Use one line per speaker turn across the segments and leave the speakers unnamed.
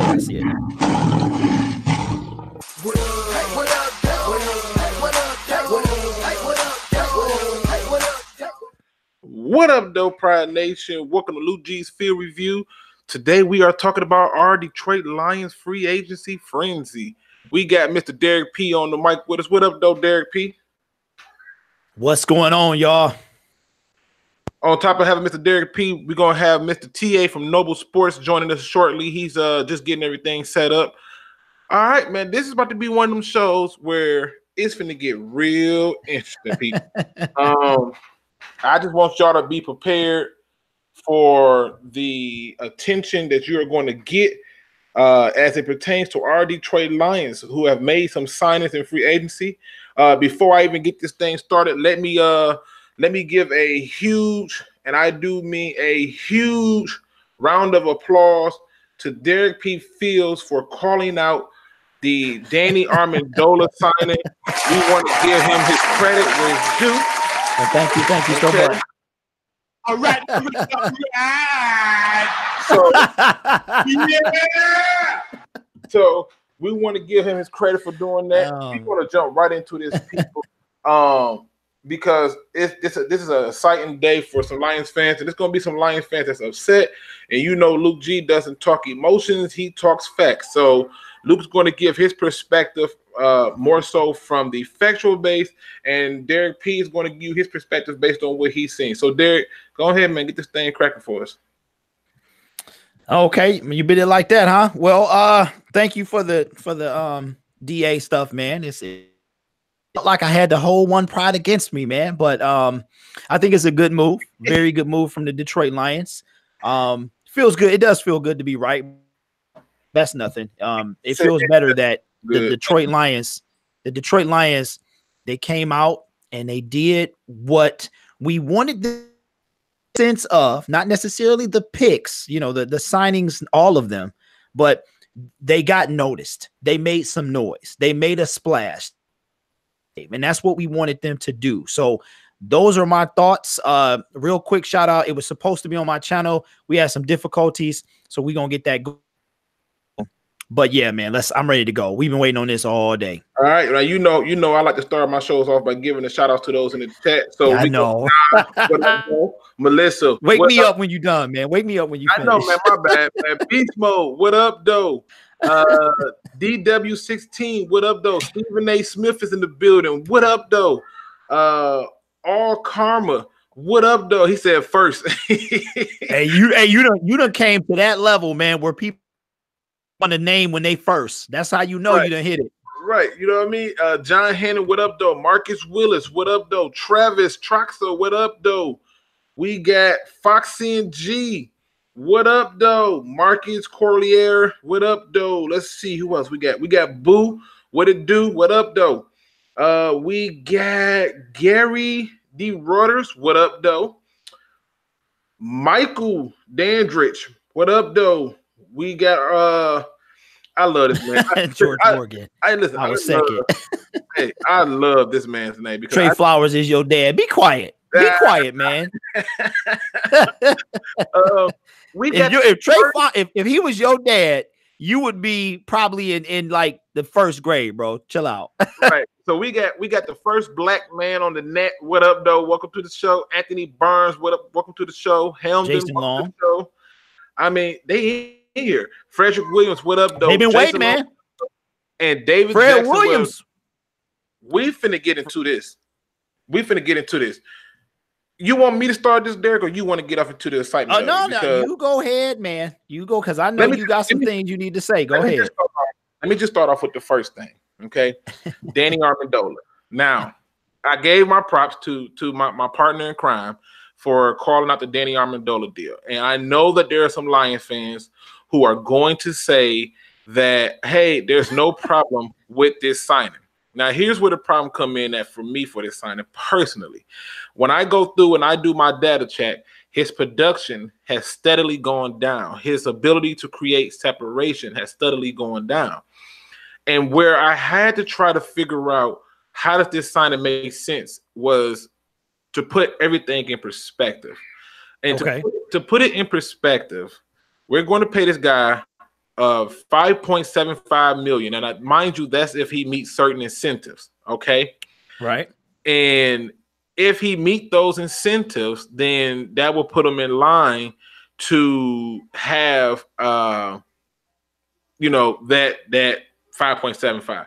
I see it.
What up, though, Pride Nation? Welcome to Luke G's Field Review. Today we are talking about our Detroit Lions free agency frenzy. We got Mr. Derrick P on the mic with us. What up, though, Derrick P?
What's going on, y'all?
On top of having Mr. Derrick P, we're going to have Mr. TA from Noble Sports joining us shortly. He's just getting everything set up. All right, man, this is about to be one of them shows where it's finna get real interesting, people. I just want y'all to be prepared for the attention that you are going to get as it pertains to our Detroit Lions, who have made some signings in free agency. Before I even get this thing started, let me give a huge, and I do mean a huge, round of applause to Derrick P. Fields for calling out the Danny Amendola signing. We want to give him his credit where it's due.
Well, thank you so much.
All right. So, yeah. So we want to give him his credit for doing that. We want to jump right into this, people, because this is an exciting day for some Lions fans, and there's going to be some Lions fans that's upset. And you know, Luke G doesn't talk emotions; he talks facts. So Luke's going to give his perspective more so from the factual base, and Derrick P is going to give you his perspective based on what he's seen. So, Derrick, go ahead, man, get this thing cracking for us.
Okay, you bit it like that, huh? Well, thank you for the DA stuff, man. It's not like I had to hold one pride against me, man. But I think it's a good move, very good move from the Detroit Lions. Feels good. It does feel good to be right. That's nothing. It feels better that the Detroit Lions, they came out and they did what we wanted the sense of, not necessarily the picks, you know, the signings, all of them, but they got noticed. They made some noise. They made a splash. And that's what we wanted them to do. So those are my thoughts. Real quick shout out. It was supposed to be on my channel. We had some difficulties, so we're going to get that going. But yeah, man, I'm ready to go. We've been waiting on this all day.
All right. Now, you know, I like to start my shows off by giving a shout out to those in the chat. So
I know.
Melissa,
wake me up when you're done, man. Wake me up when you finish.
I know, man. My bad, man. Beast Mode, what up, though? DW16, what up, though? Stephen A. Smith is in the building. What up, though? All Karma, what up, though? He said first.
hey, you done came to that level, man, where people want to name when they first. That's how you know you done hit it.
Right. You know what I mean? John Hannon, what up, though? Marcus Willis, what up, though? Travis Troxel, what up, though? We got Foxy and G. What up, though? Marcus Corlier, what up, though? Let's see who else we got. We got Boo, what it do? What up, though? We got Gary D. Reuters, what up, though? Michael Dandridge, what up, though? We got I love this man.
George Morgan.
I was second. Hey, I love this man's name because
Trey Flowers is your dad. Be quiet. Be quiet, man. If he was your dad, you would be probably in like the first grade, bro. Chill out.
Right. So we got the first black man on the net. What up, though? Welcome to the show. Anthony Burns, what up? Welcome to the show. Helmden,
Jason Long.
To the show. I mean, they here. Frederick Williams, what up, though?
They've been waiting, man.
And David
Fred Williams.
We finna get into this. You want me to start this, Derrick, or you want to get off into the excitement?
No. You go ahead, man. You go, because I know you got some things you need to say. Go ahead.
Let me just start off with the first thing, okay? Danny Amendola. Now, I gave my props to my partner in crime for calling out the Danny Amendola deal. And I know that there are some Lions fans who are going to say that, hey, there's no problem with this signing. Now, here's where the problem come in at for me for this signing personally. When I go through and I do my data check, his production has steadily gone down. His ability to create separation has steadily gone down. And where I had to try to figure out how does this signing make sense was to put everything in perspective. And to put it in perspective, we're going to pay this guy $5.75 million. And mind you, that's if he meets certain incentives. Okay.
Right.
And if he meet those incentives, then that will put him in line to have that 5.75.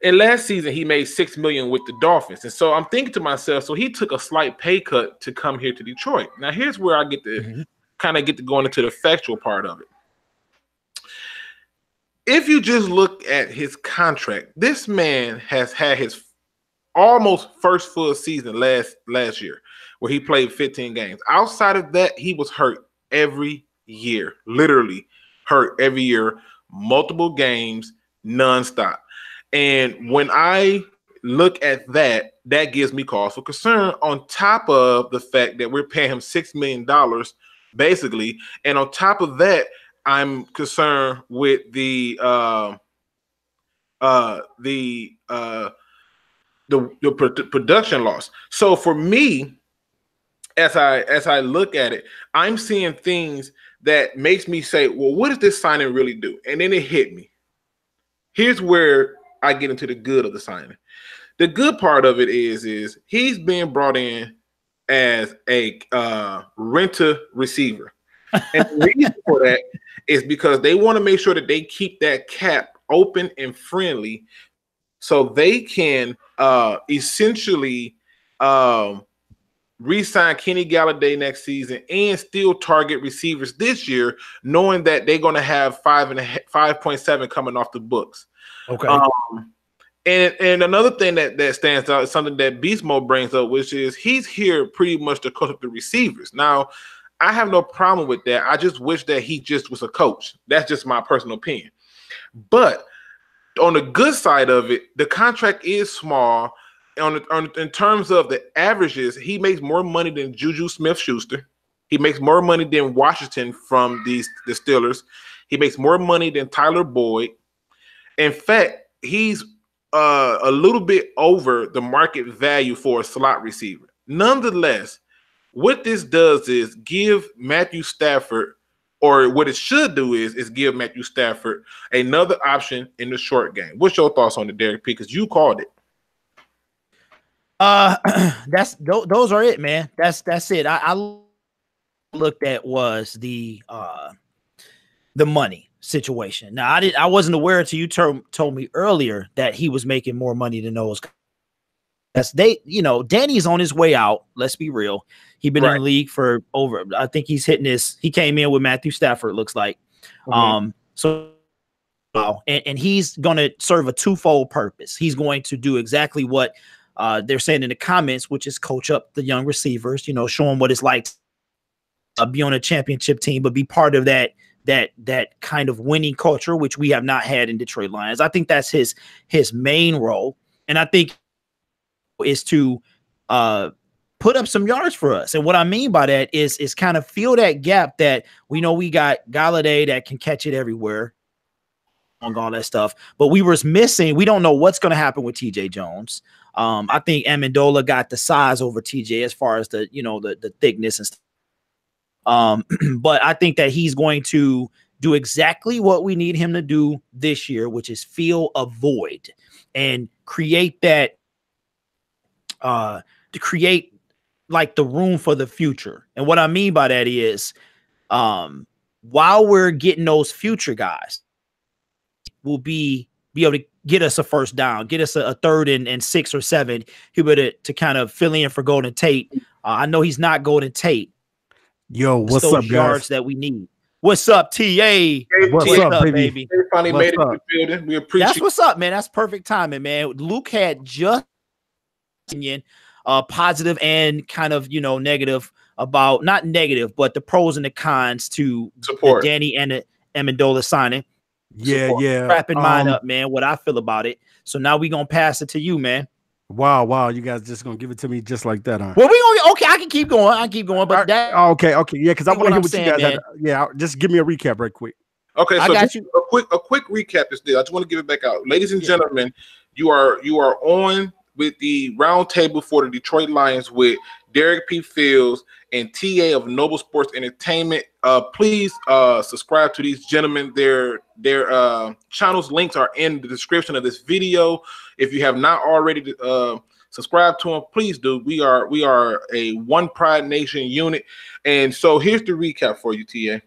And last season he made $6 million with the Dolphins. And so I'm thinking to myself, so he took a slight pay cut to come here to Detroit. Now here's where I get to kind of get to going into the factual part of it. If you just look at his contract, this man has had his almost first full season last year where he played 15 games. Outside of that, he was hurt every year, literally hurt every year, multiple games, nonstop. And when I look at that, that gives me cause for concern on top of the fact that we're paying him $6 million basically. And on top of that, I'm concerned with the production loss. So for me, as I look at it, I'm seeing things that makes me say, well, what does this signing really do? And then it hit me. Here's where I get into the good of the signing. The good part of it is he's being brought in as a renter receiver. And the reason for that is because they want to make sure that they keep that cap open and friendly so they can essentially re-sign Kenny Galladay next season and still target receivers this year, knowing that they're going to have 5.7 coming off the books.
Okay.
And another thing that stands out is something that Beast Mode brings up, which is he's here pretty much to coach up the receivers. Now, I have no problem with that. I just wish that he just was a coach. That's just my personal opinion. But on the good side of it, the contract is small. In terms of the averages, he makes more money than Juju Smith-Schuster. He makes more money than Washington from the Steelers. He makes more money than Tyler Boyd. In fact, he's a little bit over the market value for a slot receiver. Nonetheless, what this does is give Matthew Stafford, or what it should do is give Matthew Stafford another option in the short game. What's your thoughts on the Derrick P? Because you called it.
Those are it, man. That's it. I looked at was the money situation. Now I wasn't aware until you told me earlier that he was making more money than those. Danny's on his way out. Let's be real. He's been in the league for over, I think he came in with Matthew Stafford, looks like. And he's going to serve a twofold purpose. He's going to do exactly what they're saying in the comments, which is coach up the young receivers, show them what it's like to be on a championship team, but be part of that kind of winning culture, which we have not had in Detroit Lions. I think that's his main role. And I think is to put up some yards for us. And what I mean by that is kind of fill that gap that we know we got Galladay that can catch it everywhere on all that stuff. But we were missing. We don't know what's going to happen with TJ Jones. I think Amendola got the size over TJ as far as the thickness and stuff. But I think that he's going to do exactly what we need him to do this year, which is fill a void and create that to create like the room for the future. And what I mean by that is while we're getting those future guys, we'll be able to get us a first down, get us a 3rd and 6 or 7. He'll be able to kind of fill in for Golden Tate. I know he's not Golden Tate.
Yo, what's up,
yards
guys?
that we need. What's up, TA?
What's up, baby?
Finally made it to the building. We appreciate.
That's what's up, man. That's perfect timing, man. Luke had just opinion, positive and kind of negative about, not negative, but the pros and the cons to
support
the Danny and the Amendola signing.
Yeah.
Wrapping mine up, man. What I feel about it. So now we gonna pass it to you, man.
Wow. You guys just gonna give it to me just like that, huh?
Well, okay. I can keep going, but that.
Okay. Yeah, because I want to hear what you guys had. Just give me a recap right quick.
Okay, so just a quick recap is there. I just want to give it back out, ladies and gentlemen. You are on with the round table for the Detroit Lions with Derrick P. Fields, and TA of Noble Sports Entertainment. Please subscribe to these gentlemen. Their channels links are in the description of this video. If you have not already subscribe to them, please do. We are a One Pride Nation unit. And so here's the recap for you, TA.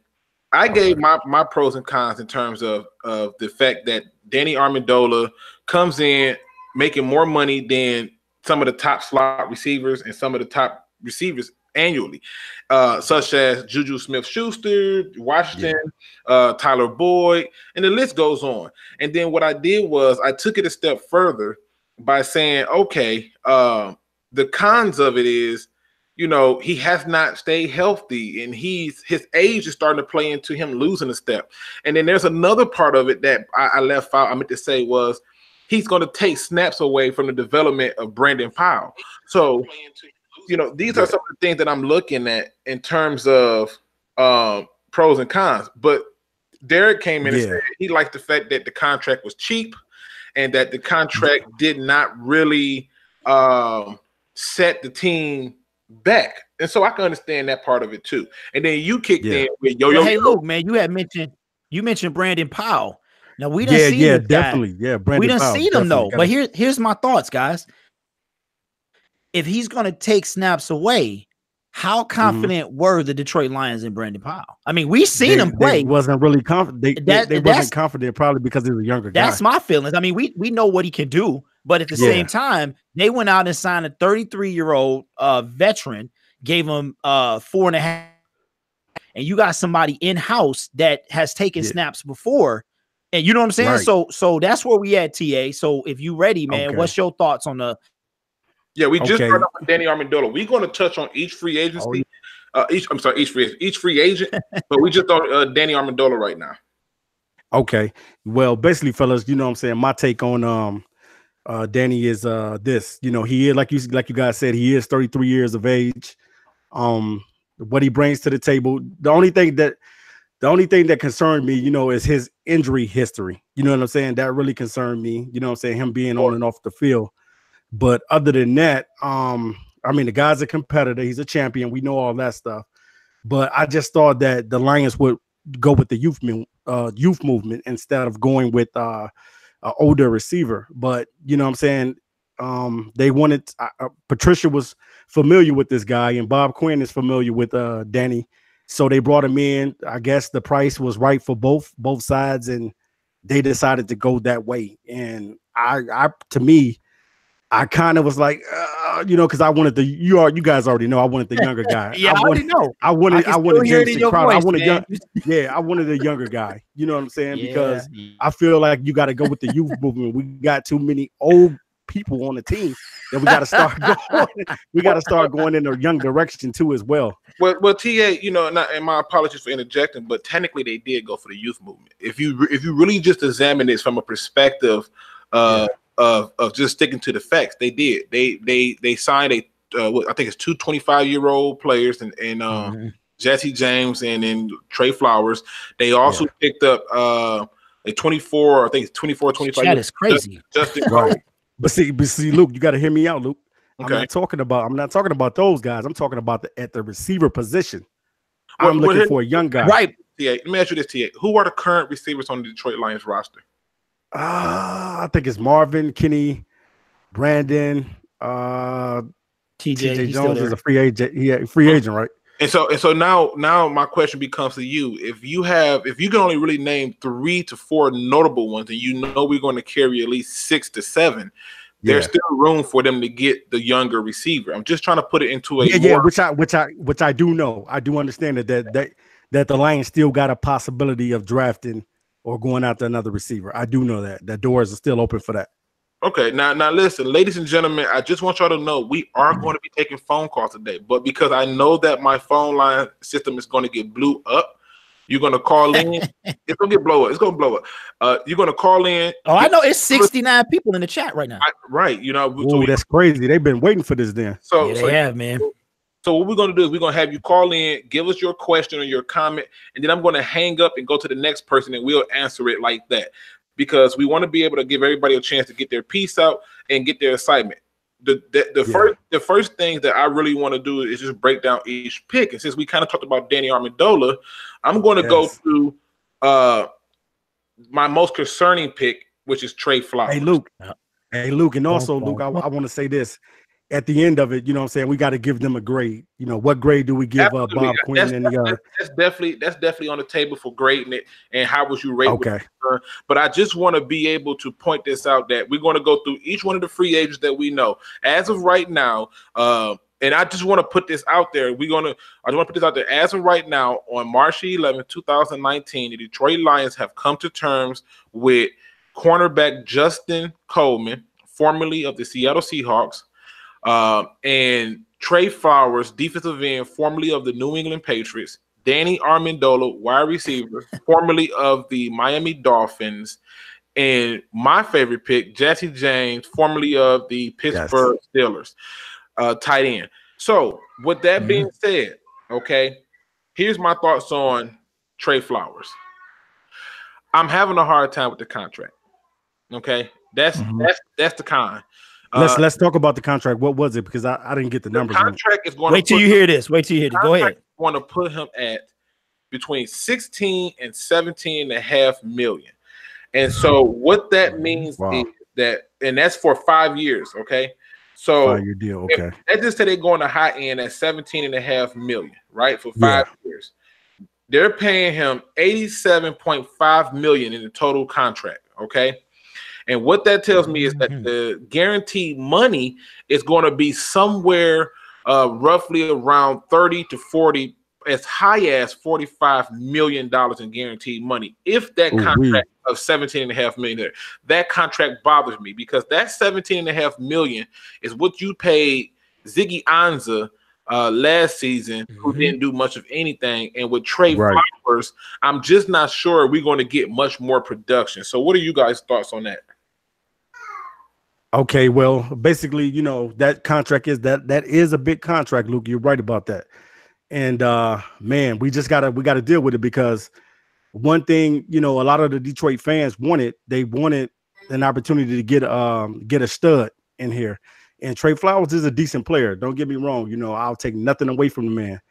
I gave my pros and cons in terms of the fact that Danny Amendola comes in making more money than some of the top slot receivers and some of the top receivers annually, such as Juju Smith-Schuster, Washington, Tyler Boyd, and the list goes on. And then what I did was I took it a step further by saying, okay, the cons of it is, you know, he has not stayed healthy, and his age is starting to play into him losing a step. And then there's another part of it that I left out. I meant to say was he's going to take snaps away from the development of Brandon Powell. So, you know, these are some of the things that I'm looking at in terms of pros and cons. But Derrick came in and said he liked the fact that the contract was cheap and that the contract did not really set the team back. And so I can understand that part of it too. And then you kicked in with yo.
Hey, Luke, man, you mentioned Brandon Powell. Now we done seen this
definitely.
guy.
Yeah, Brandon
we done
Powell,
seen him though. But here's my thoughts, guys. If he's gonna take snaps away, how confident were the Detroit Lions in Brandon Powell? I mean, we seen him play.
They wasn't really confident. They wasn't confident probably because he was a younger guy.
That's my feelings. I mean, we know what he can do, but at the same time, they went out and signed a 33-year-old veteran, gave him 4.5, and you got somebody in-house that has taken snaps before. And you know what I'm saying? Right. So that's where we at, TA. So if you ready, man, what's your thoughts on the?
Yeah, we just brought up Danny Amendola. We're going to touch on each free agency. Each free agent, but we just on Danny Amendola right now.
Okay. Well, basically, fellas, you know what I'm saying? My take on Danny is this. You know, he is like you guys said, he is 33 years of age. What he brings to the table. The only thing that concerned me, you know, is his injury history. You know what I'm saying? That really concerned me. You know what I'm saying? Him being on and off the field. But other than that, I mean, the guy's a competitor. He's a champion. We know all that stuff. But I just thought that the Lions would go with the youth movement instead of going with an older receiver. But, you know what I'm saying? They wanted Patricia was familiar with this guy, and Bob Quinn is familiar with Danny. So they brought him in. I guess the price was right for both sides, and they decided to go that way. And to me, I kind of was like, you know, because I wanted you guys already know I wanted the younger guy.
I already know.
I wanted Jameson Crowder. I wanted a younger guy. You know what I'm saying? Because I feel like you got to go with the youth movement. We got too many old people on the team that we got to start going. We got to start going in a young direction too, as well.
Well, TA, you know, and my apologies for interjecting, but technically they did go for the youth movement. If you really just examine this from a perspective of just sticking to the facts, they did. They signed I think it's 2 25-year-old players and Jesse James and then Trey Flowers. They also picked up a 24, I think it's 24, 25.
That is crazy.
Justin
right. But see, Luke, you got to hear me out, Luke. Okay. I'm not talking about those guys. I'm talking about at the receiver position. I'm looking for a young guy.
Right. TA, let me ask you this, TA. Who are the current receivers on the Detroit Lions roster?
I think it's Marvin, Kenny, Brandon, TJ Jones is a free agent. Yeah, free agent, right?
And so now my question becomes to you: if you can only really name 3 to 4 notable ones, and you know we're going to carry at least 6 to 7, there's still room for them to get the younger receiver. I'm just trying to put it into
which I do know. I do understand that the Lions still got a possibility of drafting or going after another receiver. I do know that doors are still open for that.
Okay, now listen, ladies and gentlemen, I just want y'all to know we are going to be taking phone calls today, but because I know that my phone line system is going to get blew up, you're going to call in. It's going to get blow up. It's going to blow up. You're going to call in.
Oh, I know it's 69 people in the chat right now.
Right, you know.
Oh, that's crazy. They've been waiting for this then.
So they have, man.
So what we're going to do is we're going to have you call in, give us your question or your comment, and then I'm going to hang up and go to the next person, and we'll answer it like that. Because we want to be able to give everybody a chance to get their piece out and get their assignment. the first thing that I really want to do is just break down each pick. And since we kind of talked about Danny Amendola, I'm going to go through my most concerning pick, which is Trey Flowers.
Hey, Luke, and also, Luke, I want to say this. At the end of it, you know what I'm saying, we got to give them a grade. You know, what grade do we give Bob Quinn?
That's definitely on the table for grading it. And how would you rate?
Okay.
But I just want to be able to point this out that we're going to go through each one of the free agents that we know. As of right now, and I just want to put this out there. I just want to put this out there. As of right now, on March 11, 2019, the Detroit Lions have come to terms with cornerback Justin Coleman, formerly of the Seattle Seahawks, and Trey Flowers, defensive end, formerly of the New England Patriots, Danny Amendola, wide receiver, formerly of the Miami Dolphins, and my favorite pick, Jesse James, formerly of the Pittsburgh Steelers, tight end. So with that being said, okay, here's my thoughts on Trey Flowers. I'm having a hard time with the contract. Okay, that's the con.
Let's talk about the contract. What was it? Because I didn't get the numbers.
The contract is going.
Wait till you hear this. Wait till you hear this. Go ahead.
Want to put him at between 16 and 17.5 million. And so what that means is that, and that's for 5 years. Okay, so
5-year deal. Okay,
let's just say they're going to high end at 17.5 million, right, for 5 years. They're paying him 87.5 million in the total contract. Okay. And what that tells me is that the guaranteed money is going to be somewhere roughly around 30 to 40, as high as $45 million in guaranteed money. If that contract of 17.5 million there, that contract bothers me because that 17.5 million is what you paid Ziggy Ansah last season, who didn't do much of anything. And with Trey Flowers, I'm just not sure we're going to get much more production. So what are you guys' thoughts on that?
Okay, well, basically, you know, that contract is that is a big contract, Luke. You're right about that. And man, we gotta deal with it because one thing, you know, a lot of the Detroit fans wanted an opportunity to get a stud in here. And Trey Flowers is a decent player. Don't get me wrong. You know, I'll take nothing away from the man.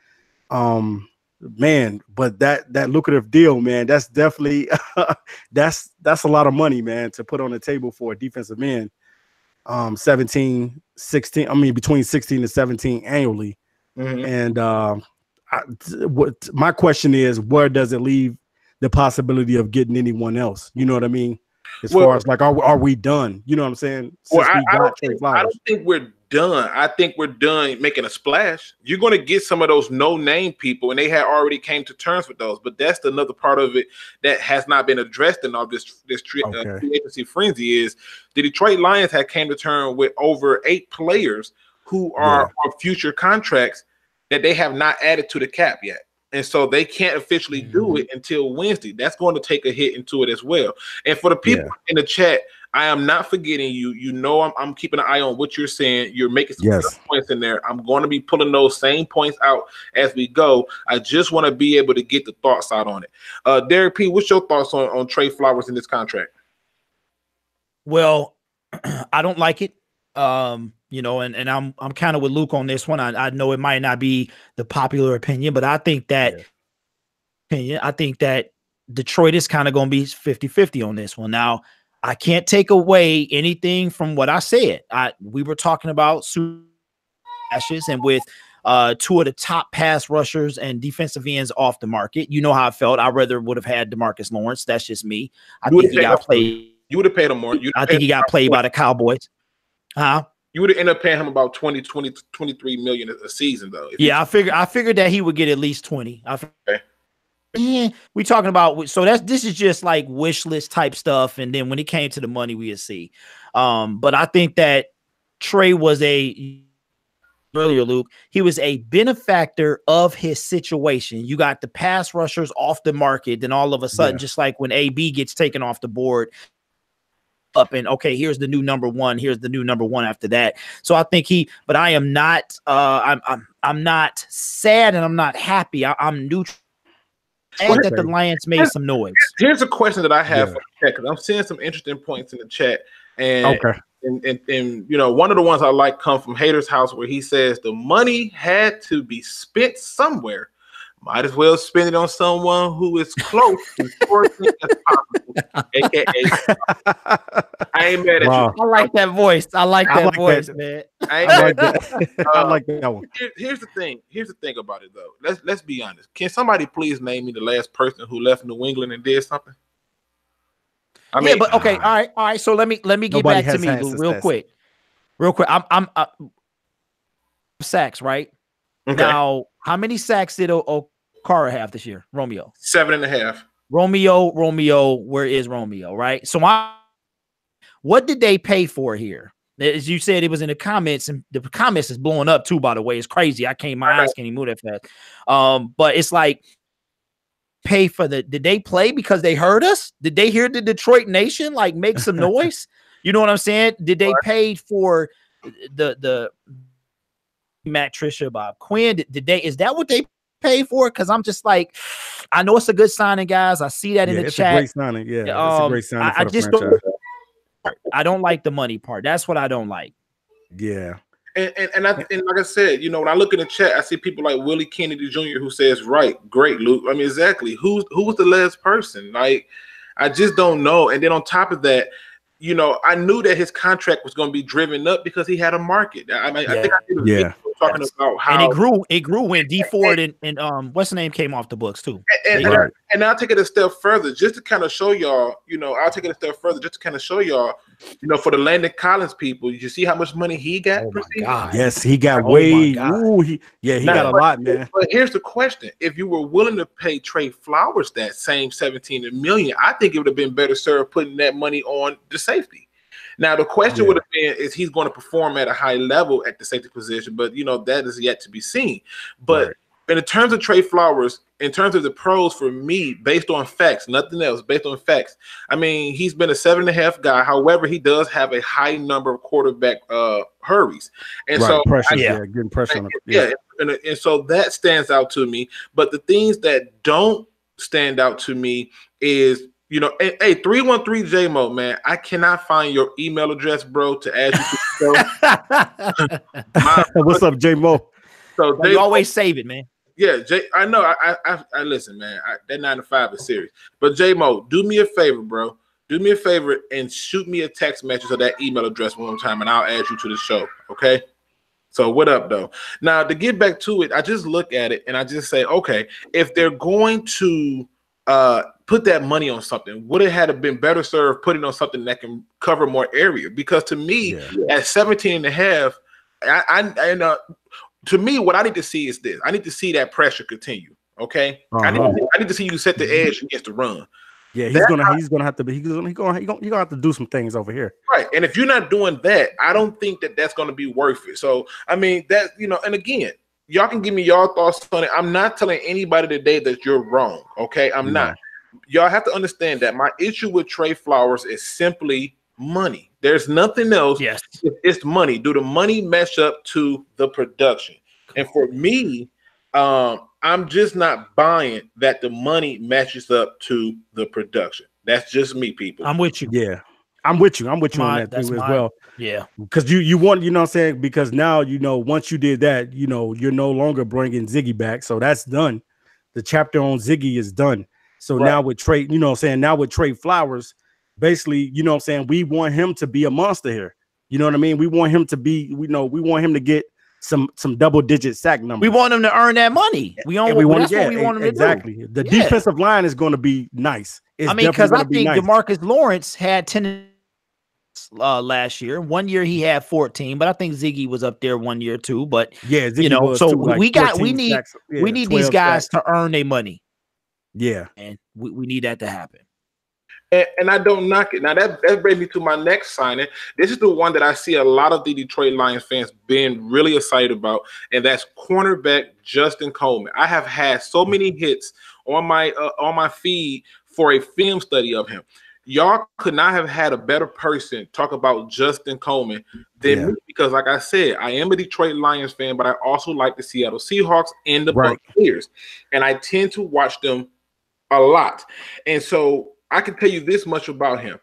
Man, but that lucrative deal, man, that's definitely that's a lot of money, man, to put on the table for a defensive end. 17, 16, I mean, between 16 and 17 annually. And my question is, where does it leave the possibility of getting anyone else? You know what I mean? As far as like, are we done? You know what I'm saying?
I don't think we're done. I think we're done making a splash. You're going to get some of those no-name people, and they had already came to terms with those. But that's another part of it that has not been addressed in all this free agency frenzy. Is the Detroit Lions had came to terms with over 8 players who are on future contracts that they have not added to the cap yet. And so they can't officially do it until Wednesday. That's going to take a hit into it as well. And for the people in the chat, I am not forgetting you. You know, I'm keeping an eye on what you're saying. You're making some points in there. I'm going to be pulling those same points out as we go. I just want to be able to get the thoughts out on it. Derrick P, what's your thoughts on Trey Flowers in this contract?
Well, I don't like it. You know, and I'm kind of with Luke on this one. I know it might not be the popular opinion, but I think that Detroit is kind of going to be 50-50 on this one. Now, I can't take away anything from what I said. We were talking about super ashes, and with 2 of the top pass rushers and defensive ends off the market, you know how I felt. I rather would have had DeMarcus Lawrence. That's just me. I think he got played.
You would have paid him more.
I think he got played by the Cowboys.
You would have ended up paying him about 23 million a season, though.
Yeah, I figured that he would get at least 20. We talking about, so this is just like wish list type stuff, and then when it came to the money, we'll see. But I think that Trey was earlier, Luke, he was a benefactor of his situation. You got the pass rushers off the market, then all of a sudden, just like when AB gets taken off the board, up and okay, here's the new number one. Here's the new number one after that. So I think but I am not. I'm not sad and I'm not happy. I'm neutral. And that the Lions made some noise.
Here's a question that I have for the chat, because I'm seeing some interesting points in the chat, and and you know, one of the ones I like come from Hater's House, where he says the money had to be spent somewhere. Might as well spend it on someone who is close to sporting as possible, aka. I ain't mad at you.
I like that voice. I like that voice, man.
I ain't mad at
that. I like that one.
Here's the thing. Here's the thing about it, though. Let's be honest. Can somebody please name me the last person who left New England and did something? I mean,
yeah, but okay, all right. So let me get back to me real quick. I'm sacks, right? Okay. Now, how many sacks did Okara have this year? Romeo
7.5.
Romeo, where is Romeo? Right. So what did they pay for here? As you said, it was in the comments, and the comments is blowing up too. By the way, it's crazy. My eyes can't even move that fast. But it's like, pay for did they play because they heard us? Did they hear the Detroit Nation like make some noise? You know what I'm saying? Did they pay for the Matt Trisha, Bob Quinn? Is that what they pay for? Because I'm just like, I know it's a good signing, guys. I see that in the chat.
It's a great signing. Yeah, it's a great signing. I just
don't like the money part. That's what I don't like.
Yeah.
And like I said, you know, when I look in the chat, I see people like Willie Kennedy Jr. who says, right, great, Luke. I mean, exactly. Who was the last person? Like, I just don't know. And then on top of that, you know, I knew that his contract was going to be driven up because he had a market. I mean, I think I did a video talking about how,
and it grew when D Ford and what's the name came off the books too.
And I'll take it a step further just to kind of show y'all, you know, you know, for the Landon Collins people, you see how much money he got?
Oh my God. Yes, he got way. Ooh, he got a lot, man.
But here's the question: if you were willing to pay Trey Flowers that same $17 million, I think it would have been better served putting that money on the safety. Now, the question would have been, is he's going to perform at a high level at the safety position? But, you know, that is yet to be seen. But in terms of Trey Flowers, in terms of the pros for me, based on facts, nothing else, based on facts, I mean, he's been a 7.5 guy. However, he does have a high number of quarterback hurries. And so
pressure, getting pressure on
it. And so that stands out to me. But the things that don't stand out to me is, you know, hey, 313 J-Mo, man, I cannot find your email address, bro, to add you to the
show. What's up, J-Mo?
So you always save it, man.
Yeah, I know. I listen, man. That 9 to 5 is serious. But J-Mo, do me a favor, bro. Do me a favor and shoot me a text message of that email address one more time, and I'll add you to the show, okay? So what up, though? Now, to get back to it, I just look at it, and I just say, okay, if they're going to put that money on something, would it have been better served putting on something that can cover more area? Because to me, at 17 and a half, to me, what I need to see is this. I need to see that pressure continue. Okay, I need to see you set the edge against the run.
Yeah, he's gonna have to do some things over here.
Right, and if you're not doing that, I don't think that's going to be worth it. So I mean that, you know, and again, y'all can give me y'all thoughts on it. I'm not telling anybody today that you're wrong. Okay, I'm not. Y'all have to understand that my issue with Trey Flowers is simply money. There's nothing else.
Yes,
it's money. Do the money match up to the production? And for me, I'm just not buying that the money matches up to the production. That's just me, people.
I'm with you.
Yeah, I'm with you on that too as well.
Yeah,
because you want, you know what I'm saying, because now, you know, once you did that, you know, you're no longer bringing Ziggy back, so that's done. The chapter on Ziggy is done. So now with Trey, you know what I'm saying, now with Trey Flowers, basically, you know what I'm saying, we want him to be a monster here. You know what I mean? We want him to be, we want him to get some double-digit sack numbers.
We want him to earn that money. That's what we want him to do.
The defensive line is going to be nice.
I mean, because I think DeMarcus Lawrence had 10 last year. 1 year he had 14, but I think Ziggy was up there 1 year too. But
yeah, Ziggy,
you know,
was
so
too, like
we need these guys to earn their money.
Yeah,
and we need that to happen.
And I don't knock it. Now that brings me to my next signing. This is the one that I see a lot of the Detroit Lions fans being really excited about, and that's cornerback Justin Coleman. I have had so many hits on my feed for a film study of him. Y'all could not have had a better person talk about Justin Coleman than me, because like I said, I am a Detroit Lions fan, but I also like the Seattle Seahawks and the Buccaneers, and I tend to watch them a lot. And so I can tell you this much about him.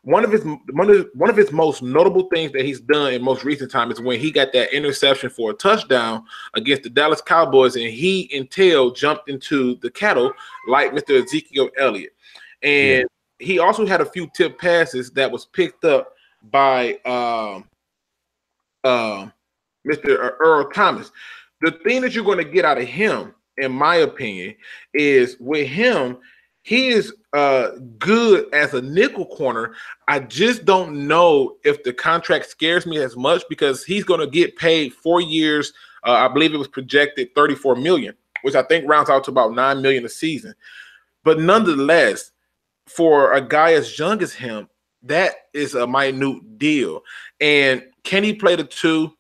One of his most notable things that he's done in most recent time is when he got that interception for a touchdown against the Dallas Cowboys, and he and Tail jumped into the cattle like Mr. Ezekiel Elliott. And he also had a few tip passes that was picked up by Mr. Earl Thomas. The thing that you're going to get out of him, in my opinion, is with him, he is good as a nickel corner. I just don't know if the contract scares me as much because he's going to get paid 4 years. I believe it was projected $34 million, which I think rounds out to about $9 million a season. But nonetheless, for a guy as young as him, that is a minute deal. And can he play the two?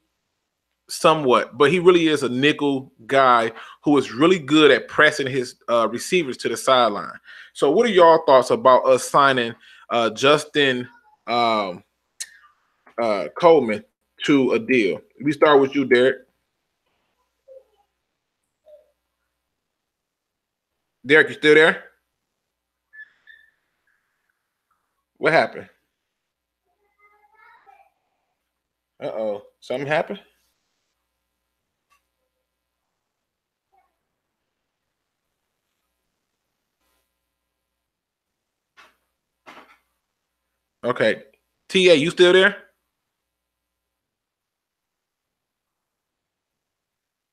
Somewhat, but he really is a nickel guy who is really good at pressing his receivers to the sideline. So what are y'all thoughts about us signing Justin Coleman to a deal? We start with you, Derrick. Derrick, you still there? What happened? Uh-oh, something happened? Okay. TA, you still there?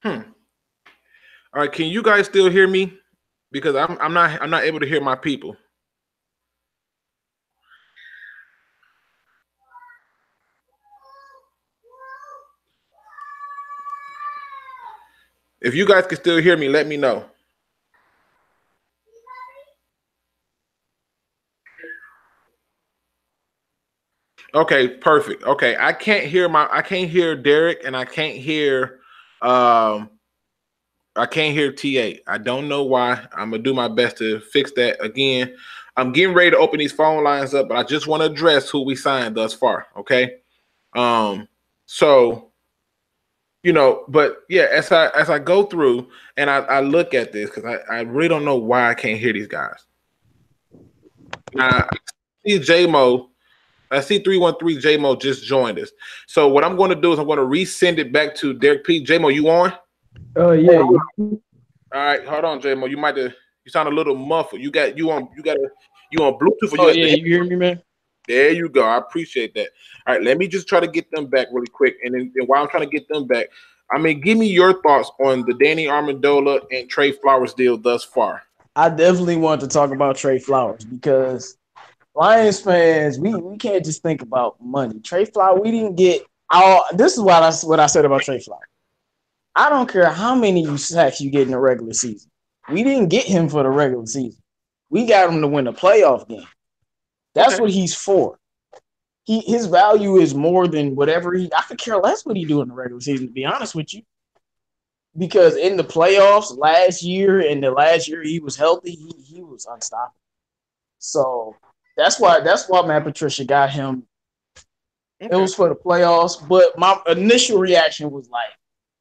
All right, can you guys still hear me? Because I'm not able to hear my people. If you guys can still hear me, let me know. Okay, perfect. Okay, I can't hear Derrick, and I can't hear TA. I don't know why. I'm gonna do my best to fix that again. I'm getting ready to open these phone lines up, but I just want to address who we signed thus far. Okay. So but yeah, as I go through and I look at this because I really don't know why I can't hear these guys. Now, I see J-Mo. I see 313 J-Mo just joined us. So what I'm going to do is I'm going to resend it back to Derrick P. J-Mo, you on?
Yeah.
All right, hold on, J-Mo. You sound a little muffled. You on Bluetooth?
Oh yeah, you hear me, man?
There you go. I appreciate that. All right, let me just try to get them back really quick. And then while I'm trying to get them back, give me your thoughts on the Danny Amendola and Trey Flowers deal thus far.
I definitely want to talk about Trey Flowers because Lions fans, we can't just think about money. Trey Flowers, we didn't get all. This is what I said about Trey Flowers. I don't care how many sacks you get in the regular season. We didn't get him for the regular season. We got him to win a playoff game. That's what he's for. His value is more than whatever I could care less what he do in the regular season, to be honest with you. Because in the playoffs last year and the last year he was healthy, he was unstoppable. So that's why Matt Patricia got him. Okay. It was for the playoffs, but my initial reaction was like,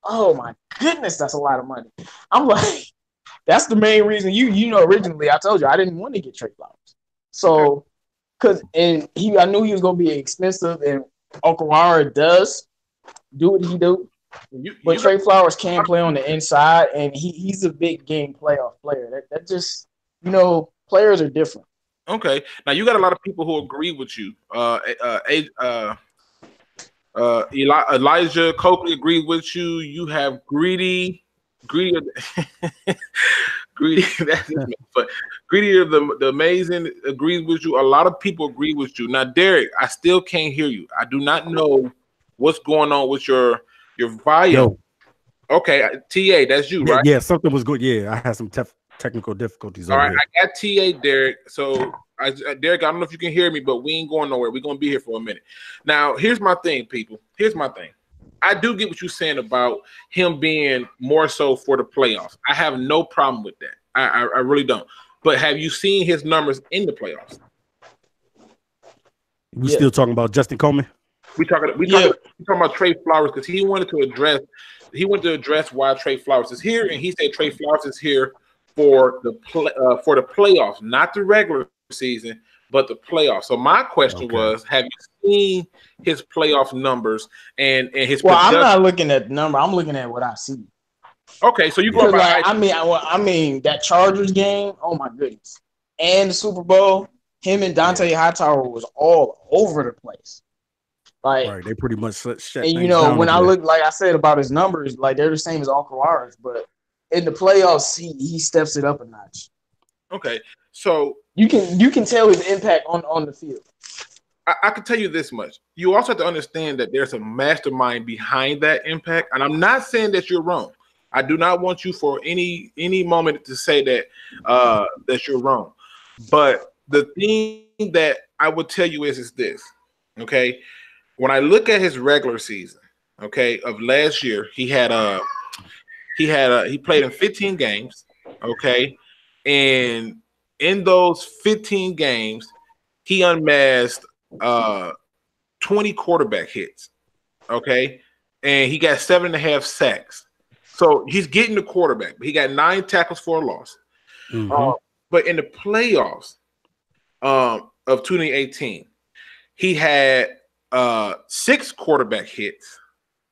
oh my goodness, that's a lot of money. I'm like, that's the main reason originally I told you I didn't want to get Trey Flowers. So I knew he was gonna be expensive, and Okwara does do what he do. But Trey Flowers can play on the inside, and he's a big game playoff player. That just players are different.
Okay, now you got a lot of people who agree with you. Elijah Coakley agreed with you. You have greedy. But Greedy of the Amazing agrees with you. A lot of people agree with you. Now, Derrick, I still can't hear you. I do not know what's going on with your volume.
Yo.
Okay, TA, that's you, right?
Yeah, something was good. Yeah, I had some technical difficulties.
All right,
here.
I got TA, Derrick. So, Derrick, I don't know if you can hear me, but we ain't going nowhere. We're going to be here for a minute. Now, here's my thing, people. Here's my thing. I do get what you're saying about him being more so for the playoffs. I have no problem with that. I really don't. But have you seen his numbers in the playoffs?
We still talking about Justin Coleman?
We talking about Trey Flowers because he wanted to address why Trey Flowers is here, and he said Trey Flowers is here for the playoffs, not the regular season, but the playoffs. So my question was, have you seen his playoff numbers and his
I'm not looking at the number. I'm looking at what I see.
Okay, so you go
like, I mean that Chargers game, oh my goodness. And the Super Bowl, him and Dante Hightower was all over the place. Like,
they pretty much shut
and you know, when I look, like I said about his numbers, like they're the same as Uncle Lars, but in the playoffs, he steps it up a notch.
Okay, so
you can tell his impact on the field.
I can tell you this much. You also have to understand that there's a mastermind behind that impact, and I'm not saying that you're wrong. I do not want you for any moment to say that that you're wrong. But the thing that I would tell you is this, okay? When I look at his regular season, okay, of last year, he played in 15 games, okay? And in those 15 games, he unmasked 20 quarterback hits, okay? And he got 7.5 sacks. So he's getting the quarterback, but he got 9 tackles for a loss. But in the playoffs of 2018, he had 6 quarterback hits,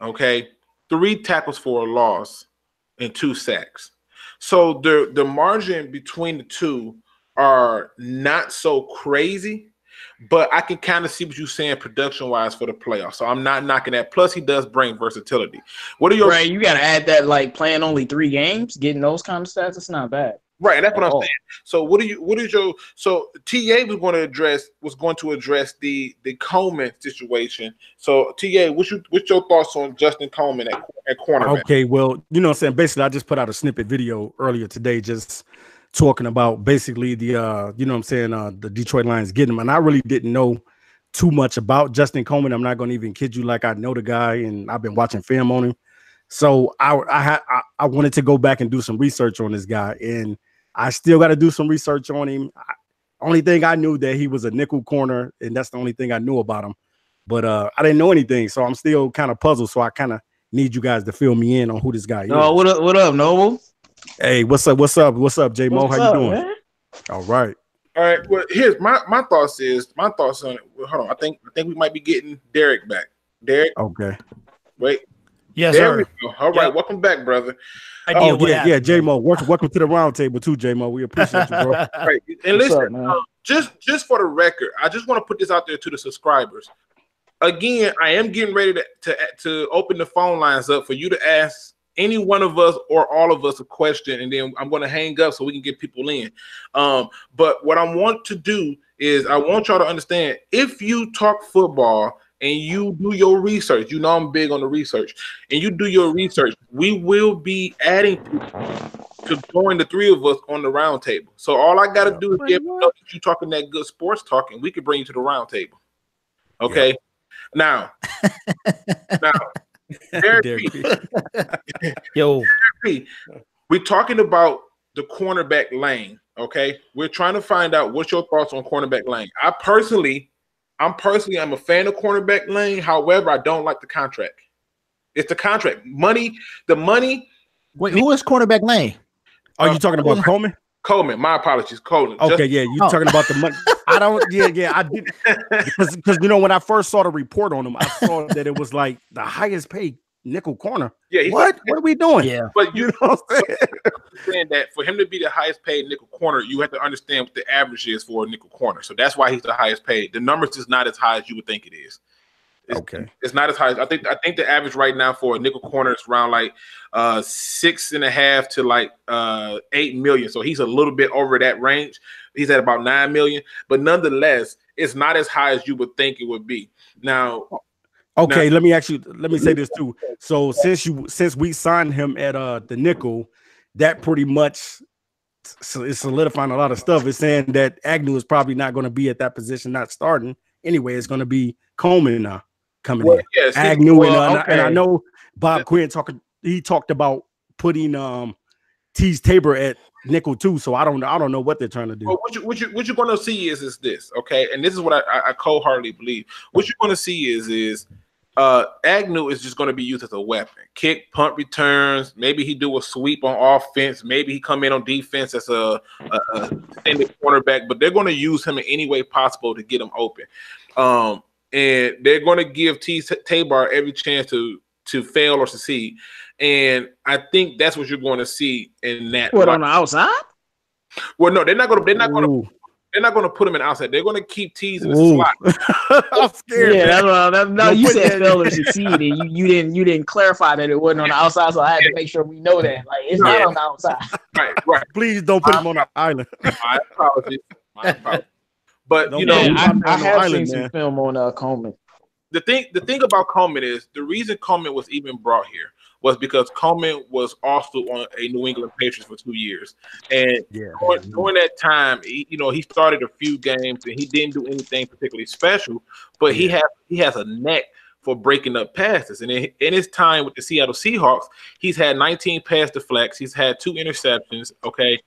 okay, 3 tackles for a loss, and 2 sacks. So the margin between the two are not so crazy, but I can kind of see what you're saying production-wise for the playoffs. So I'm not knocking that. Plus, he does bring versatility. What are your
right? You got to add that, like playing only 3 games, getting those kind of stats. It's not bad.
Right, that's what I'm saying. So what is your so TA was going to address the Coleman situation. So TA, what's your thoughts on Justin Coleman at cornerback?
Okay, well, you know what I'm saying? Basically, I just put out a snippet video earlier today just talking about basically the you know what I'm saying, the Detroit Lions getting him. And I really didn't know too much about Justin Coleman. I'm not going to even kid you, like I know the guy and I've been watching film on him. So I wanted to go back and do some research on this guy, and I still got to do some research on him. Only thing I knew that he was a nickel corner, and that's the only thing I knew about him. But I didn't know anything, so I'm still kind of puzzled. So I kind of need you guys to fill me in on who this guy is.
What up, Noble?
Hey, what's up, J Mo? How you doing? Man? All right.
Well, here's my thoughts on it. Well, hold on. I think we might be getting Derrick back. Derrick.
Okay.
Wait.
Yes, sir.
All right, welcome back, brother.
Yeah, J Mo. Welcome to the round table too, J Mo. We appreciate you, bro.
Right. And listen, just for the record, I just want to put this out there to the subscribers. Again, I am getting ready to open the phone lines up for you to ask any one of us or all of us a question, and then I'm going to hang up so we can get people in. But what I want to do is I want y'all to understand, if you talk football and you do your research, you know I'm big on the research, and you do your research, we will be adding people to join the 3 of us on the round table. So all I got to do is get know that you talking that good sports talk, and we can bring you to the round table. Okay? Now, Derrick P.
Yo.
Derrick P, we're talking about the cornerback lane, okay? We're trying to find out what's your thoughts on cornerback lane. I'm a fan of cornerback lane. However, I don't like the contract. It's the contract. The money.
Wait, who is cornerback lane?
Are you talking about Coleman?
Coleman, my apologies, Coleman.
Okay, you talking about the money. I don't, I did, because you know, when I first saw the report on him, I saw that it was like the highest paid nickel corner.
Yeah,
what are we doing?
Yeah,
but you know what I'm saying that for him to be the highest paid nickel corner, you have to understand what the average is for a nickel corner. So that's why he's the highest paid. The numbers is not as high as you would think it is. It's not as high. I think the average right now for a nickel corner is around like 6.5 to like 8 million. So he's a little bit over that range. He's at about 9 million, but nonetheless, it's not as high as you would think it would be. Now,
let me say this too. So since we signed him at the nickel, that pretty much is solidifying a lot of stuff. It's saying that Agnew is probably not going to be at that position, not starting anyway. It's going to be Coleman now coming in.
Yes,
Agnew and I know Bob Quinn talked about putting Tease Tabor at nickel too. So I don't know what they're trying to do.
Well, what you're going to see is this, okay? And this is what I wholeheartedly believe. What you're going to see is Agnew is just going to be used as a weapon. Kick, punt returns. Maybe he do a sweep on offense. Maybe he come in on defense as a extended cornerback. But they're going to use him in any way possible to get him open. And they're going to give Tabor every chance to fail or succeed. And I think that's what you're going to see in that.
What, on the outside?
Well, no, they're not going to put him in outside. They're going to keep Tees in the slot.
I'm scared.
Yeah, no, you said fail or succeed, and you didn't clarify that it wasn't on the outside, so I had to make sure we know that. Like, it's not on the outside.
Right.
Please don't put him on the island.
My apologies. But
Don't
you know,
I have seen some film on Coleman.
The thing about Coleman is the reason Coleman was even brought here was because Coleman was also on a New England Patriots for 2 years, and during that time, he started a few games and he didn't do anything particularly special, but he has a neck for breaking up passes. And in his time with the Seattle Seahawks, he's had 19 pass deflects, he's had 2 interceptions. Okay.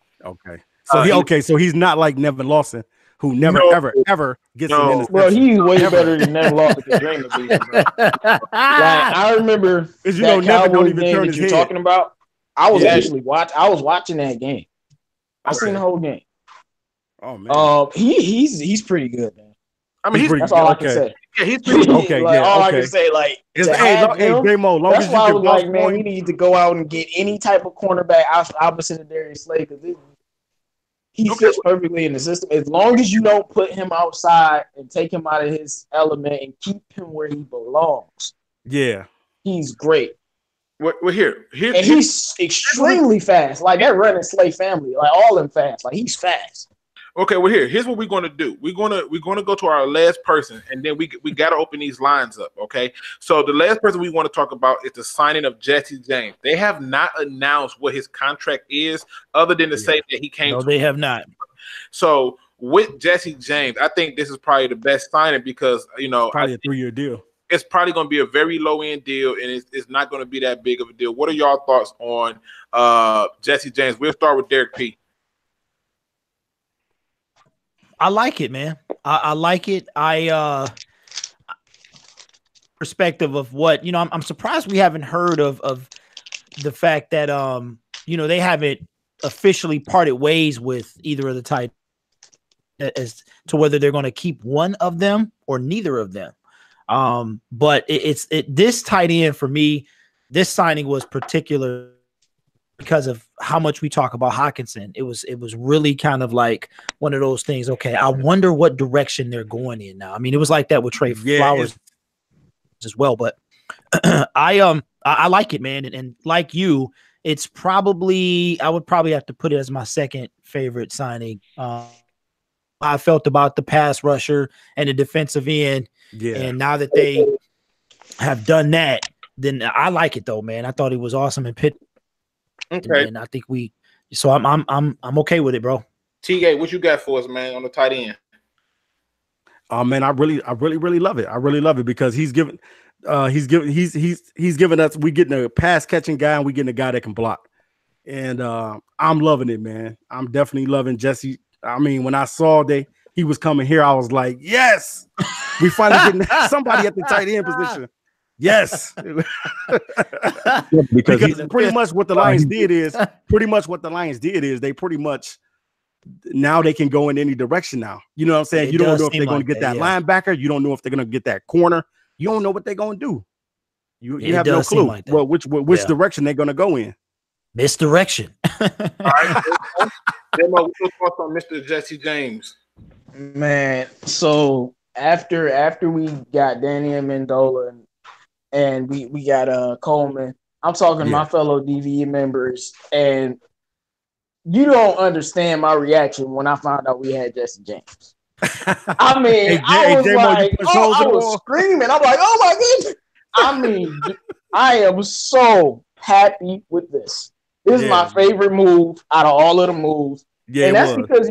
So he's not like Nevin Lawson, who never ever gets an interception.
Well, he's way better than Nevin Lawson could dream of being. Like, I remember that Cowboys game that you're talking about. I was actually watching that game. I seen the whole game.
Oh man,
he's pretty good, man.
I mean,
that's all I can say.
Yeah, he's pretty
okay.
I can say, like, that's why I was like, man, we need to go out and get any type of cornerback opposite of Darius Slay, because he fits perfectly in the system. As long as you don't put him outside and take him out of his element and keep him where he belongs.
Yeah.
He's great.
Well, here.
And he's extremely fast. Like that running Slay family. Like all them fast. Like he's fast.
Okay, well here's what we're gonna do. We're gonna go to our last person, and then we gotta open these lines up. Okay, so the last person we want to talk about is the signing of Jesse James. They have not announced what his contract is, other than to say that he came.
No, they have not.
So with Jesse James, I think this is probably the best signing because
probably a 3-year deal.
It's probably going to be a very low end deal, and it's not going to be that big of a deal. What are y'all thoughts on Jesse James? We'll start with Derrick P.
I like it, man. I like it. Perspective of what, I'm surprised we haven't heard of the fact that, they haven't officially parted ways with either of the tight as to whether they're going to keep one of them or neither of them. But this tight end for me, this signing was particular because of how much we talk about Hockenson. It was really kind of like one of those things. Okay, I wonder what direction they're going in now. I mean, it was like that with Trey Flowers as well. But I like it, man. And like you, it's probably I would probably have to put it as my second favorite signing. I felt about the pass rusher and the defensive end. Yeah. And now that they have done that, then I like it though, man. I thought it was awesome in Pitt.
Okay.
And I think I'm okay with it, bro.
T.A., what you got for us, man, on the tight end?
Oh man, I really love it. I really love it because he's given us, we getting a pass catching guy and we getting a guy that can block. And I'm loving it, man. I'm definitely loving Jesse. I mean, when I saw he was coming here, I was like, yes, we finally getting somebody at the tight end position. Yes. because pretty much what the Lions did is they pretty much now they can go in any direction now. You know what I'm saying? You don't know if they're going to get that linebacker. You don't know if they're going to get that corner. You don't know what they're going to do. You have no clue which direction they're going to go in.
Misdirection.
All right. Demo, what's your thoughts on Mr. Jesse James?
Man, so after we got Danny Amendola and we got Coleman, I'm talking to my fellow DVE members, and you don't understand my reaction when I found out we had Jesse James. I mean, I was screaming. I'm like, oh my goodness. I mean, I am so happy with this. This is my favorite move out of all of the moves. Yeah, and that's because,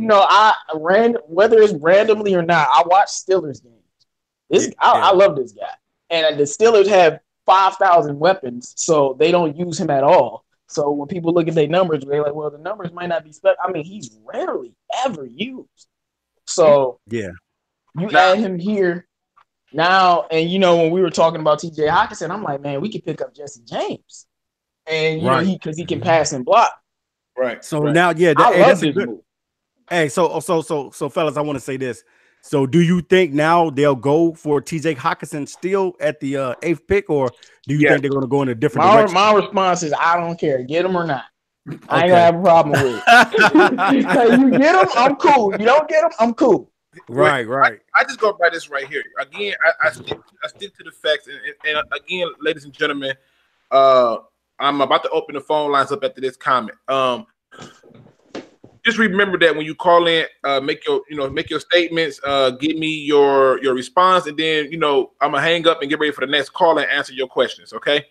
whether it's randomly or not, I watch Steelers games. I love this guy. And the Steelers have 5,000 weapons, so they don't use him at all. So when people look at their numbers, they're like, well, the numbers might not be special. I mean, he's rarely ever used. So you add him here, Now, and you know, when we were talking about TJ Hawkinson, I'm like, man, we could pick up Jesse James. And you know, because he can pass and block.
Right.
So now, yeah,
I love
that's
this
a good
move.
Hey, so fellas, I want to say this. So do you think now they'll go for TJ Hawkinson still at the 8th pick, or do you think they're going to go in a different direction?
My response is I don't care. Get him or not. I ain't gonna have a problem with it. You get him, I'm cool. You don't get him, I'm cool.
Right.
I just go by this right here. Again, I stick to the facts. And again, ladies and gentlemen, I'm about to open the phone lines up after this comment. Just remember that when you call in, make your statements, give me your response, and then I'm gonna hang up and get ready for the next call and answer your questions. Okay.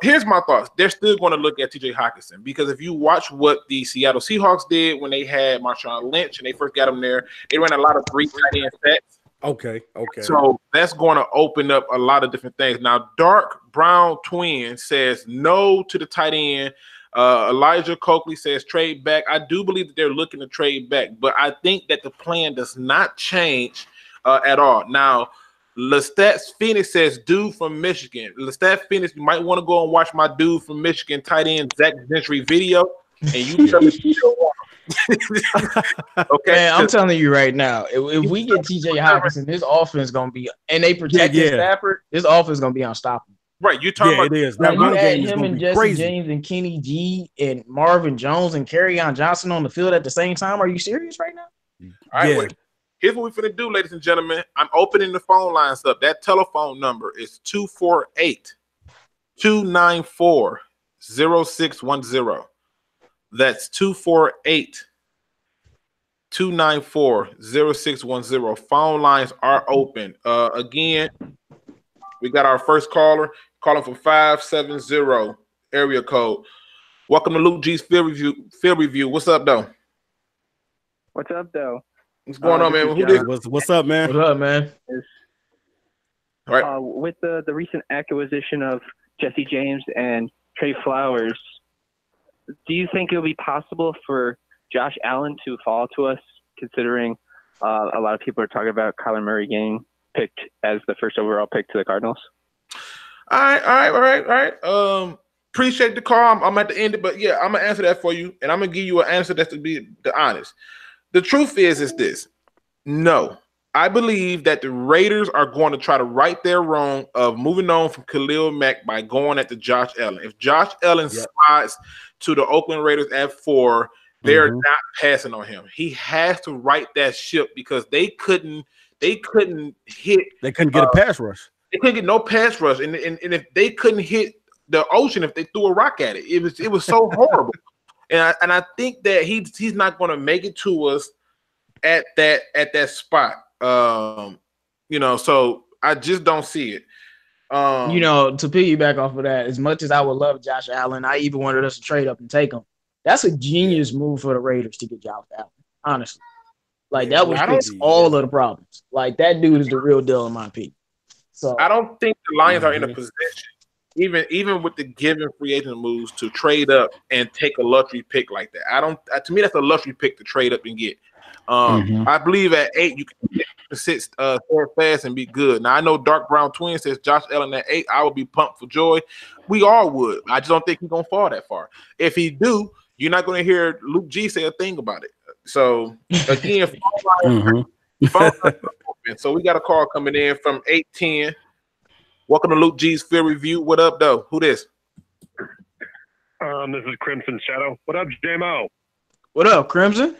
Here's my thoughts. They're still going to look at TJ Hawkinson because if you watch what the Seattle Seahawks did when they had Marshawn Lynch and they first got him there, they ran a lot of 3 tight end sets.
Okay.
So that's going to open up a lot of different things. Now, Dark Brown Twin says no to the tight end. Elijah Coakley says trade back. I do believe that they're looking to trade back, but I think that the plan does not change at all. Now, Lestat Phoenix says dude from Michigan. Lestat Phoenix, you might want to go and watch my dude from Michigan tight end Zach Gentry video, and you tell me you don't want him. Okay,
man, I'm telling you right now, if we get TJ Hawkinson, this offense gonna be, and they protect Stafford, this offense gonna be unstoppable.
Right, you're talking about
it is.
Now,
That
you
run
add
game is
him
going
and
to be
Jesse
crazy.
James and Kenny G and Marvin Jones and Kerryon Johnson on the field at the same time. Are you serious right now?
All right, wait. Here's what we're going to do, ladies and gentlemen. I'm opening the phone lines up. That telephone number is 248-294-0610. That's 248-294-0610. Phone lines are open. Again, we got our first caller calling from 570 area code. Welcome to Luke G's Field Review. What's up, though?
What's up, though?
What's going on, man?
What's up, man?
What up, man?
All right.
With the recent acquisition of Jesse James and Trey Flowers, do you think it'll be possible for Josh Allen to fall to us, considering a lot of people are talking about Kyler Murray getting picked as the first overall pick to the Cardinals?
All right. Appreciate the call. I'm at the end, but yeah, I'm gonna answer that for you, and I'm gonna give you an answer that's to be honest. The truth is this. No, I believe that the Raiders are going to try to right their wrong of moving on from Khalil Mack by going at the Josh Allen. If Josh Allen slides to the Oakland Raiders at 4, they're not passing on him. He has to right that ship because they couldn't hit.
They couldn't get a pass rush.
They couldn't get no pass rush, and if they couldn't hit the ocean, if they threw a rock at it, it was so horrible. And I think that he's not going to make it to us at that spot. So I just don't see it.
To piggyback off of that, as much as I would love Josh Allen, I even wanted us to trade up and take him. That's a genius move for the Raiders to get Josh Allen, honestly. Like, that would fix all of the problems. Like, that dude is the real deal in my opinion. So
I don't think the Lions are in a position, even with the given free agent moves, to trade up and take a luxury pick like that. To me, that's a luxury pick to trade up and get. I believe at 8 you can sit fast and be good. Now I know Dark Brown Twin says Josh Allen at 8. I would be pumped for joy. We all would. I just don't think he's gonna fall that far. If he do, you're not gonna hear Luke G say a thing about it. So again, phone lines open. So we got a call coming in from 810. Welcome to Luke G's Field Review. What up, though? Who this?
This is Crimson Shadow. What up, JMO?
What up, Crimson?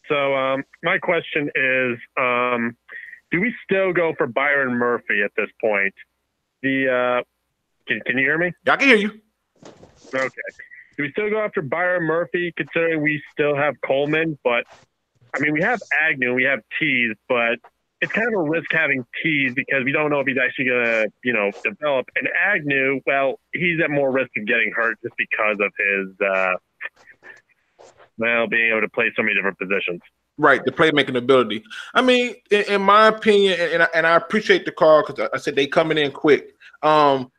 So my question is, do we still go for Byron Murphy at this point? Can you hear me?
I can hear you.
Okay. Do we still go after Byron Murphy, considering we still have Coleman? But, I mean, we have Agnew, we have Tease, but it's kind of a risk having Tease because we don't know if he's actually going to, develop. And Agnew, well, he's at more risk of getting hurt just because of his, being able to play so many different positions.
Right, the playmaking ability. I mean, in my opinion, and I appreciate the call because I said they coming in quick. In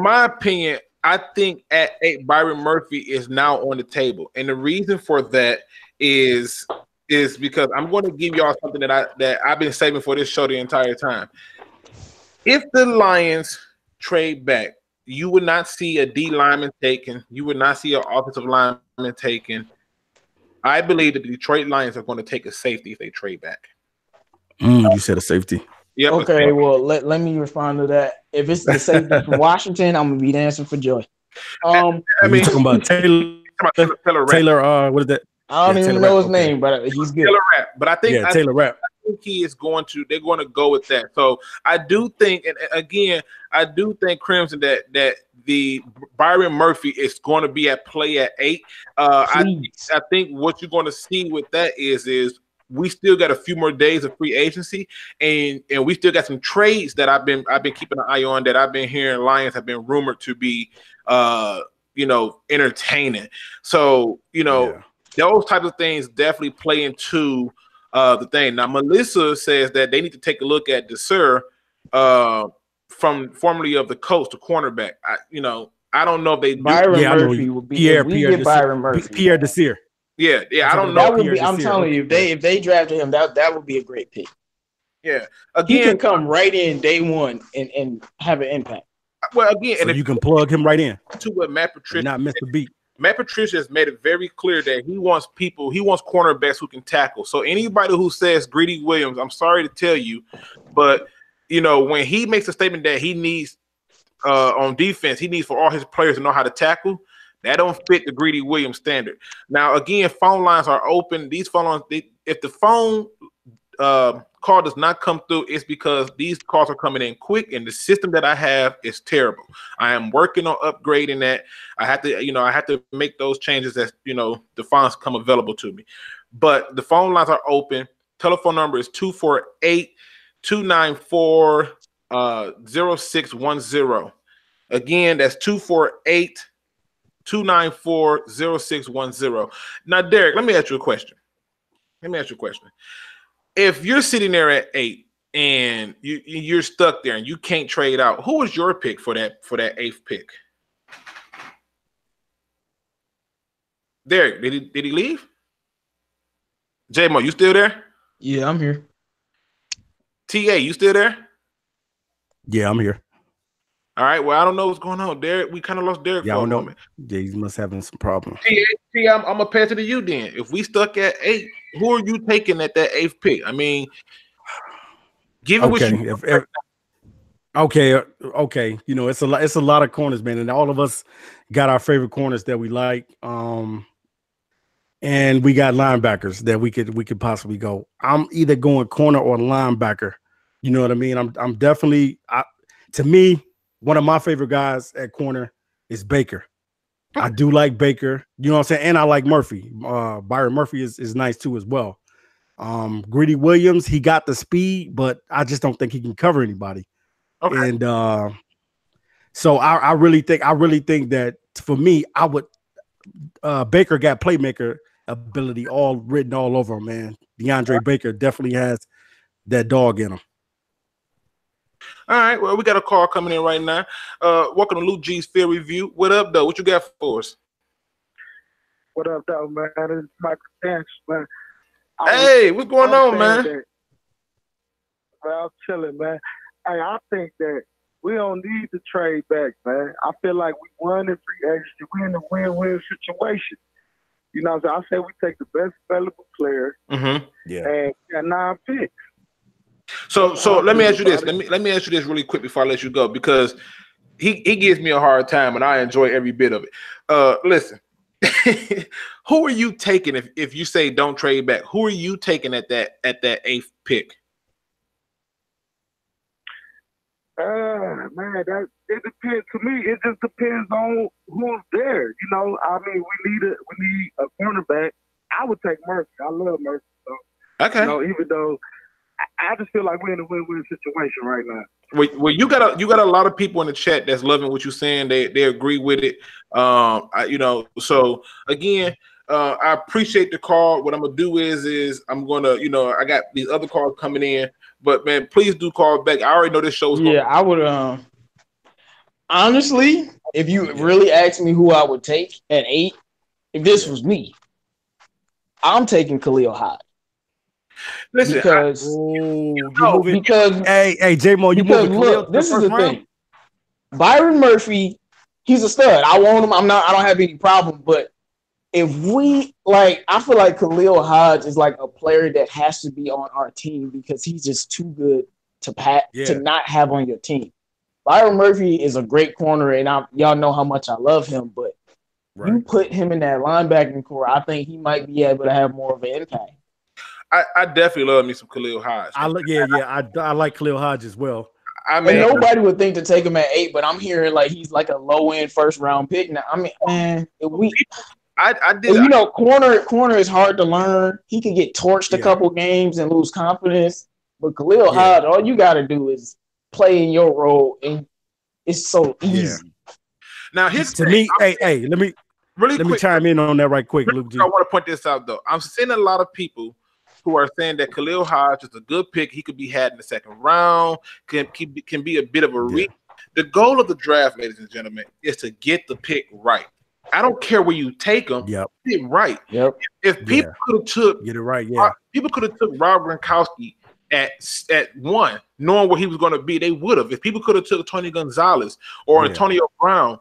my opinion, I think at 8, Byron Murphy is now on the table. And the reason for that is is because I'm going to give y'all something that I've been saving for this show the entire time. If the Lions trade back, you would not see a D lineman taken. You would not see an offensive lineman taken. I believe that the Detroit Lions are going to take a safety if they trade back.
You said a safety.
Yep.
Okay, well let me respond to that. If it's the safety from Washington, I'm gonna be dancing for joy.
I mean,
you talking about Taylor? What is that?
I don't even know his name, but he's good.
Taylor Rapp. But I think
Taylor Rapp.
I think he is they're going to go with that. So I do think, and again, I do think Crimson that the Byron Murphy is going to be at play at 8. I think what you're going to see with that is we still got a few more days of free agency, and we still got some trades that I've been keeping an eye on that I've been hearing Lions have been rumored to be entertaining. So those types of things definitely play into the thing. Now Melissa says that they need to take a look at Desir from formerly of the Colts, the cornerback. I don't know if they do.
Byron Murphy will be Byron Murphy.
Pierre Desir.
Yeah. I don't know.
That would be. I'm telling you, if they drafted him, that would be a great pick.
Yeah,
he can come right in day one and have an impact.
Well, again,
so and you can plug him right in
to what Matt Patricia
not miss the beat.
Matt Patricia has made it very clear that he wants cornerbacks who can tackle. So anybody who says Greedy Williams, I'm sorry to tell you, but when he makes a statement that he needs on defense, he needs for all his players to know how to tackle. That don't fit the Greedy Williams standard. Now, again, phone lines are open. These phone lines, if the phone call does not come through, it's because these calls are coming in quick, and the system that I have is terrible. I am working on upgrading that. I have to make those changes as the phones come available to me. But the phone lines are open. Telephone number is 248-294-0610. Again, that's 248-294-0610. Now, Derrick, let me ask you a question. If you're sitting there at 8 and you're stuck there and you can't trade out, who is your pick for that 8th pick? Derrick, did he leave? J-Mo, you still there?
Yeah, I'm here.
TA, you still there?
Yeah, I'm here.
All right. Well, I don't know what's going on, Derrick. We kind of lost Derrick.
Yeah, I don't know. Yeah, he must having some problems.
TA, I'm gonna pass it to you then. If we stuck at 8, who are you taking at that 8th pick? I mean, give it what you.
Okay. It's a lot of corners, man, and all of us got our favorite corners that we like. And we got linebackers that we could possibly go. I'm either going corner or linebacker. You know what I mean? I'm definitely to me, one of my favorite guys at corner is Baker. I do like Baker. You know what I'm saying? And I like Murphy. Byron Murphy is nice too as well. Greedy Williams, he got the speed, but I just don't think he can cover anybody. Okay. And so I really think that for me, I would Baker got playmaker ability all written all over him, man. DeAndre Baker definitely has that dog in him.
All right, well, we got a call coming in right now. Welcome to Luke G's Field Review. What up, though? What you got for us?
What up, though, man? This is Michael Dance, man.
Hey, what's going on, man?
I'm chilling, man. Hey, I think that we don't need to trade back, man. I feel like we won in free agency. We're in a win-win situation. You know what I'm saying? I say we take the best available player and got 9 picks.
So let me ask you this. Let me ask you this really quick before I let you go, because he gives me a hard time and I enjoy every bit of it. Listen, who are you taking if you say don't trade back? Who are you taking at that 8th pick?
Man, it depends. To me, it just depends on who's there. You know, I mean, we need a cornerback. I would take Murphy. I love Murphy. So,
okay.
Even though I just feel like we're in a win-win situation right now.
Well, you got a lot of people in the chat that's loving what you're saying. They agree with it. So again, I appreciate the call. What I'm gonna do is I'm gonna, I got these other calls coming in, but man, please do call back. I already know this show's going.
I would. Honestly, if you really asked me who I would take at 8, if this was me, I'm taking Khalil Hyde.
Listen,
because
hey, J-Mo, you
because
moving
look,
Khalil
this is the
round?
thing. Byron Murphy, he's a stud. I want him. I don't have any problem. But if we I feel like Khalil Hodge is like a player that has to be on our team because he's just too good to not have on your team. Byron Murphy is a great corner, and y'all know how much I love him. But you put him in that linebacking core, I think he might be able to have more of an impact.
I definitely love me some Khalil Hodge.
I like Khalil Hodge as well.
I mean,
and nobody would think to take him at 8, but I'm hearing like he's like a low end first round pick now. I mean, man, corner is hard to learn. He could get torched a couple games and lose confidence. But Khalil Hodge, all you got to do is play in your role, and it's so easy.
Now,
let me chime in on that right quick, Luke G.
I want to point this out though. I'm seeing a lot of people who are saying that Khalil Hodge is a good pick. He could be had in the second round. Can be a bit of a reach. The goal of the draft, ladies and gentlemen, is to get the pick right. I don't care where you take them. Get it right. If people could have took people could have took Rob Gronkowski at 1, knowing where he was going to be, they would have. If people could have took Tony Gonzalez or Antonio Brown,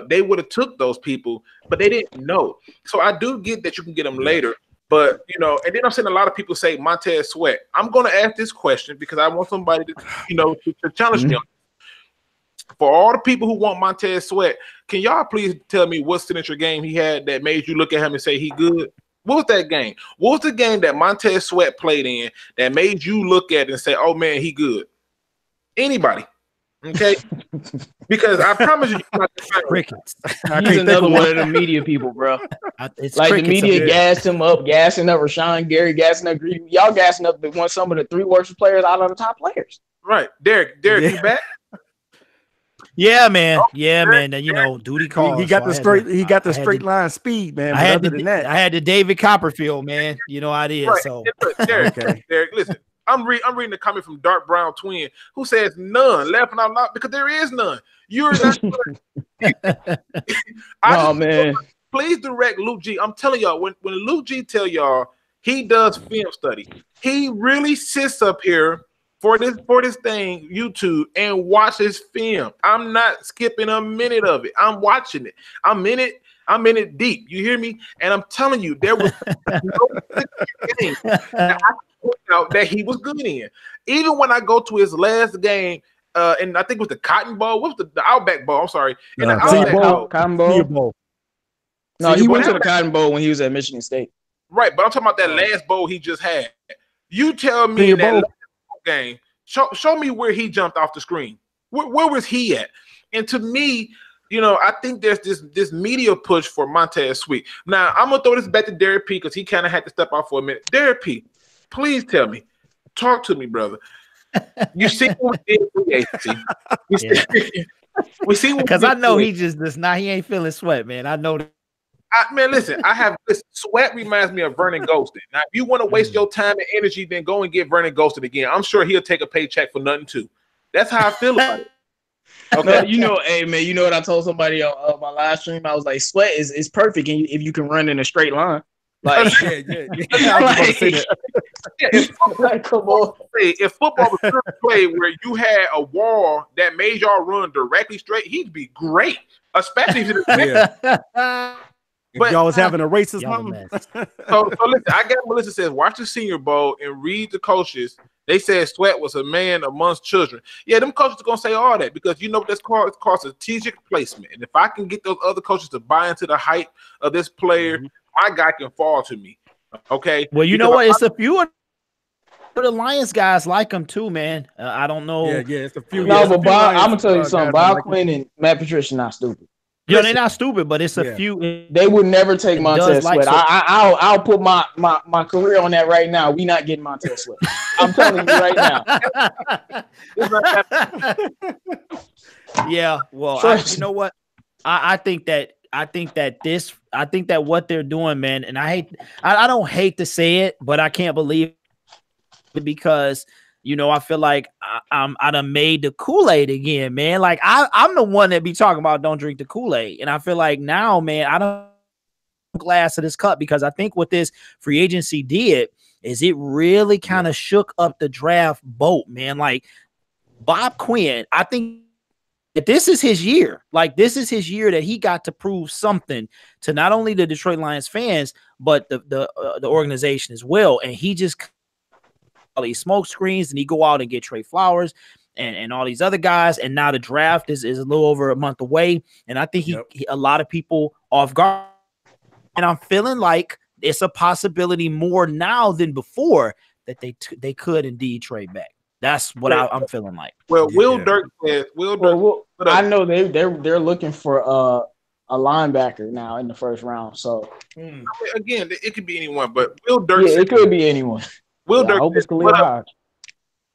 they would have took those people, but they didn't know. So I do get that you can get them later. But, and then I'm seeing a lot of people say Montez Sweat. I'm going to ask this question because I want somebody to, to challenge me on it. For all the people who want Montez Sweat, can y'all please tell me what signature game he had that made you look at him and say he good? What was that game? What was the game that Montez Sweat played in that made you look at it and say, oh, man, he good? Anybody. Okay? Because I promise you,
crickets.
He's another one of the media people, bro.
It's
like the media gassed him up, gassing up Rashawn Gary, gassing up Green. Y'all gassing up some of the 3 worst players out of the top players.
Right. Derrick, you back?
Yeah, man. Man. Duty calls.
He got the straight line speed, man.
I had the David Copperfield, man. You know how it is. Right. So
Derrick, listen. I'm reading a comment from Dark Brown Twin who says none, laughing out loud because there is none. You're not.
Man.
Please direct Luke G. I'm telling y'all, when Luke G tell y'all he does film study, he really sits up here for this thing, YouTube, and watches film. I'm not skipping a minute of it. I'm watching it. I'm in it deep. You hear me? And I'm telling you, there was no game that he was good in. Even when I go to his last game, and I think it was the Cotton Bowl. What was the Outback Bowl? I'm sorry.
Cotton Bowl. No, he went to the Cotton Bowl when he was at Michigan State.
Right, but I'm talking about that last bowl he just had. You tell me that last game. Show me where he jumped off the screen. Where was he at? And to me, I think there's this media push for Montez Sweat. Now, I'm going to throw this back to Derrick P because he kind of had to step out for a minute. Derrick P, please tell me. Talk to me, brother. You see what we did with the We see what
because I know he just does not. He ain't feeling Sweat, man. I know that.
Man, listen, Sweat reminds me of Vernon Ghosted. Now, if you want to waste your time and energy, then go and get Vernon Ghosted again. I'm sure he'll take a paycheck for nothing, too. That's how I feel about it.
Okay, hey man, you know what I told somebody on my live stream? I was like, Sweat is perfect if you can run in a straight line. Like,
come on. If football was a play where you had a wall that made y'all run directly straight, he'd be great, especially if
but y'all was having a race or something.
So listen, I got Melissa says, watch the Senior Bowl and read the coaches. They said Sweat was a man amongst children. Yeah, them coaches are gonna say all that because you know what that's called? It's called strategic placement. And if I can get those other coaches to buy into the hype of this player, my guy can fall to me. Okay.
Well, you know what? It's a few of the Lions guys like him too, man. I don't know.
Yeah, it's a few.
No, but Bob, I'm gonna tell you something. Bob Quinn and Matt Patricia not stupid.
Yeah, they're not stupid, but it's a few.
They would never take Montez Sweat. I'll put my career on that right now. We not getting Montez Sweat. I'm telling you right now.
Yeah, well, you know what? I think that what they're doing, man, and I don't hate to say it, but I can't believe it because I feel like I done made the Kool-Aid again, man. Like I'm the one that be talking about don't drink the Kool-Aid. And I feel like now, man, I don't glass of this cup because I think what this free agency did is it really kind of shook up the draft boat, man. Like Bob Quinn, I think that this is his year. Like this is his year that he got to prove something to not only the Detroit Lions fans, but the organization as well. And he just all these smoke screens, and he go out and get Trey Flowers and all these other guys. And now the draft is a little over a month away. And I think he a lot of people off guard. And I'm feeling like it's a possibility more now than before that they could indeed trade back. That's what I'm feeling like.
Well, Will Dirk says,
I know they're looking for a linebacker now in the first round. So
again, it could be anyone, but Will Dirk says,
it could be anyone.
Will Dirk
I hope
says,
it's Khalil Hodge.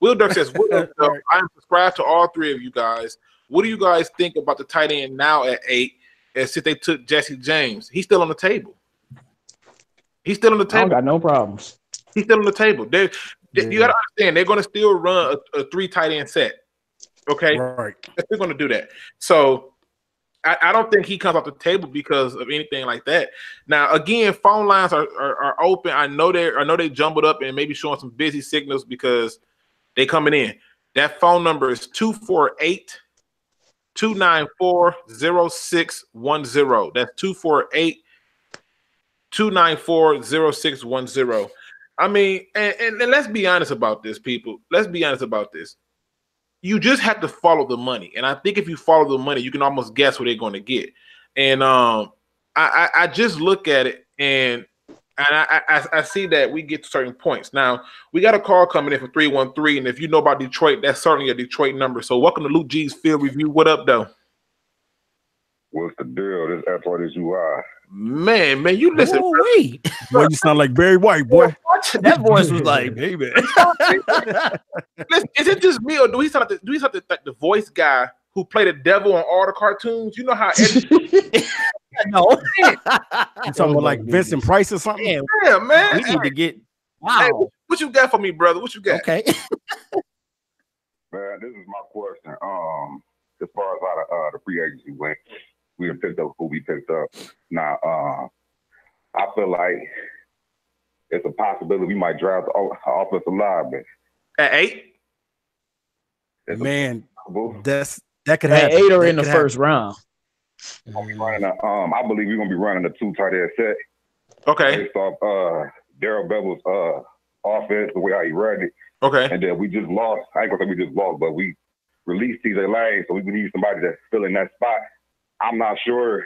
Will Dirk says, I am subscribed to all three of you guys. What do you guys think about the tight end now at 8? And since they took Jesse James, he's still on the table. He's still on the table.
I don't got no problems.
He's still on the table. You got to understand, they're going to still run a 3 tight end set. Okay?
Right.
They're going to do that. So I don't think he comes off the table because of anything like that. Now, again, phone lines are open. I know they jumbled up and maybe showing some busy signals because they coming in. That phone number is 248-294-0610. That's 248-294-0610. I mean, and let's be honest about this, people. Let's be honest about this. You just have to follow the money. And I think if you follow the money, you can almost guess what they're going to get. And I just look at it and I see that we get to certain points. Now, we got a call coming in from 313. And if you know about Detroit, that's certainly a Detroit number. So welcome to Luke G's Field Review. What up, though?
What's the deal? This Athletic UI.
Man, you listen.
Wait.
Boy, you sound like Barry White, boy.
That voice was like, hey, man.
Listen, is it just me, or do he sound like the voice guy who played the devil on all the cartoons? You know how
No.
You talking about like Vincent Price or something?
Yeah, man.
We need to get
Hey, what you got for me, brother? What you got?
Okay.
Man, this is my question. As far as how the free agency went, we have picked up who we picked up. Now, I feel like it's a possibility we might draft the offensive lineman
At 8?
Man, that could happen.
8 or in the first round.
I believe we're gonna be running a 2 tight end set.
Okay.
Based off Darrell Bevel's offense, the way how he ran it.
Okay.
And then we just lost. I ain't gonna say we just lost, but we released TJ Lane, so we need somebody that's still in that spot. I'm not sure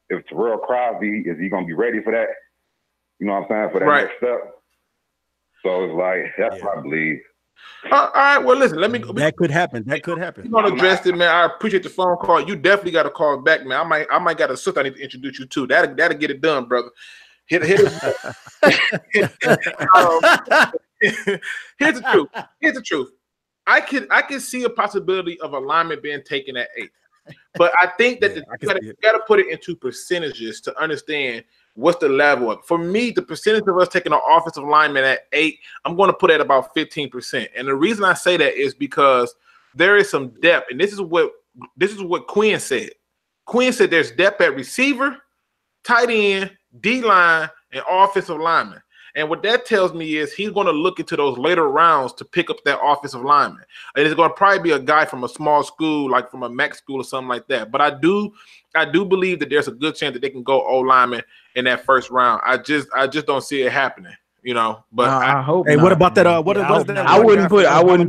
if Terrell Crosby is he gonna be ready for that. You know what I'm saying? For that next step. So it's like that's what I believe.
All right. Well, listen.
That could happen. That could happen.
You're gonna address it, man. I appreciate the phone call. You definitely got to call back, man. I might got a sister I need to introduce you to. That'll get it done, brother. Hit it. Here's the truth. I can see a possibility of a lineman being taken at 8, but I think that you got to put it into percentages to understand what's the level of. For me, the percentage of us taking an offensive lineman at 8, I'm going to put at about 15%. And the reason I say that is because there is some depth, and this is what Quinn said. Quinn said there's depth at receiver, tight end, D-line, and offensive lineman. And what that tells me is he's going to look into those later rounds to pick up that offensive lineman. And it's going to probably be a guy from a small school, like from a MAC school or something like that. But I do believe that there's a good chance that they can go O-lineman in that first round. I just don't see it happening, you know. But
I hope.
Hey,
not.
what about that?
I wouldn't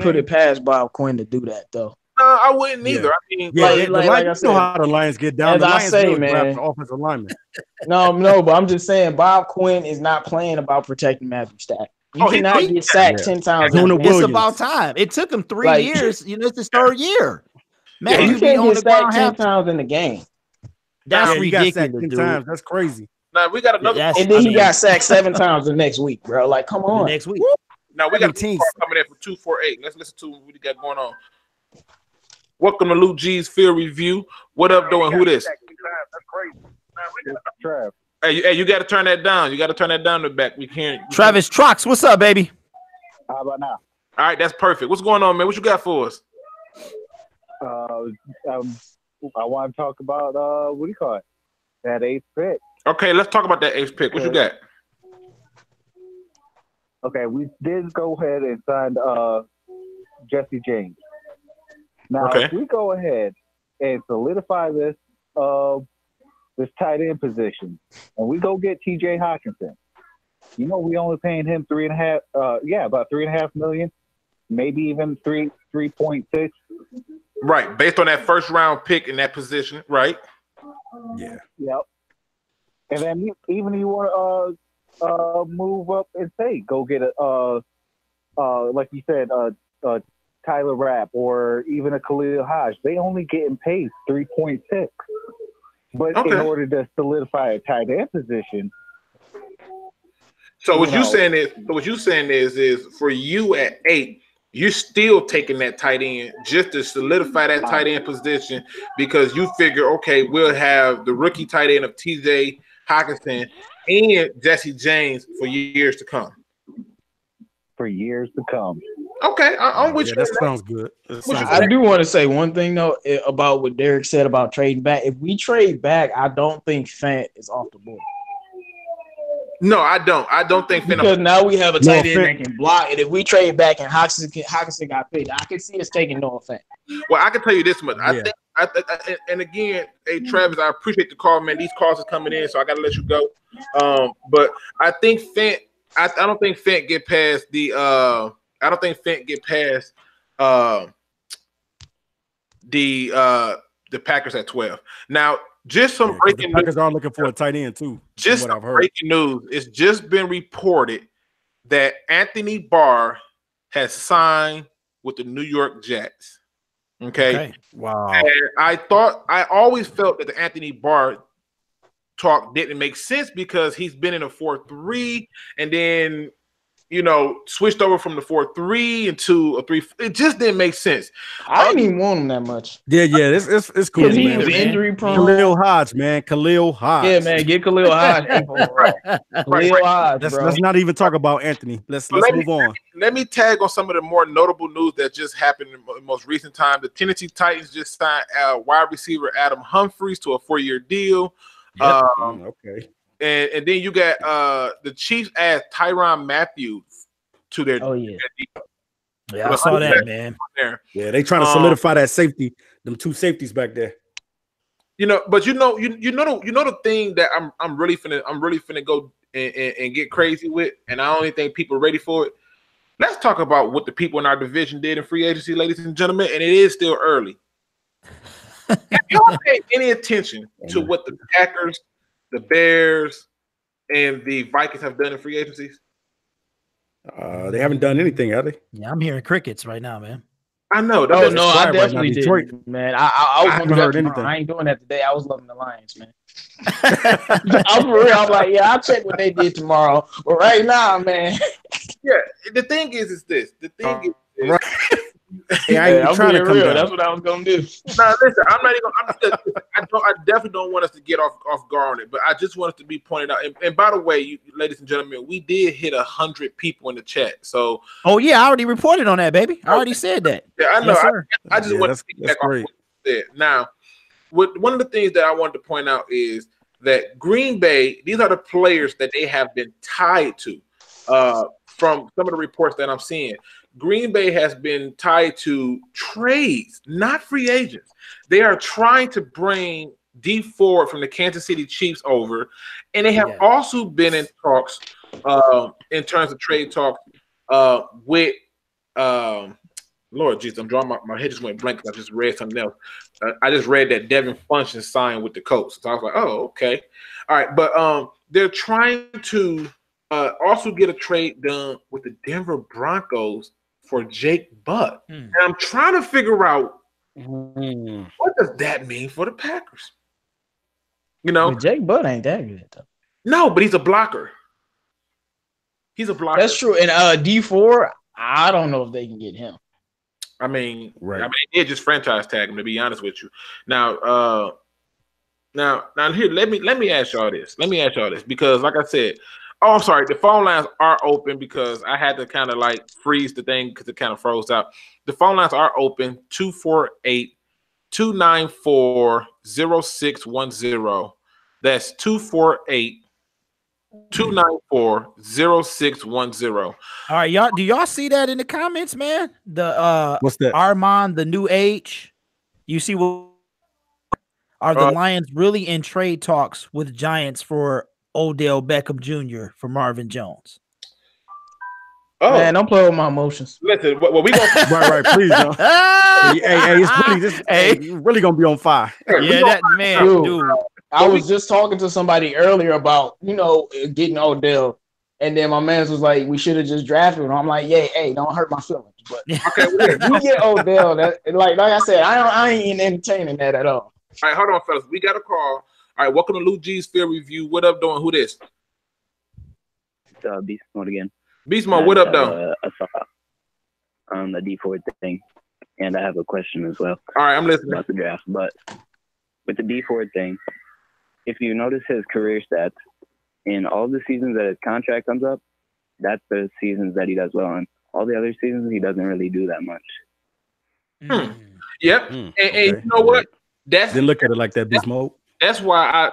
put it past Bob Quinn to do that though.
No, I wouldn't either. I mean,
like I said,
you know how the Lions get down.
As
The
I
Lions
say,
really
man.
draft the offensive lineman.
No, but I'm just saying Bob Quinn is not playing about protecting Matthew Stack. You cannot get sacked 10 times.
It's about time. It took him 3 years. You know, it's his 3rd year. Man,
you can't get sacked 10 times in the game.
That's
ridiculous.
10
times. That's crazy.
Now we got another.
And then he got sacked 7 times the next week, bro. Like, come on.
Next week.
Now we got a call coming in from 248. Let's listen to what we got going on. Welcome to Luke G's Field Review. What up, doing? Who this?
That's crazy.
Hey, you got to turn that down. You got to turn that down the back. We can't.
Travis Trox, what's up, baby?
How about now?
All right, that's perfect. What's going on, man? What you got for us?
I want to talk about what do you call it? That 8th pick.
Okay, let's talk about that 8th pick. What you got?
Okay, we did go ahead and sign Jesse James. Now,
Okay.
if we go ahead and solidify this this tight end position, and we go get T.J. Hawkinson, you know, we only paying him about $3.5 million, maybe even 3.6.
Right, based on that first round pick in that position, right?
Yeah.
Yep. And then even you want to move up and say go get a like you said Tyler Rapp or even a Khalil Hodge. They only getting paid 3.6. But in order to solidify a tight end position.
So what you saying is for you at 8, you're still taking that tight end just to solidify that tight end position because you figure, okay, we'll have the rookie tight end of TJ Hawkinson and Jesse James for years to come.
For years to come.
Okay, I'm with you.
That sounds good.
I do want to say one thing though about what Derrick said about trading back. If we trade back, I don't think Fant is off the board.
No, I don't. I don't think Fant.
Because now we have a tight end that can block, and if we trade back and Hawkinson got picked, I can see us taking Noah Fant.
Well, I can tell you this much. I think, and again, hey Travis, I appreciate the call, man. These calls are coming in, so I got to let you go. But I think Fant. I don't think Fant get past the. I don't think Fant get past the Packers at 12. Now, just some breaking
news. Packers are looking for a tight end too.
Just some breaking news. It's just been reported that Anthony Barr has signed with the New York Jets. Okay.
Wow.
And I always felt that the Anthony Barr talk didn't make sense because he's been in a 4-3 and then switched over from the 4-3 into a 3. It just didn't make sense.
I didn't even want him that much.
Yeah, it's cool.
He's injury prone.
Khalil Hodge, man. Khalil Hodge.
Yeah, man. Get Khalil Hodge. Khalil Hodge, bro.
Let's not even talk about Anthony. Let's move on.
Let me tag on some of the more notable news that just happened in the most recent time. The Tennessee Titans just signed wide receiver Adam Humphries to a 4-year deal.
Yep. Okay.
And then you got the Chiefs add Tyrann Matthew to their.
Oh yeah, I saw that, man.
Yeah, they trying to solidify that safety. Them 2 safeties back there.
But the thing that I'm really finna go and get crazy with, and I only think people are ready for it. Let's talk about what the people in our division did in free agency, ladies and gentlemen, and it is still early. Have y'all paid any attention to what the Packers, the Bears, and the Vikings have done in free agencies?
They haven't done anything, have they?
Yeah, I'm hearing crickets right now, man.
I know.
I definitely did, man. I haven't heard anything. I ain't doing that today. I was loving the Lions, man. I'm for real. I'm like, yeah, I'll check what they did tomorrow. But right now, man.
Yeah, the thing is this. The thing is
right. Yeah,
I'm trying to come down. That's what I was gonna do.
No, listen, I'm not even. I definitely don't want us to get off guard on it, but I just want us to be pointed out. And by the way, ladies and gentlemen, we did hit 100 people in the chat. So,
oh yeah, I already reported on that, baby. I already said that.
Yeah, I know.
Yes,
I just want to get back off what you said. Now, one of the things that I wanted to point out is that Green Bay. These are the players that they have been tied to. From some of the reports that I'm seeing. Green Bay has been tied to trades, not free agents. They are trying to bring D Ford from the Kansas City Chiefs over, and they have also been in talks, in terms of trade talks, with Lord Jesus. I'm drawing my head just went blank because I just read something else. I just read that Devin Funchess signed with the Colts, so I was like, oh, okay, all right. But they're trying to also get a trade done with the Denver Broncos for Jake Butt. And I'm trying to figure out what does that mean for the Packers?
But Jake Butt ain't that good though.
No, but he's a blocker. He's a blocker.
That's true. And D4, I don't know if they can get him.
I mean,
right.
They just franchise tag him, to be honest with you. Now here, let me ask y'all this. Because like I said, oh, I'm sorry. The phone lines are open because I had to kind of like freeze the thing because it kind of froze out. The phone lines are open, 248-294-0610. That's 248-294-0610. 294-0610.
All right, y'all. Do y'all see that in the comments, man? The
What's that?
Armand, the new age. You see what are the Lions really in trade talks with Giants for Odell Beckham Jr. for Marvin Jones?
Oh
Man, don't play with my emotions.
listen, well we gonna
right, please don't. Hey, it's really this. Hey, you really gonna be on fire.
Yeah, that man, dude.
I was just talking to somebody earlier about getting Odell, and then my man was like, "We should have just drafted him." I'm like, "Yeah, hey, don't hurt my feelings." But if we get Odell, that like I said, I ain't entertaining that at all.
All right, hold on, fellas. We got a call. All right, welcome to Lou G's Field Review. What up, doing? Who this?
Beast Mode again.
Beast Mode, what up, though?
I saw the D4 thing, and I have a question as well.
All right, I'm listening
about the draft. But with the D4 thing, if you notice his career stats in all the seasons that his contract comes up, that's the seasons that he does well in. All the other seasons, he doesn't really do that much.
Yep. And you know what?
Didn't look at it like that, Beast Mode.
That's why I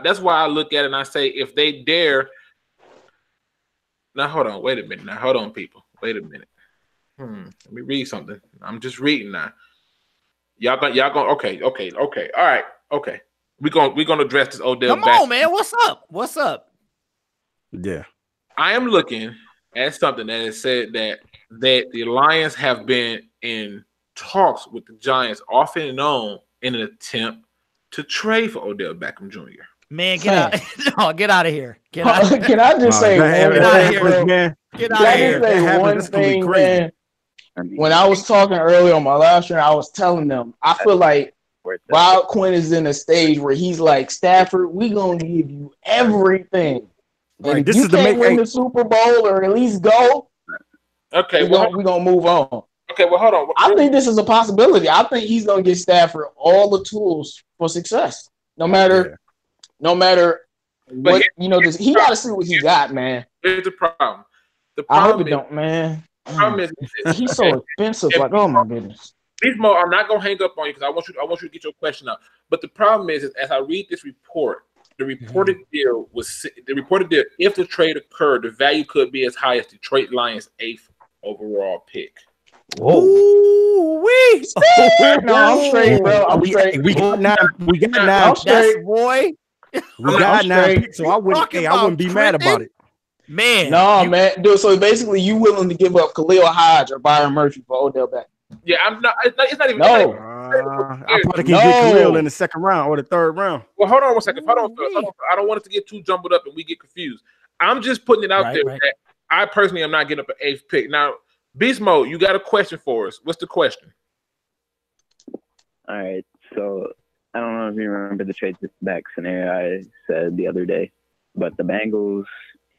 look at it and I say if they dare. Now hold on, wait a minute. Now hold on, people. Wait a minute. Let me read something. I'm just reading now. Y'all going okay. All right, okay. We're gonna address this Odell.
Come on, man. What's up?
Yeah.
I am looking at something that has said that the Lions have been in talks with the Giants off and on in an attempt to trade for Odell Beckham Jr.
Man, get out! No, get out of here! Get out!
Can I just say one
get out of here,
man?
Get out of here!
Say one thing, man. When I was talking earlier on my last stream, I was telling them I feel like Wild Quinn is in a stage where he's like, Stafford, we gonna give you everything.
Right.
And
This
if
is
you
the
can't win the Super Bowl or at least go,
okay,
we're gonna move on.
Okay, well, hold on.
I think this is a possibility. I think he's gonna give Stafford all the tools for success, no matter what. He got to see what he got, man.
Here's the problem.
I hope it don't, man.
The problem is
he's so expensive. Like, oh my goodness.
Beast Mode, I'm not gonna hang up on you because I want you to get your question out. But the problem is as I read this report, the reported deal if the trade occurred, the value could be as high as Detroit Lions' 8th overall pick.
Whoa!
No, I'm straight, bro. I'm straight.
We got 9.
I'm straight,
boy.
We got 9 picks, so I wouldn't be mad about it.
Man,
man, dude. So basically, you willing to give up Khalil Hodge or Byron Murphy for Odell Beckham?
Yeah, I'm not. It's not even.
No.
I probably can get Khalil in the second round or the third round.
Well, hold on one second. Hold on. I don't want it to get too jumbled up and we get confused. I'm just putting it out there that I personally am not getting up an 8th pick. Now, Beast Mode, you got a question for us. What's the question?
All right. So I don't know if you remember the trade back scenario I said the other day, but the Bengals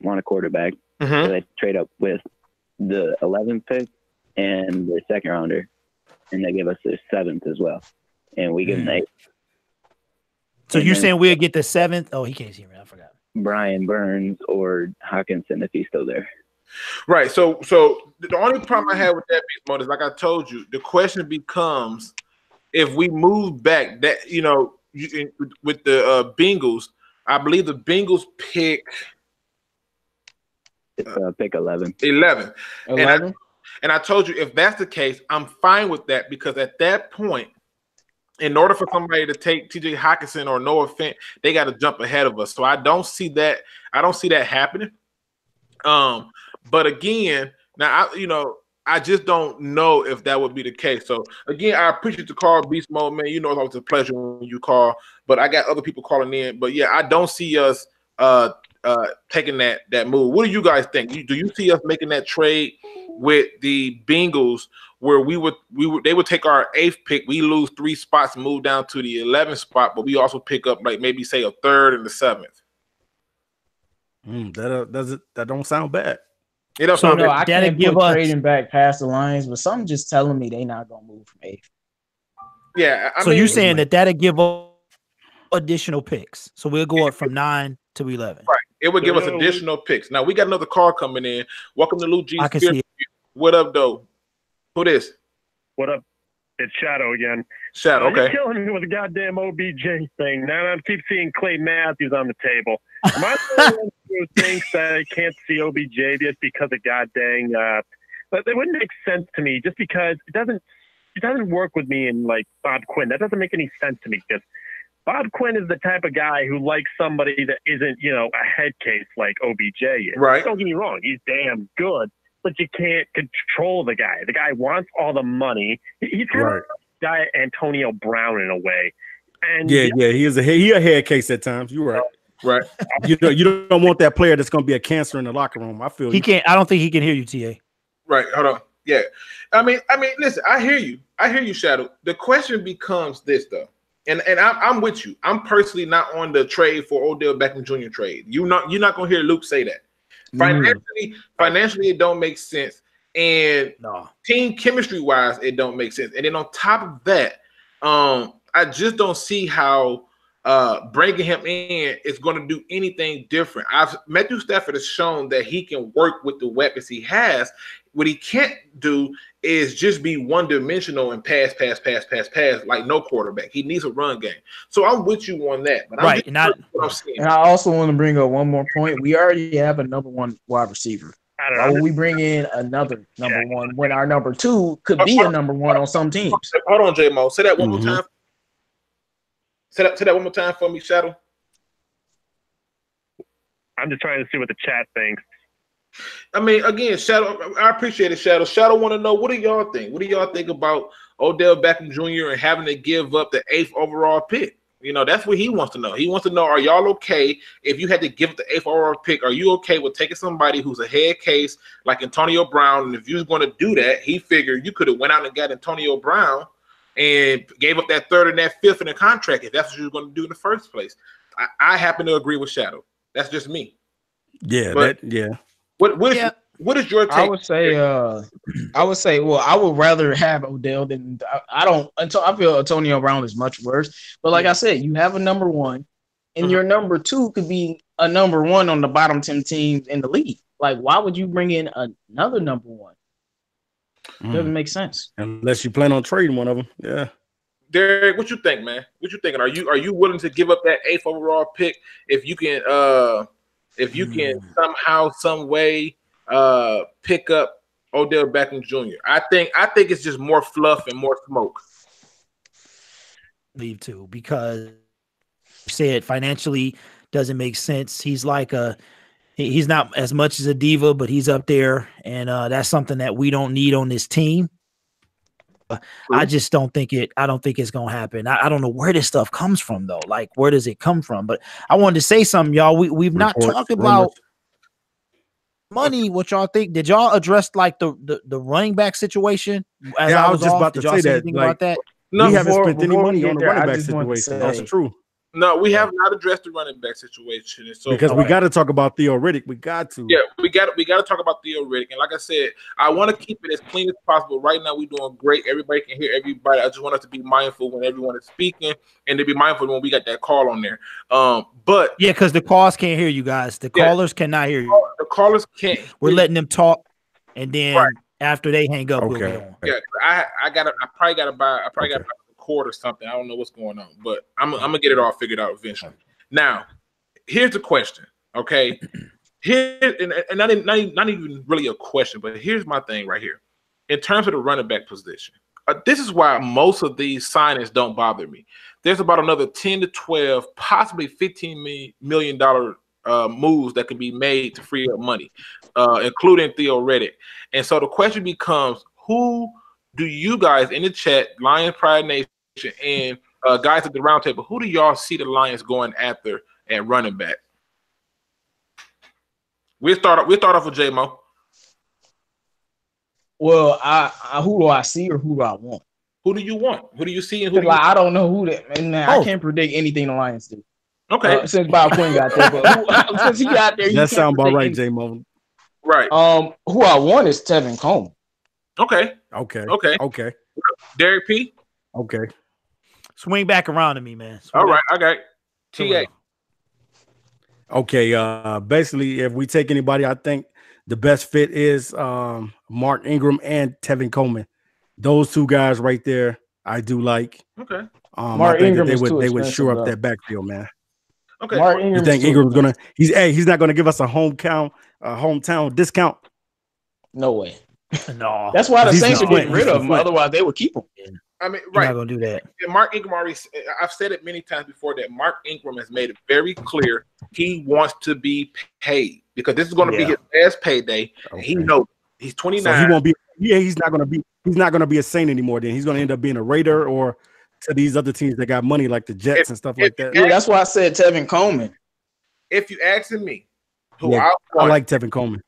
want a quarterback. So they trade up with the 11th pick and their second rounder, and they give us their 7th as well, and we give them the 8th.
So you're saying we'll get the 7th? Oh, he can't see me. I forgot.
Brian Burns or Hawkinson if he's still there.
Right. So the only problem I have with that, Beast Mode, is like I told you, the question becomes if we move back that with the Bengals, I believe the Bengals pick.
It's pick 11.
11. And I told you if that's the case, I'm fine with that because at that point, in order for somebody to take TJ Hawkinson or Noah Fant, they got to jump ahead of us. So I don't see that. I don't see that happening. But again, now I just don't know if that would be the case. So again, I appreciate the call, Beast Mode, man. You know it's always a pleasure when you call. But I got other people calling in. But yeah, I don't see us taking that move. What do you guys think? Do you see us making that trade with the Bengals where they would take our 8th pick, we lose 3 spots and move down to the 11th spot, but we also pick up like maybe say a 3rd and the 7th?
That don't sound bad.
It don't sound bad.
I can't give trading back past the Lions, but something just telling me they not gonna move from 8th.
Yeah.
So you're saying that'll give up additional picks. So we'll go up from 9 to 11.
Right. It would give us additional picks. Now we got another call coming in. Welcome to Lou G.
I can see it.
What up, though? Who this?
What up? It's Shadow again.
Shadow, okay.
You're killing me with the goddamn OBJ thing. Now I keep seeing Clay Matthews on the table. Am I the only one who thinks that I can't see OBJ just because of goddamn? But it wouldn't make sense to me just because it doesn't work with me in like Bob Quinn. That doesn't make any sense to me because Bob Quinn is the type of guy who likes somebody that isn't, a head case like OBJ is.
Right.
Don't get me wrong. He's damn good, but you can't control the guy. The guy wants all the money. He's kind of guy Antonio Brown in a way. And
he is a head case at times. You're right.
Right.
You don't want that player that's going to be a cancer in the locker room. I feel
he can't. I don't think he can hear you, TA.
Right. Hold on. Yeah. I mean, listen. I hear you. Shadow. The question becomes this though, and I'm with you. I'm personally not on the trade for Odell Beckham Jr. trade. You're not going to hear Luke say that. Financially, it don't make sense. And team chemistry wise, it don't make sense. And then on top of that, I just don't see how bringing him in is going to do anything different. Matthew Stafford has shown that he can work with the weapons he has. What he can't do is just be one-dimensional and pass like no quarterback. He needs a run game. So I'm with you on that. But
right.
And I also want to bring up one more point. We already have a number one wide receiver. Why would we bring in another number one when our number two could be a number one on some teams?
Hold on, J-Mo. Say that one more time. Say that one more time for me, Shadow.
I'm just trying to see what the chat thinks.
I mean, again, Shadow, I appreciate it, Shadow. Shadow want to know, what do y'all think? What do y'all think about Odell Beckham Jr. and having to give up the 8th overall pick? That's what he wants to know. He wants to know, are y'all okay if you had to give the 8th overall pick? Are you okay with taking somebody who's a head case like Antonio Brown? And if you was going to do that, he figured you could have went out and got Antonio Brown and gave up that 3rd and that 5th in the contract if that's what you were going to do in the first place. I happen to agree with Shadow. That's just me.
Yeah,
What is your take?
I would say, well, I would rather have Odell than I feel Antonio Brown is much worse. But like I said, you have a number one, and your number two could be a number one on the bottom 10 teams in the league. Like, why would you bring in another number one? Doesn't make sense
unless you plan on trading one of them. Yeah.
Derrick, what you think, man? What you thinking? Are you willing to give up that 8th overall pick if you can somehow, some way pick up Odell Beckham Jr.? I think it's just more fluff and more smoke.
Leave too, because said financially doesn't make sense. He's like he's not as much as a diva, but he's up there, and that's something that we don't need on this team. I just don't think it. I don't think it's gonna happen. I don't know where this stuff comes from though. Like, where does it come from? But I wanted to say something, y'all. We've not talked about money. What y'all think? Did y'all address like the running back situation? As
I was just about to say that.
About that?
No, we haven't spent any money on the running back situation. That's true.
No, we have not addressed the running back situation. And so
because we got to talk about Theo Riddick. We got to.
Yeah, we got to talk about Theo Riddick. And like I said, I want to keep it as clean as possible. Right now, we're doing great. Everybody can hear everybody. I just want us to be mindful when everyone is speaking, and to be mindful when we got that call on there. But
yeah, because the calls can't hear you guys. The callers cannot hear you.
The callers can't.
We're letting them talk, and then after they hang up, we'll go on.
Yeah, I probably got to buy a cord or something. I don't know what's going on, but I'm gonna get it all figured out eventually. Now, here's the question. Okay, and not even really a question, but here's my thing right here. In terms of the running back position, this is why most of these signings don't bother me. There's about another 10 to 12, possibly $15 million moves that can be made to free up money, including Theo Riddick. And so the question becomes, who do you guys in the chat, Lions Pride Nation, and guys at the round table, who do y'all see the Lions going after at running back? We'll start off with J-Mo.
Well, who do I see or who do I want?
Who do you want? Who do you see? And who
I don't know who that. And I can't predict anything the Lions do.
Okay,
since Bob Quinn got there, but since he got there,
that sounds about right, J-Mo.
Right.
Who I want is Tevin Coleman.
Okay. Derrick P.
Okay.
Swing back around to me, man.
All right, I got TA.
Okay. Basically, if we take anybody, I think the best fit is Mark Ingram and Tevin Coleman. Those two guys right there. I do like.
Okay.
I think that they would shore up that backfield, man.
Okay.
Mark
You think Ingram's gonna? He's not gonna give us a hometown discount?
No way.
No.
That's why the
He's
Saints are
not.
getting rid
He's
of him.
not.
Otherwise, they would keep him.
I mean,
You're
right.
not gonna do that.
And Mark Ingram already. I've said it many times before that Mark Ingram has made it very clear he wants to be paid because this is going to be his last payday. Okay. He knows he's 29.
So he won't be. Yeah, he's not gonna be a Saint anymore. Then he's gonna end up being a Raider or to these other teams that got money like the Jets and stuff like that.
Yeah, that's why I said Tevin Coleman.
If you asking me,
I like Tevin Coleman.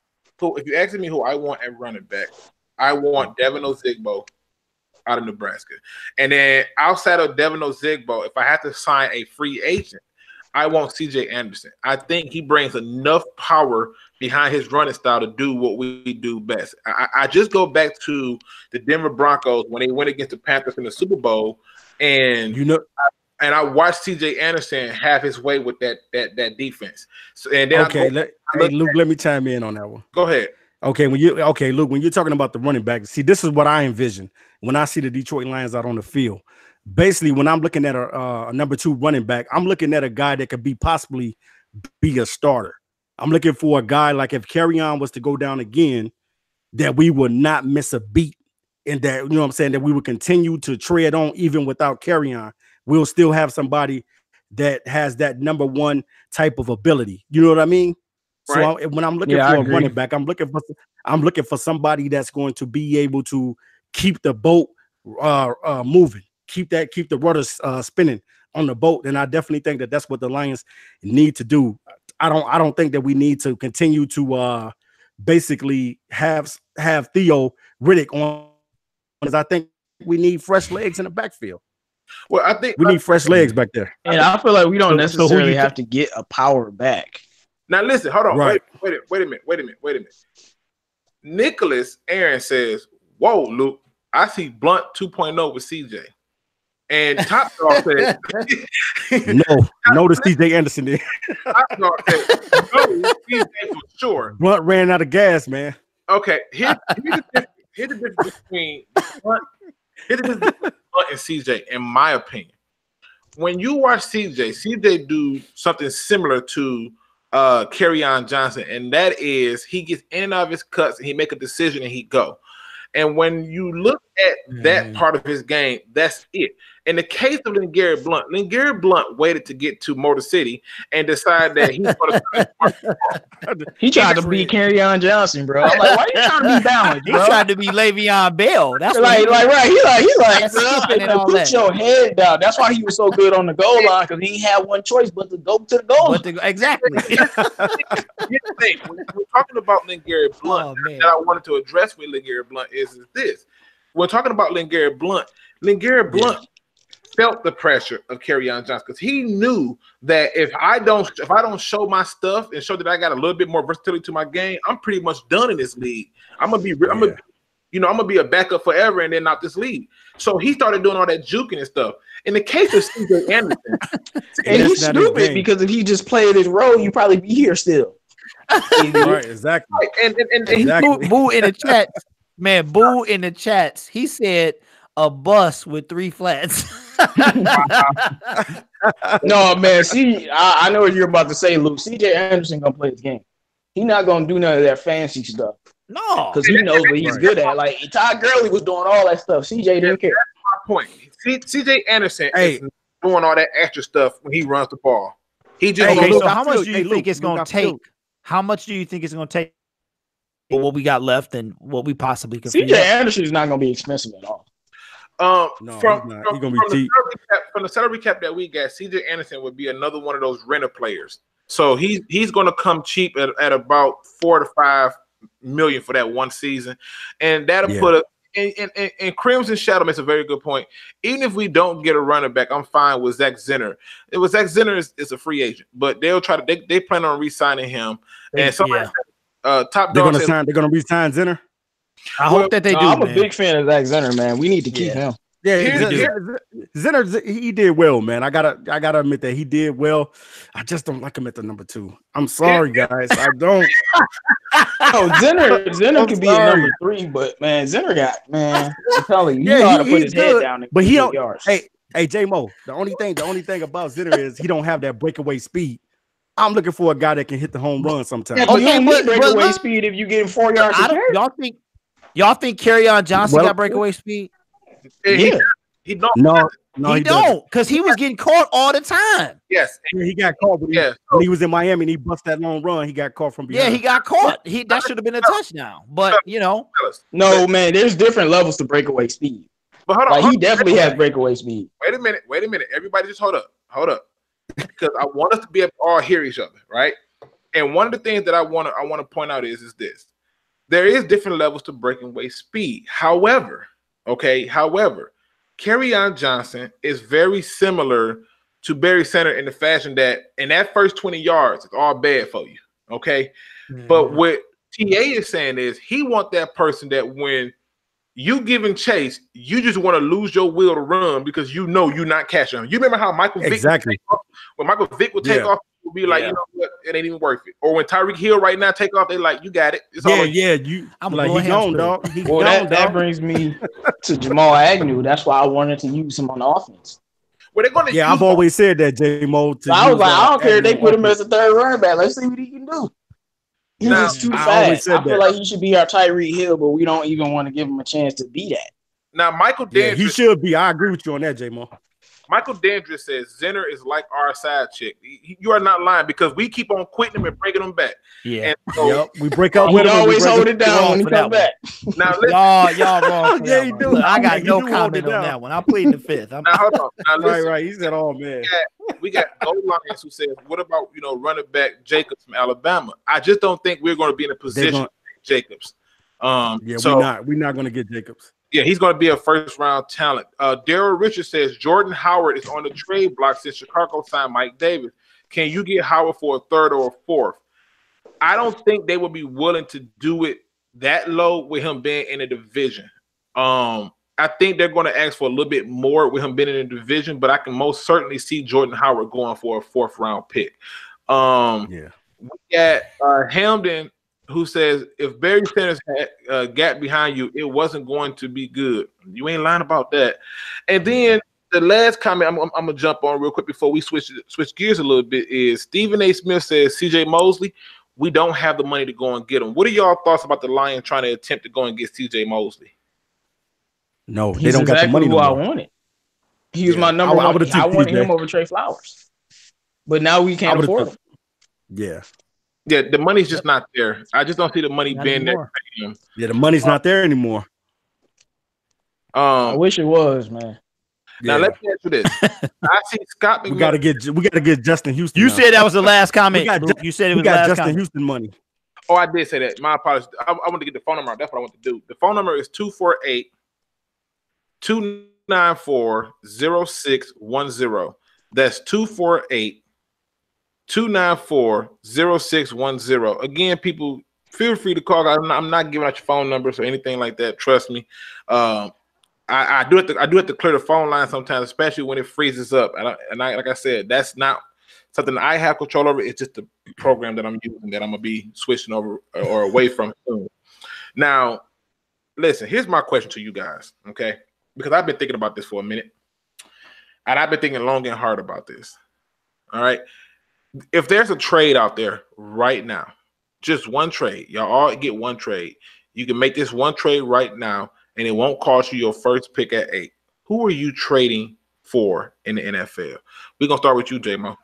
If you asking me who I want at running back, I want Devin Ozigbo out of Nebraska. And then outside of Devin Ozigbo, if I have to sign a free agent, I want CJ Anderson. I think he brings enough power behind his running style to do what we do best. I just go back to the Denver Broncos when they went against the Panthers in the Super Bowl, and I watched CJ Anderson have his way with that defense. So, and then
Luke, let me chime in on that one.
Go ahead.
Okay, Luke, when you're talking about the running back, see, this is what I envision when I see the Detroit Lions out on the field. Basically, when I'm looking at a number 2 running back, I'm looking at a guy that could possibly be a starter. I'm looking for a guy like if Kerryon was to go down again, that we would not miss a beat, and that, you know what I'm saying, that we would continue to tread on even without Kerryon. We'll still have somebody that has that number 1 type of ability. You know what I mean? Right. So when I'm looking for a running back, I'm looking for somebody that's going to be able to keep the boat moving, keep the rudders spinning on the boat. And I definitely think that that's what the Lions need to do. I don't think that we need to continue to basically have Theo Riddick on, because I think we need fresh legs in the backfield.
Well, I think
we need fresh legs back there.
And I feel like we don't necessarily have to get a power back.
Now listen, hold on.
Right.
Wait a minute. Nicholas Aaron says, "Whoa, Luke, I see Blunt 2.0 with CJ." And Top Dog said,
"No, to CJ Anderson there."
Top Dog said, "No, CJ for sure."
Blunt ran out of gas, man.
Okay, here's the difference between Blunt and CJ, in my opinion. When you watch CJ do something similar to Kerryon Johnson, and that is he gets in and out of his cuts and he make a decision and he go. And when you look at that part of his game, that's it. In the case of LeGarrette Blount waited to get to Motor City and decided that he's going
to. He tried to be Kerryon Johnson, bro. I'm like, why you trying to be balanced, bro?
He tried to be Le'Veon Bell. That's
right. He put your head down. That's why he was so good on the goal line, because he had one choice but to go to the goal line.
Exactly.
Here's the thing. When we're talking about LeGarrette Blount, that I wanted to address with LeGarrette Blount is this. We're talking about LeGarrette Blount. LeGarrette Blount felt the pressure of Kerryon Johnson because he knew that if I don't show my stuff and show that I got a little bit more versatility to my game, I'm pretty much done in this league. I'm gonna be a backup forever and then not this league. So he started doing all that juking and stuff. In the case of CJ Anderson,
and he's stupid because if he just played his role, you'd probably be here still.
Right, exactly.
Right. And
exactly. Boo in the chat, man. Boo in the chats. He said a bus with 3 flats.
No, man. See, I know what you're about to say, Luke. CJ Anderson gonna play his game. He's not gonna do none of that fancy stuff.
No,
because he knows what he's good at. Like Todd Gurley was doing all that stuff. CJ didn't care.
That's my point. CJ Anderson is doing all that extra stuff when he runs the ball. He just.
So how much do you think it's gonna take? How much do you think it's gonna take for what we got left and what we possibly can?
CJ Anderson is not gonna be expensive at all.
From the salary cap that we got, CJ Anderson would be another one of those renter players. So he's going to come cheap at about $4 to $5 million for that one season, and that'll put us in Crimson Shadow. Makes a very good point. Even if we don't get a running back, I'm fine with Zach Zenner. Zach Zenner is a free agent, but they'll try to. They plan on re-signing him. And somebody Top Dog
they're going to re-sign Zenner.
I hope that they do.
I'm a big fan of Zach Zenner, man. We need to keep him.
Zenner, he did well, man. I gotta admit that he did well. I just don't like him at the number 2. I'm sorry, guys. I don't.
Zenner could be a number 3, but man, Zenner got I'm telling you, he know how to put his head down and
but he don't.
yards.
Hey, J-Mo, the only thing about Zenner is he don't have that breakaway speed. I'm looking for a guy that can hit the home run sometimes.
Yeah, but you don't need breakaway speed if you getting 4 yards.
Y'all think Kerryon Johnson got breakaway speed?
Yeah.
He don't.
No, he don't, because he was getting caught all the time.
Yes,
he got caught. When he was in Miami and he bust that long run, he got caught from behind.
Yeah, he got caught. That should have been a touchdown. But
no, man, there's different levels to breakaway speed.
But hold on,
he definitely has breakaway speed.
Wait a minute. Everybody, just hold up, because I want us to be able to all hear each other, right? And one of the things that I want to point out is this: there is different levels to breakaway speed. However, Kerryon Johnson is very similar to Barry Sanders in the fashion that in that first 20 yards, it's all bad for you. Okay. Mm-hmm. But what TA is saying is he want that person that when you giving chase, you just want to lose your will to run because you know you're not catching him. You remember how Michael Vick when Michael Vick would take off, would be like, you know what, it ain't even worth it. Or when Tyreek Hill right now take off, they like, you got it. It's
I'm like, he's gone, dog.
That brings me to Jamal Agnew. That's why I wanted to use him on offense.
Well, they're gonna
I've always said that, J-Mo.
So I was like, I don't care if they put him as a third running back. Let's see what he can do. He's just too fast. I feel like he should be our Tyreek Hill, but we don't even want to give him a chance to be that.
Now, Michael Dandridge,
he should be. I agree with you on that, J-Mo.
Michael Dandridge says Zenner is like our side chick. You are not lying because we keep on quitting him and breaking him back.
Yeah.
And so,
we break up with
him.
Always
hold it down when he come back.
Now,
y'all wrong. Yeah, you do. I got no comment on that one. I plead the fifth.
Now, hold on. Now, listen,
right. He said, "Oh man."
We got Gold Lions who says, "What about running back Jacobs from Alabama?" I just don't think we're going to be in a position to get Jacobs.
We're not going to get Jacobs.
Yeah, he's going to be a first-round talent. Daryl Richards says Jordan Howard is on the trade block since Chicago signed Mike Davis. Can you get Howard for a third or a fourth? I don't think they would be willing to do it that low with him being in a division. I think they're going to ask for a little bit more with him being in a division, but I can most certainly see Jordan Howard going for a fourth-round pick. We got Hamden, who says if Barry Sanders had a gap behind you, it wasn't going to be good. You ain't lying about that. And then the last comment I'm gonna jump on real quick before we switch gears a little bit is Stephen A. Smith says CJ Mosley, we don't have the money to go and get him. What are y'all thoughts about the Lions trying to attempt to go and get CJ Mosley?
No, they don't got the money.
I wanted. He was my number one. I wanted him over Trey Flowers, but now we can't afford him.
Yeah.
Yeah, the money's just not there. I just don't see the money being there.
Yeah, the money's not there anymore.
I wish it was, man.
Now let's answer this. I see Scott.
We gotta get Justin Houston.
You said that was the last comment. You said it was the last
Justin
comment.
Houston money.
Oh, I did say that. My apologies. I want to get the phone number out. That's what I want to do. The phone number is 248-294-0610. That's 248-294-0610. Again, people, feel free to call. I'm not giving out your phone numbers or anything like that. Trust me. I do have to clear the phone line sometimes, especially when it freezes up. And I like I said, that's not something I have control over. It's just the program that I'm using that I'm gonna be switching over or away from soon. Now, listen. Here's my question to you guys, okay? Because I've been thinking about this for a minute, and I've been thinking long and hard about this. All right. If there's a trade out there right now, just one trade, y'all all get one trade. You can make this one trade right now, and it won't cost you your first pick at 8. Who are you trading for in the NFL? We're gonna start with you, J-Mo.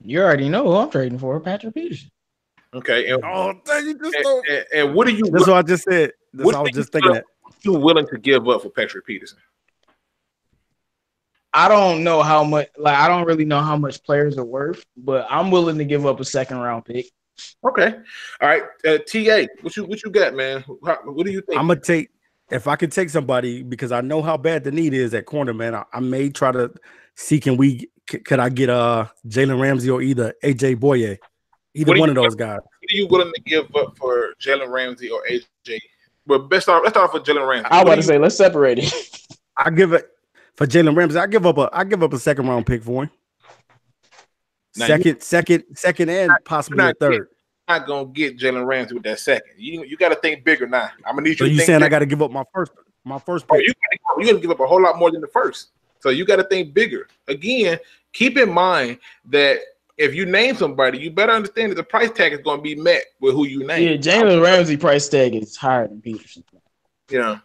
You already know who I'm trading for, Patrick Peterson.
Okay. And,
and
what are you?
That's what I just said. That's what I was just thinking that.
You willing to give up for Patrick Peterson?
I don't know how much. Like, I don't really know how much players are worth, but I'm willing to give up a second-round pick.
Okay. All right. TA, what you got, man? What do you think?
I'm gonna take. If I could take somebody, because I know how bad the need is at corner, man, I may try to see could I get Jalen Ramsey or either AJ Boye, either one of those guys.
What are you willing to give up for Jalen Ramsey or AJ? Well, let's start off with Jalen Ramsey.
I was about to say, let's separate it.
I give it for Jalen Ramsey. I give up a second-round pick for him. Second, and possibly a third.
not gonna get Jalen Ramsey with that second. You got to think bigger now. I'm gonna need you.
So
to
you
think
saying
bigger.
I got to give up my first
Oh,
pick?
you got to give up a whole lot more than the first. So you got to think bigger. Again, keep in mind that if you name somebody, you better understand that the price tag is going to be met with who you name.
Yeah, Jalen Ramsey price tag is higher than Peterson.
Yeah.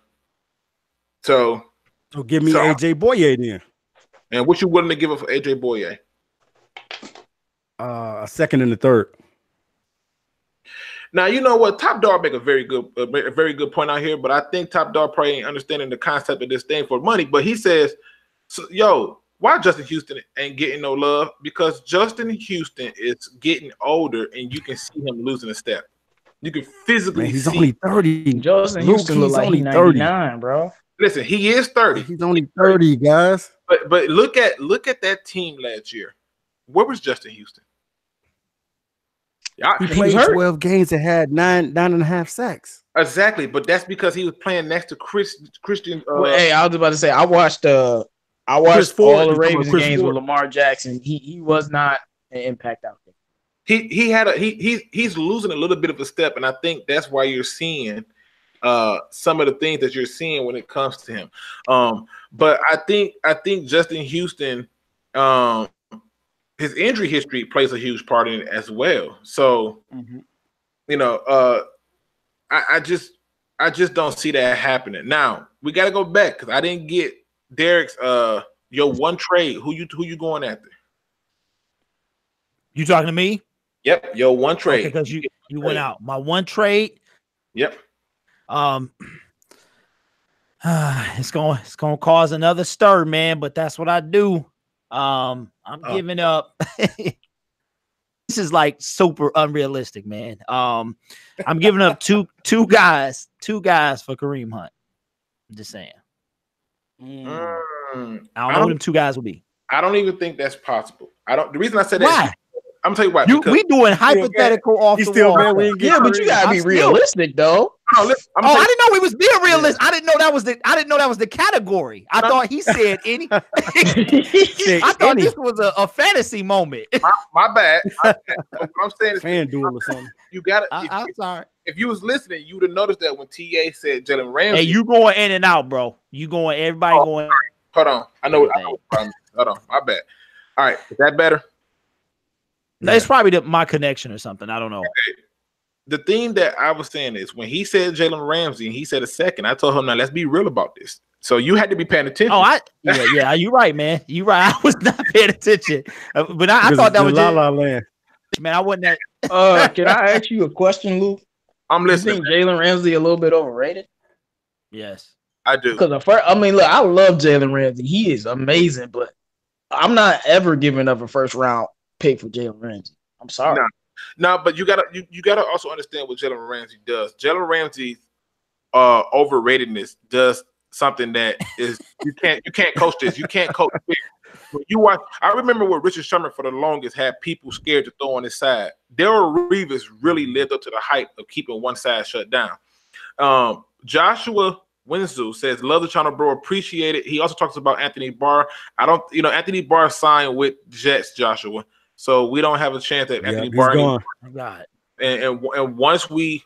So
give me AJ Boye then.
And what you willing to give up for AJ Boye?
A second and a third.
Now you know what, Top Dog make a very good point out here, but I think Top Dog probably ain't understanding the concept of this thing for money. But he says, so, yo, why Justin Houston ain't getting no love? Because Justin Houston is getting older, and you can see him losing a step. You can physically
he's
see.
only 30.
Justin Houston look like he's 99, bro.
Listen, he is 30.
He's only 30, guys.
But look at that team last year. Where was Justin Houston?
He played 12 games and had nine and a half sacks.
Exactly, but that's because he was playing next to Christian.
Well, hey, I was about to say I watched all the Ravens games with Lamar Jackson. He was not an impact out there.
He's losing a little bit of a step, and I think that's why you're seeing some of the things that you're seeing when it comes to him. But I think Justin Houston, his injury history plays a huge part in it as well. So, you know, I just don't see that happening. Now we got to go back because I didn't get Derrick's your one trade. Who you going after?
You talking to me?
Yep, your one trade.
Because you went out. My one trade.
Yep.
It's gonna cause another stir, man. But that's what I do. I'm giving up. This is like super unrealistic, man. I'm giving up two guys for Kareem Hunt. I'm just saying. I don't know who them two guys will be.
I don't even think that's possible. The reason I said
why?
that. I'm gonna tell you why.
We doing hypothetical off the wall.
Yeah, but you gotta be realistic, though.
I didn't
know he was being realistic. I didn't know that was the category. I thought he said any. I thought this was a fantasy moment.
My bad. I'm saying is
FanDuel or something.
You got it.
I'm sorry.
If you was listening, you would have noticed that when TA said Jalen Ramsey.
Hey, you going in and out, bro. You going? Everybody going.
Hold on. I know. Hold on. My bad. All right. Is that better?
No, it's probably my connection or something. I don't know.
Okay. The thing that I was saying is when he said Jalen Ramsey and he said a second, I told him, now let's be real about this. So you had to be paying attention.
Oh, yeah, you're right, man. You're right. I was not paying attention, but I thought that was
La La Land.
Man, I wasn't that.
Can I ask you a question, Luke?
I'm listening.
You think Jalen Ramsey a little bit overrated?
Yes,
I do.
Because look, I love Jalen Ramsey. He is amazing, but I'm not ever giving up a first round pick for Jalen Ramsey. I'm sorry.
No, but you gotta also understand what Jalen Ramsey does. Jalen Ramsey's overratedness does something that is you can't coach this. You can't coach this. When you watch, I remember when Richard Sherman for the longest had people scared to throw on his side. Darrelle Revis really lived up to the hype of keeping one side shut down. Joshua Winslow says, love the channel, bro. Appreciate it. He also talks about Anthony Barr. Anthony Barr signed with Jets, Joshua. So we don't have a chance at Anthony Barr.
God.
And once we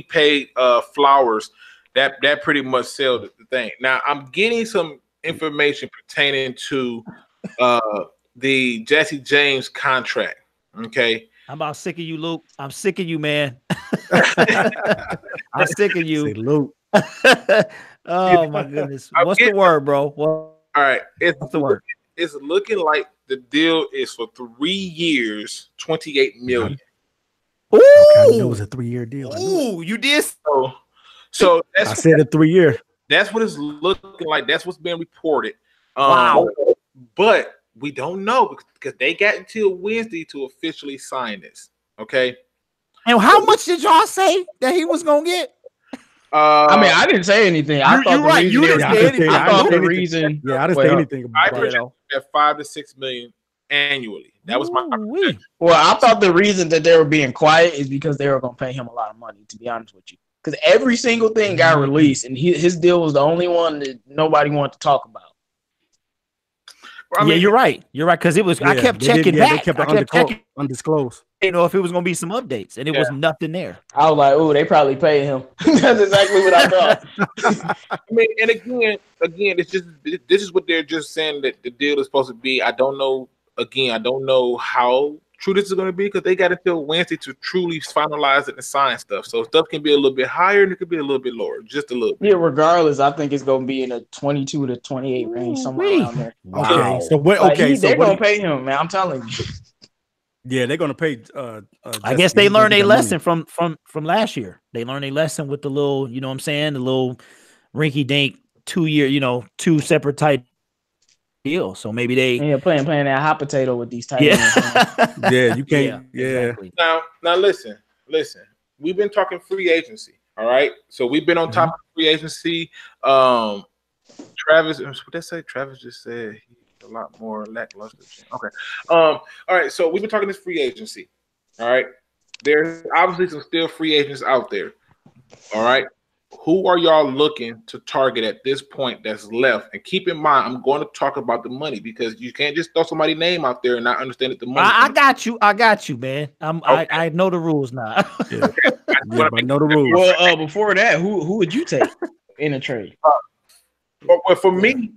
paid Flowers, that pretty much sealed the thing. Now I'm getting some information pertaining to the Jesse James contract. Okay.
I'm about sick of you, Luke. I'm sick of you, man. I'm sick of you.
Say Luke.
Oh my goodness. What's the word, bro?
All right.
What's the word?
It's looking like the deal is for 3 years, $28 million.
Ooh,
okay, it was a 3-year deal.
Ooh, you did
so that's
I said a 3-year.
That's what it's looking like. That's what's being reported.
Wow.
But we don't know because they got until Wednesday to officially sign this. Okay.
And how much did y'all say that he was gonna get?
I didn't say anything. I thought the reason.
You didn't say anything.
I thought the reason.
Yeah, I didn't say anything
I
about it.
At $5 to $6 million annually. That was my projection.
Well, I thought the reason that they were being quiet is because they were going to pay him a lot of money, to be honest with you. Because every single thing got released, and his deal was the only one that nobody wanted to talk about.
You're right. You're right. Because it was. I kept checking back.
They kept it undisclosed.
You know, if it was going to be some updates, and it was nothing there.
I was like, "Oh, they probably paid him." That's exactly what I thought.
I mean, and again, it's just this is what they're just saying that the deal is supposed to be. I don't know. Again, I don't know how true this is going to be because they got until Wednesday to truly finalize it and sign stuff. So stuff can be a little bit higher and it could be a little bit lower, just a little bit.
Yeah, regardless, I think it's going to be in a 22 to 28 range, somewhere around there.
Okay, so what?
Like,
Okay, so
they're going to pay him, man. I'm telling you.
Yeah, they're gonna pay.
I guess they learned a lesson from last year. They learned a lesson with the little, you know what I'm saying, the little rinky dink 2 year, you know, 2 separate type deal. So maybe they
playing that hot potato with these tight ends.
Yeah, you can't. Yeah.
Exactly.
Now listen. We've been talking free agency. All right. So we've been on top of free agency. Travis, what they say? Travis just said a lot more lackluster. Okay. All right. So we've been talking this free agency. All right. There's obviously some still free agents out there. All right. Who are y'all looking to target at this point that's left? And keep in mind, I'm going to talk about the money because you can't just throw somebody's name out there and not understand that the money.
I got you, man. I know the rules now.
Yeah, I know the rules.
Well, before that, who would you take in a trade?
Well, for me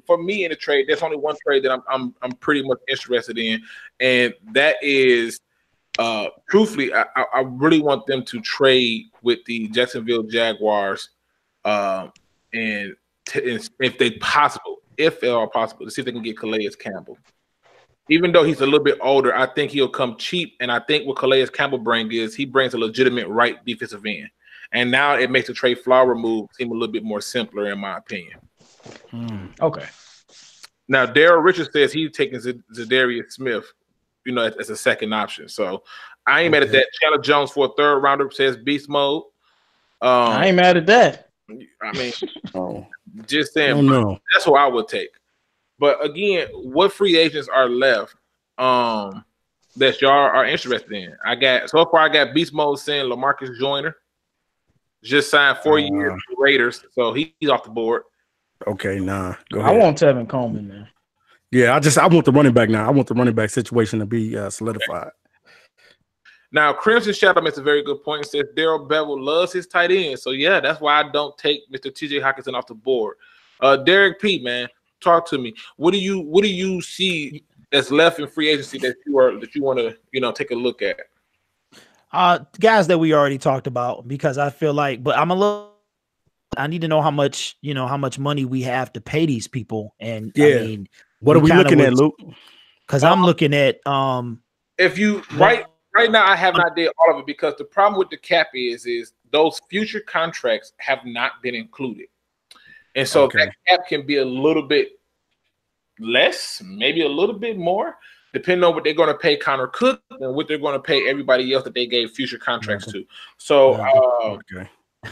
in the trade, there's only one trade that I'm pretty much interested in, and that is, truthfully, I really want them to trade with the Jacksonville Jaguars, and if at all possible, to see if they can get Calais Campbell. Even though he's a little bit older, I think he'll come cheap, and I think what Calais Campbell he brings a legitimate right defensive end, and now it makes the Trey Flowers move seem a little bit more simpler, in my opinion.
Okay.
Now, Daryl Richards says he's taking Zadarius Smith, you know, as a second option. So I ain't mad at that. Chandler Jones for a third rounder says beast mode.
I ain't mad at that.
I mean, just saying.
Oh, no.
That's what I would take. But again, what free agents are left that y'all are interested in? I got beast mode saying LaMarcus Joyner just signed 4 years with the Raiders, so he's off the board.
Okay, nah. Go ahead.
I want Tevin Coleman, man.
Yeah, I want the running back now. I want the running back situation to be solidified.
Now, Crimson Shadow makes a very good point and says Daryl Bevel loves his tight end. So, yeah, that's why I don't take Mr. TJ Hockenson off the board. Derrick P, man, talk to me. What do you see that's left in free agency that you want to, you know, take a look at?
Guys that we already talked about, because I feel like, but I need to know how much money we have to pay these people. And I mean,
what are we looking at, Luke?
Because I'm looking at
if you right now, I have not did all of it because the problem with the cap is those future contracts have not been included. And so that cap can be a little bit less, maybe a little bit more, depending on what they're going to pay Connor Cook and what they're going to pay everybody else that they gave future contracts to. So,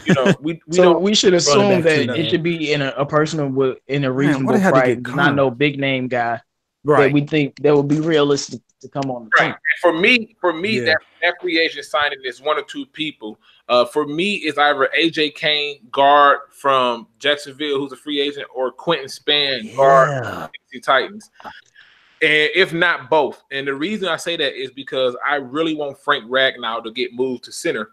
you know,
we should assume that it should be in a person in a reasonable price, not no big name guy that we think that would be realistic to come on the team.
For me, that free agent signing is one or two people. For me, it's either AJ Kane, guard from Jacksonville, who's a free agent, or Quentin Spann, guard from the Tennessee Titans. And if not both. And the reason I say that is because I really want Frank Ragnow to get moved to center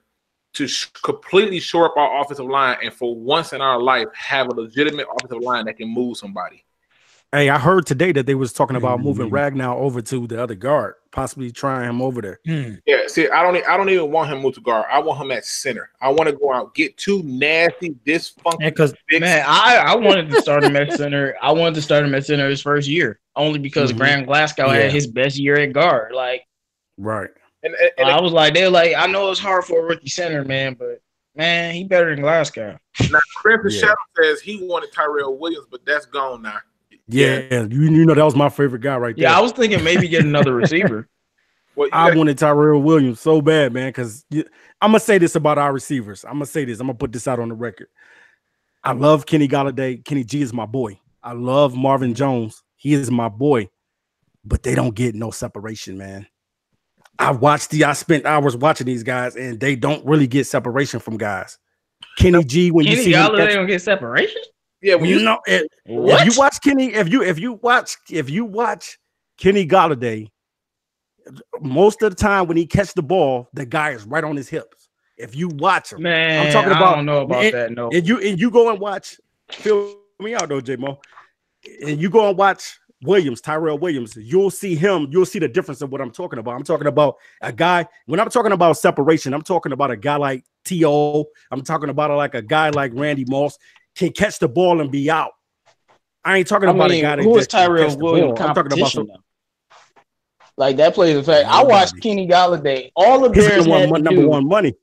to completely shore up our offensive line and for once in our life have a legitimate offensive line that can move somebody.
Hey, I heard today that they was talking about moving Ragnow over to the other guard, possibly trying him over there.
Yeah, see, I don't even want him moved to guard. I want him at center. I want to go out, get two nasty, dysfunctional.
Because I wanted to start him at center. I wanted to start him at center his first year, only because Graham Glasgow had his best year at guard. Like,
right.
And
I was like, they're like, I know it's hard for a rookie center, man, but man, he better than Glasgow.
Now, Crimson Shadow says he wanted Tyrell Williams, but that's gone now.
Yeah, you know that was my favorite guy right there.
Yeah, I was thinking maybe get another receiver.
I wanted Tyrell Williams so bad, man, because I'm gonna say this about our receivers. I'm gonna put this out on the record. I love Kenny Golladay. Kenny G is my boy. I love Marvin Jones. He is my boy, but they don't get no separation, man. I spent hours watching these guys, and they don't really get separation from guys. Kenny G, when you see
Golladay don't get separation.
Yeah,
if you watch Kenny, if you watch Kenny Golladay, most of the time when he catch the ball, the guy is right on his hips. If you watch him,
Man,
I'm talking about.
I don't know about that. No,
and you go and watch. Feel me out though, J-Mo. And you go and watch Tyrell Williams. You'll see him. You'll see the difference of what I'm talking about. I'm talking about a guy. When I'm talking about separation, I'm talking about a guy like T.O. I'm talking about like a guy like Randy Moss can catch the ball and be out. I ain't talking about a guy that
who is
just can
Tyrell
catch the
Williams
ball. I'm talking about
competition? Like that plays a fact. I watched Kenny Galladay. All the Bears had to
number
do,
one money.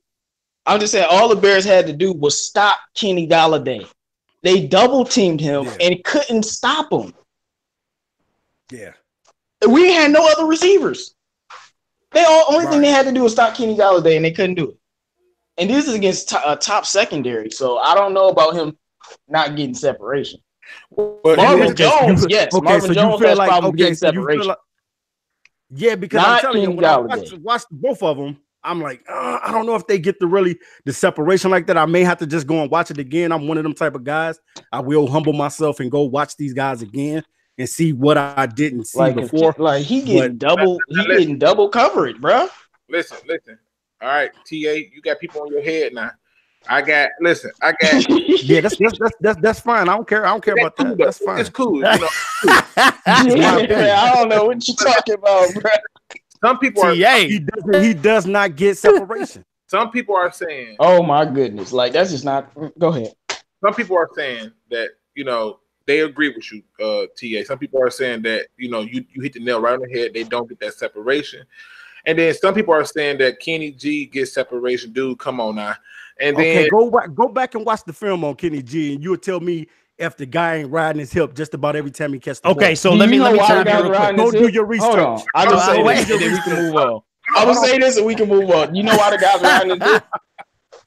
I'm just saying, all the Bears had to do was stop Kenny Galladay. They double teamed him and couldn't stop him.
Yeah,
we had no other receivers. Only thing they had to do was stop Kenny Galladay, and they couldn't do it. And this is against a top secondary, so I don't know about him not getting separation.
But
Marvin Jones, yes, Marvin Jones has problems getting separation.
Because
not
I'm telling
Kenny
you, when I watch both of them, I'm like, I don't know if they get the separation like that. I may have to just go and watch it again. I'm one of them type of guys. I will humble myself and go watch these guys again and see what I didn't see before.
Like he getting double coverage, bro.
Listen. All right, TA, you got people on your head now. I got.
Yeah, that's fine. I don't care about that. That's fine.
It's cool. You know,
I don't know what you're talking about, bro.
Some people are.
He does not get separation.
Some people are saying.
Oh my goodness! Like that's just not. Go ahead.
Some people are saying that they agree with you, TA. Some people are saying that you hit the nail right on the head. They don't get that separation, and then some people are saying that Kenny G gets separation. Dude, come on now. And then
go back and watch the film on Kenny G, and you'll tell me if the guy ain't riding his hip just about every time he catches the ball.
So let me tell you real quick.
Go do your research.
Hold on. I just say this, and then we can move on. I will say this, and we can move on. You know why the guys riding his hip?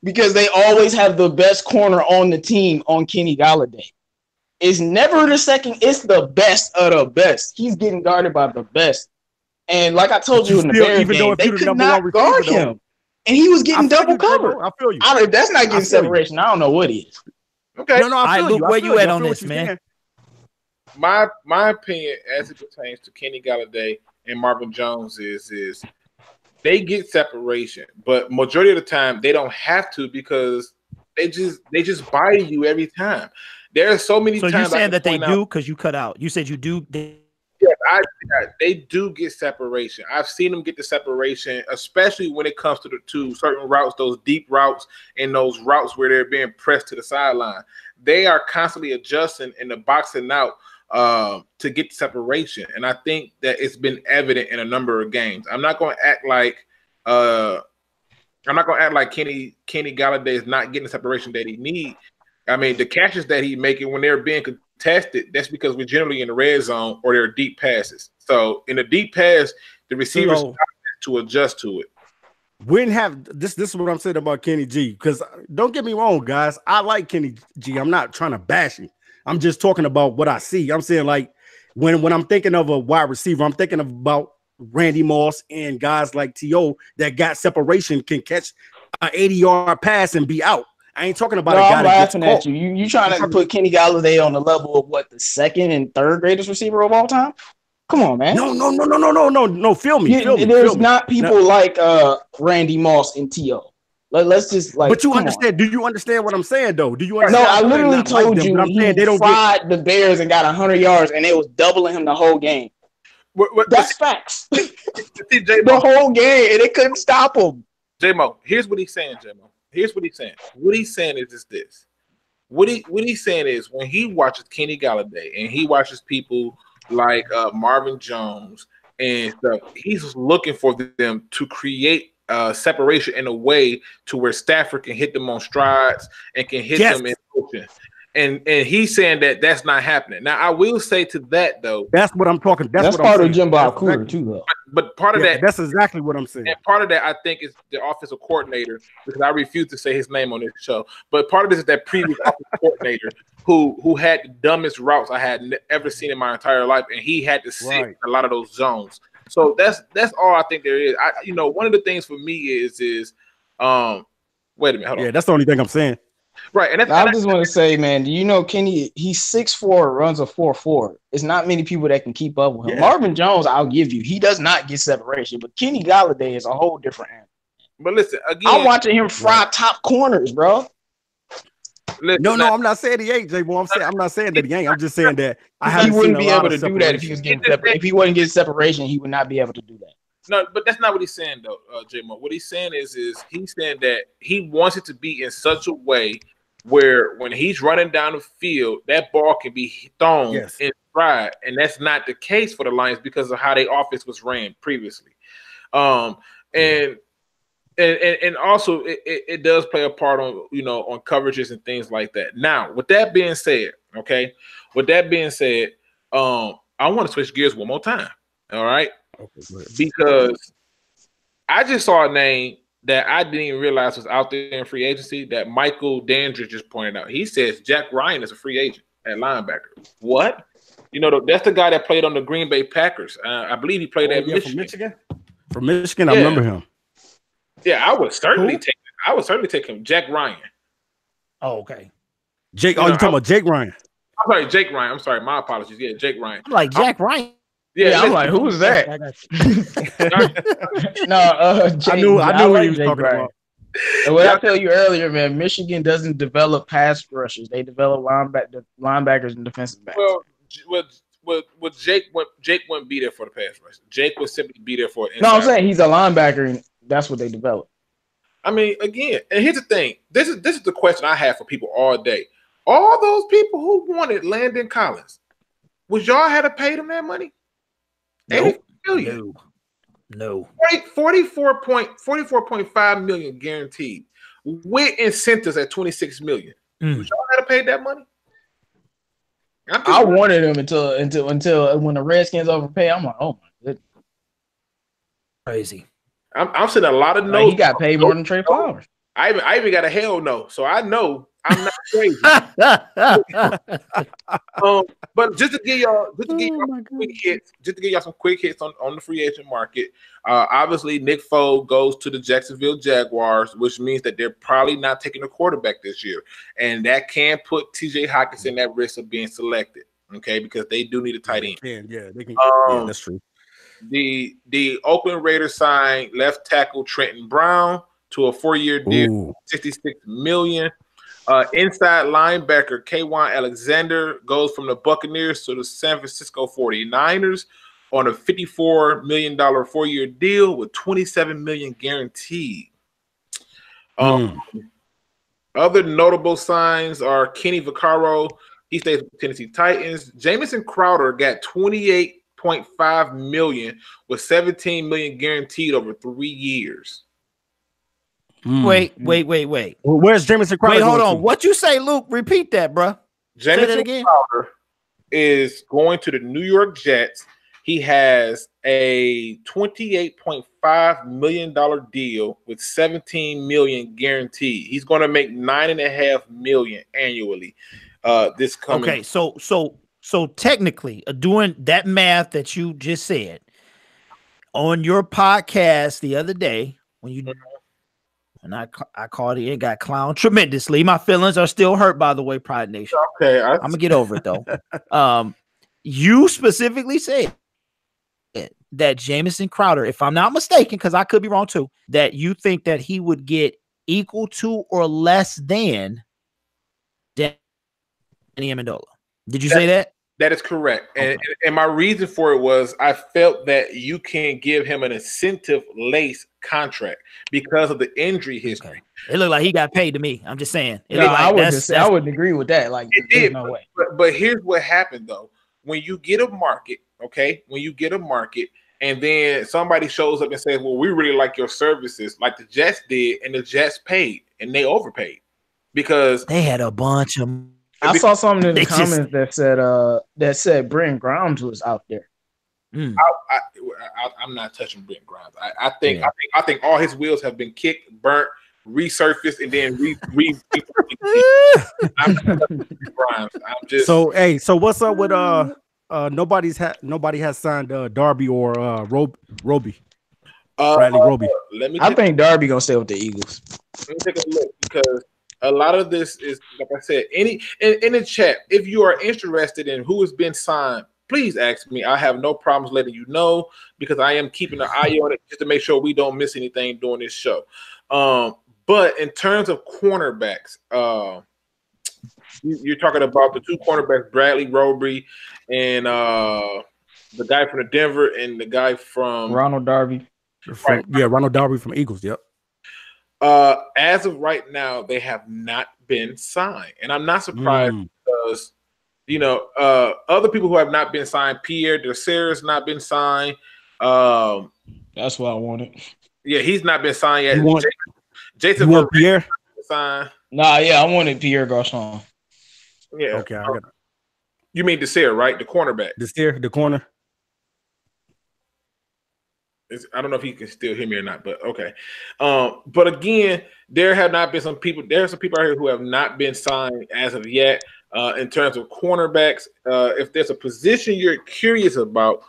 Because they always have the best corner on the team on Kenny Galladay. It's never the second. It's the best of the best. He's getting guarded by the best. And like I told you in the Bears game, they could not guard him. And he was getting double covered.
I feel you.
If that's not getting separation, I don't know what is.
Okay.
No, I feel you.
Where you at on this, man?
My opinion as it pertains to Kenny Galladay and Marvin Jones is they get separation, but majority of the time they don't have to because they just buy you every time. There are so many times.
So you're saying that they do because you cut out. You said you do.
Yeah, they do get separation. I've seen them get the separation, especially when it comes to certain routes, those deep routes and those routes where they're being pressed to the sideline. They are constantly adjusting and the boxing out to get separation. And I think that it's been evident in a number of games. I'm not going to act like Kenny Galladay is not getting the separation that he needs. I mean, the catches that he's making when they're being contested, that's because we're generally in the red zone or they're deep passes. So in a deep pass, the receivers to adjust to it.
We didn't have this. This is what I'm saying about Kenny G. Because don't get me wrong, guys. I like Kenny G. I'm not trying to bash him. I'm just talking about what I see. I'm saying like when I'm thinking of a wide receiver, I'm thinking about Randy Moss and guys like T.O. that got separation, can catch an 80-yard pass and be out. I ain't talking about a guy
I'm laughing at you. You trying to put Kenny Galladay on the level of what, the second and third greatest receiver of all time? Come on, man.
No. Feel me.
There's not people like Randy Moss and T.O. Let's just like.
But you understand? Do you understand what I'm saying, though? Do you understand?
No, I literally told you he fried the Bears and got 100 yards, and it was doubling him the whole game. That's facts. The whole game, and they couldn't stop him.
J-Mo, here's what he's saying, J-Mo. Here's what he's saying. What he's saying is this. What he's saying is when he watches Kenny Galladay and he watches people like Marvin Jones and stuff, he's looking for them to create separation in a way to where Stafford can hit them on strides and can hit them in motion. And he's saying that that's not happening. Now, I will say to that, though.
That's what I'm talking.
That's part of Jim Bob Cooter, too, though.
But part of that.
That's exactly what I'm saying.
And part of that, I think, is the offensive coordinator, because I refuse to say his name on this show. But part of this is that previous offensive coordinator who had the dumbest routes I had ever seen in my entire life, and he had to sit in a lot of those zones. So that's all I think there is. One of the things for me is wait a minute, hold on.
Yeah, that's the only thing I'm saying.
Right, and
I just want to say, man, do you know Kenny? He's 6'4", runs a 4.4. It's not many people that can keep up with him.
Yeah.
Marvin Jones, I'll give you, he does not get separation, but Kenny Golladay is a whole different animal.
But listen, again,
I'm watching him fry top corners, bro.
Listen,
No, I'm not saying he ain't, J-Bo. I'm not saying that he ain't. I'm just saying that
He wouldn't be able to do that if he was getting if he wasn't getting separation. He would not be able to do that.
No, but that's not what he's saying, though, J-Mo. What he's saying is he's saying that he wants it to be in such a way where when he's running down the field, that ball can be thrown in stride, and that's not the case for the Lions because of how their offense was ran previously. And also it does play a part on on coverages and things like that. Now, with that being said, I want to switch gears one more time. All right. Okay, because I just saw a name that I didn't even realize was out there in free agency that Michael Dandridge just pointed out. He says Jack Ryan is a free agent at linebacker. What? That's the guy that played on the Green Bay Packers. I believe he played at Michigan.
From Michigan, I remember him.
Yeah, I would certainly take him. Jack Ryan.
Oh, okay.
Jake. You talking about Jake Ryan?
I'm sorry, Jake Ryan. I'm sorry, my apologies. Yeah, Jake Ryan.
I'm like Jack Ryan.
Yeah, I'm like, who's that?
I knew what he was talking about.
And what I tell you earlier, man, Michigan doesn't develop pass rushers; they develop linebackers and defensive backs.
Well, Jake wouldn't be there for the pass rush. Jake would simply be there for.
No, I'm saying he's a linebacker, and that's what they develop.
I mean, again, and here's the thing. This is the question I have for people all day. All those people who wanted Landon Collins, would y'all have to pay them that money?
Nope.
80 million.
No.
44.5 million guaranteed with incentives at 26 million. Would y'all have to pay that money?
I wanted him until when the Redskins overpay. I'm like, oh my goodness,
crazy. I'm seeing a lot of no's.
He got paid more than Trey Flowers.
I even got a hell no, so I know I'm not crazy. But just to give y'all some quick hits on the free agent market. Obviously, Nick Foles goes to the Jacksonville Jaguars, which means that they're probably not taking a quarterback this year, and that can put T.J. Hockenson at risk of being selected. Okay, because they do need a tight end.
They can. Yeah, that's true.
The Oakland Raiders signed left tackle Trenton Brown to a 4-year deal, $66 million. Inside linebacker K'Wan Alexander goes from the Buccaneers to the San Francisco 49ers on a $54 million 4-year deal with $27 million guaranteed. Other notable signs are Kenny Vaccaro. He stays with the Tennessee Titans. Jamison Crowder got $28.5 million with $17 million guaranteed over 3 years.
Wait.
Well, where's Jamison Crowder?
Wait, hold on. What you say, Luke? Repeat that, bro.
Jamison Crowder is going to the New York Jets. He has a $28.5 million deal with $17 million guaranteed. He's going to make $9.5 million annually. This coming.
Okay, so technically, doing that math that you just said on your podcast the other day when you. And I called it got clowned tremendously. My feelings are still hurt, by the way, Pride Nation.
Okay.
I'm going to get over it, though. You specifically said that Jamison Crowder, if I'm not mistaken, because I could be wrong too, that you think that he would get equal to or less than Danny Amendola. Did you say that?
That is correct. Okay. And my reason for it was I felt that you can give him an incentive-laced contract because of the injury history. Okay.
It looked like he got paid to me. I'm just saying.
I wouldn't agree with that. Like,
it did,
no way.
But here's what happened, though. When you get a market, and then somebody shows up and says, well, we really like your services, like the Jets did, and the Jets paid, and they overpaid because
they had a bunch of.
I saw something in the comments that said Brent Grimes was out there.
I'm not touching Brent Grimes. I think all his wheels have been kicked, burnt, resurfaced, and then I'm just
So what's up with nobody has signed Darby or Roby. Bradley Roby.
I think Darby gonna stay with the Eagles.
Let me take a look because A lot of this is, like I said, in the chat, if you are interested in who has been signed, please ask me. I have no problems letting you know because I am keeping an eye on it just to make sure we don't miss anything during this show. But in terms of cornerbacks, you're talking about the two cornerbacks, Bradley Roby and the guy from the Denver and the guy from
Ronald Darby.
Ronald Darby from Eagles. Yep.
As of right now, they have not been signed, and I'm not surprised because other people who have not been signed. Pierre Desir has not been signed.
That's what I wanted.
Yeah, he's not been signed yet. Jason
Pierre
signed.
Nah, yeah, I wanted Pierre Garçon.
Yeah.
Okay, I got it.
You mean Desir, right? The cornerback.
Desir, the corner.
I don't know if he can still hear me or not, but okay. But again, there have not been some people. There are some people out here who have not been signed as of yet. In terms of cornerbacks, if there's a position you're curious about,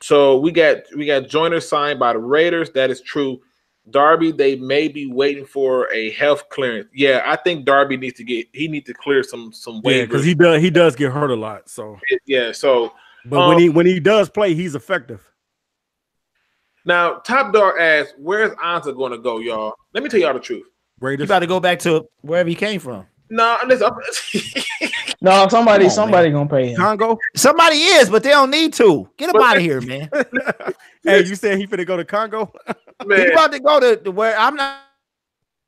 so we got Joyner signed by the Raiders. That is true. Darby, they may be waiting for a health clearance. Yeah, I think Darby needs to clear some waivers.
Yeah, because he does get hurt a lot. So
yeah, so
but when he does play, he's effective.
Now, Top Dog asks, where's Anza going to go, y'all? Let me tell y'all the truth.
Raiders. You about to go back to wherever he came from.
No, listen.
No, somebody gonna pay him.
Congo?
Somebody is, but they don't need to. Get him out of here, man.
Hey, you said he finna go to Congo?
Man.
He about to go to where I'm not